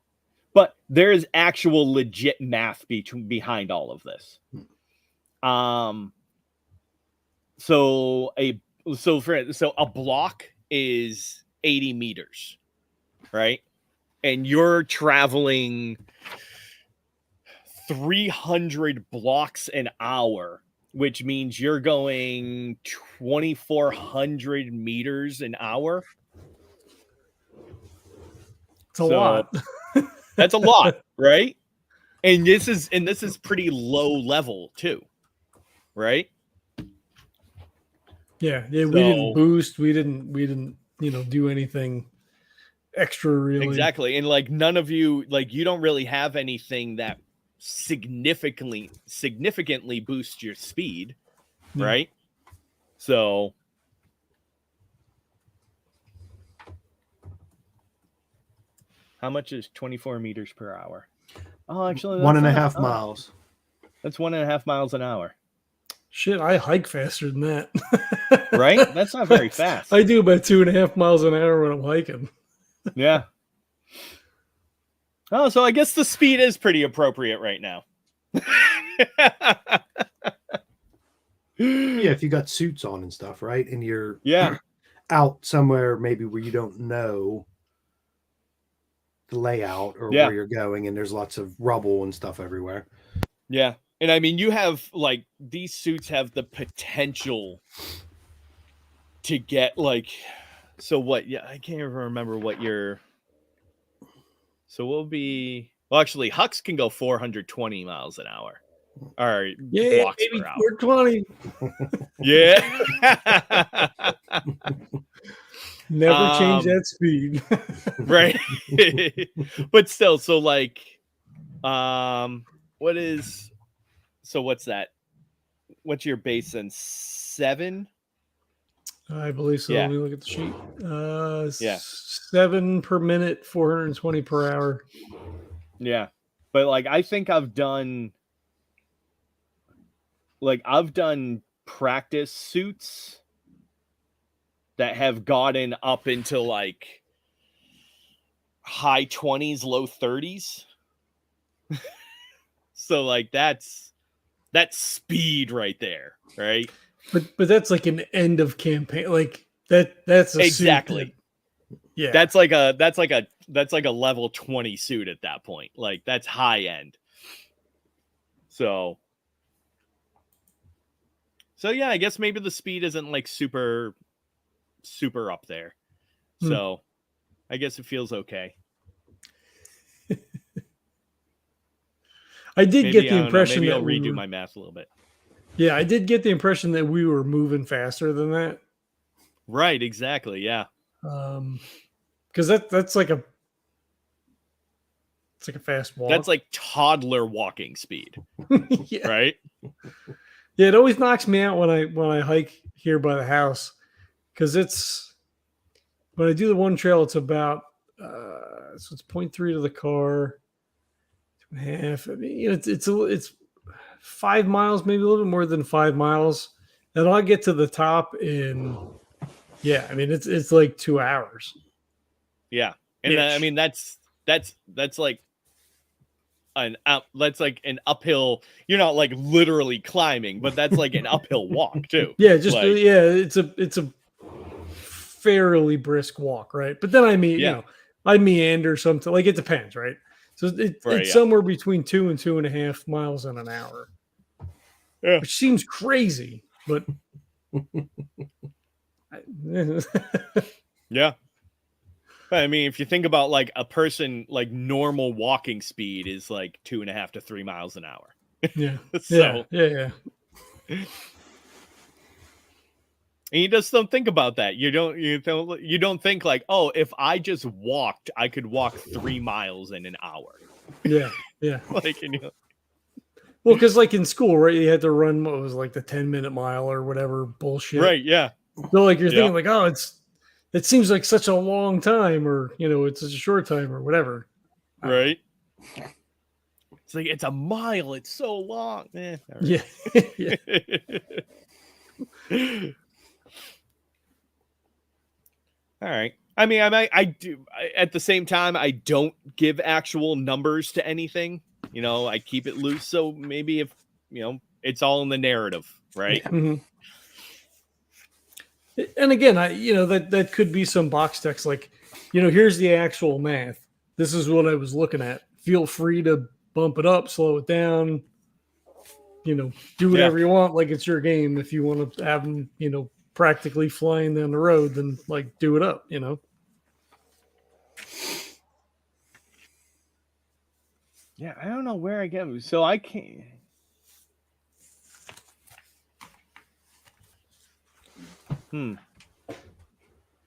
But there is actual legit math behind all of this. So a block is 80 meters, right? And you're traveling 300 blocks an hour, which means you're going 2,400 meters an hour. It's a lot. That's a lot, right? And this is pretty low level too, right? Yeah. We didn't boost. We didn't, do anything extra, really. Exactly. And like, none of you, like, you don't really have anything that significantly boosts your speed, right? So how much is 24 meters per hour? Oh, actually, 1.5 miles. That's 1.5 miles an hour. Shit, I hike faster than that. Right? That's not very fast. I do about 2.5 miles an hour when I'm hiking. Yeah. Oh, so I guess the speed is pretty appropriate right now. Yeah, if you got suits on and stuff, right? And you're out somewhere maybe where you don't know the layout or where you're going, and there's lots of rubble and stuff everywhere. Yeah. And I mean, you have like, these suits have the potential to get like, so what? Yeah, I can't even remember what your. So we'll be. Well, actually, Hux can go 420 miles an hour. Or blocks maybe per hour. 420. Yeah. Never change that speed. Right. But still, so like, what's that? What's your base in 7? I believe so. Yeah. Let me look at the sheet. 7 per minute, 420 per hour. Yeah. But like, I think I've done practice suits that have gotten up into like high 20s, low 30s. So like, that's speed right there, right? But that's like an end of campaign. Like that's a exactly. Yeah. That's like a level 20 suit at that point. Like, that's high end. So yeah, I guess maybe the speed isn't like super up there. So I guess it feels okay. I did get the impression maybe that I'll redo my math a little bit. Yeah, I did get the impression that we were moving faster than that. Right, exactly. Yeah. Because that's like it's like a fast walk. That's like toddler walking speed. Yeah. Right? Yeah, it always knocks me out when I hike here by the house, because when I do the one trail, it's about so it's 0.3 to the car, 2.5. I mean, it's 5 miles, maybe a little bit more than 5 miles, and I'll get to the top in I mean it's like 2 hours. Yeah, and I mean that's like that's like an uphill. You're not like literally climbing, but that's like an uphill walk too. Yeah, just like, it's a fairly brisk walk, right? But then I mean, I meander something. Like it depends, right? So it's somewhere between 2 and 2.5 miles in an hour, which seems crazy, but yeah. I mean, if you think about like a person, like normal walking speed is like 2.5 to 3 miles an hour. Yeah. So yeah. And you just don't think about that. You don't think like, oh, if I just walked, I could walk 3 miles in an hour. Yeah. Like, well, because like in school, right, you had to run what was like the 10-minute mile or whatever bullshit. Right, yeah. So like you're thinking like, oh, it seems like such a long time, or it's such a short time, or whatever. Right. It's like it's a mile. It's so long. Right. Yeah. All right. I mean, I do. At the same time, I don't give actual numbers to anything. I keep it loose. So maybe if it's all in the narrative, right? Mm-hmm. And again, that could be some box text like, here's the actual math. This is what I was looking at. Feel free to bump it up, slow it down. Do whatever you want. Like it's your game. If you want to have them, practically flying down the road, then like do it up. Yeah, I don't know where I get. So I can't.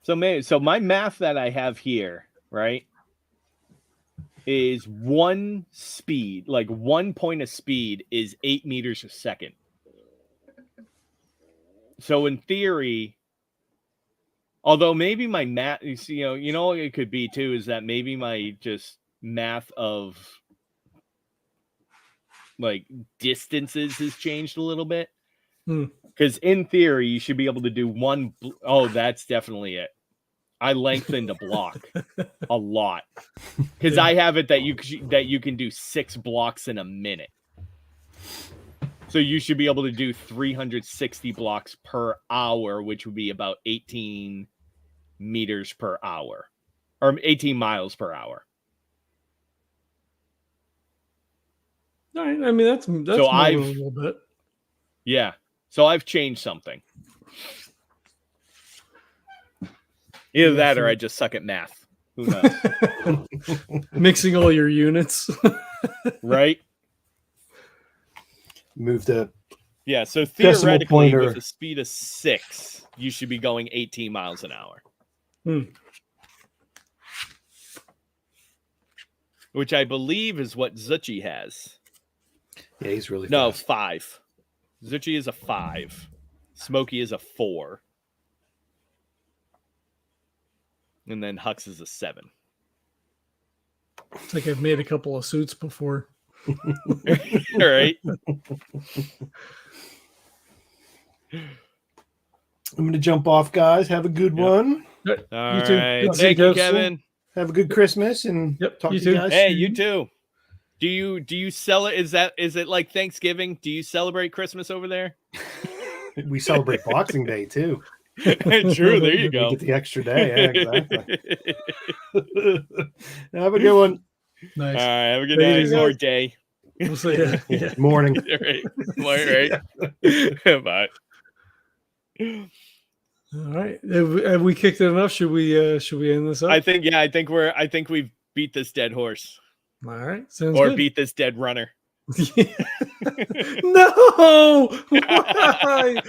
So my math that I have here, right, is one speed, like 1 point of speed is 8 meters a second. So in theory, although maybe my math, you know what it could be too, is that maybe my just math of like distances has changed a little bit. Because in theory, you should be able to do one. Oh, that's definitely it. I lengthened a block a lot because I have it that you can do 6 blocks in a minute. So you should be able to do 360 blocks per hour, which would be about 18 meters per hour or 18 miles per hour. All right. I mean, that's so more a little bit. Yeah. So I've changed something. Either that or I just suck at math. Who knows? Mixing all your units. Right? Move the so theoretically pointer. with a speed of 6, you should be going 18 miles an hour. Which I believe is what Zuchy has. Yeah, he's really No, fast. 5. Zuchy is a 5. Smokey is a 4. And then Hux is a 7. It's like I've made a couple of suits before. All right. I'm going to jump off, guys. Have a good one. All you too. right. Thank you, Kevin. Have a good Christmas and talk to you guys. Hey, you too. Do you sell it? Is it like Thanksgiving? Do you celebrate Christmas over there? We celebrate Boxing Day too. True. There you go. We get the extra day. Yeah, exactly. Have a good one. Nice. All right. Have a good night or day. We'll see you. Morning. All right. Bye. All right. Have we kicked it enough? Should we end this up? I think we've beat this dead horse. All right. Sounds or good. beat this dead runner. No! Why?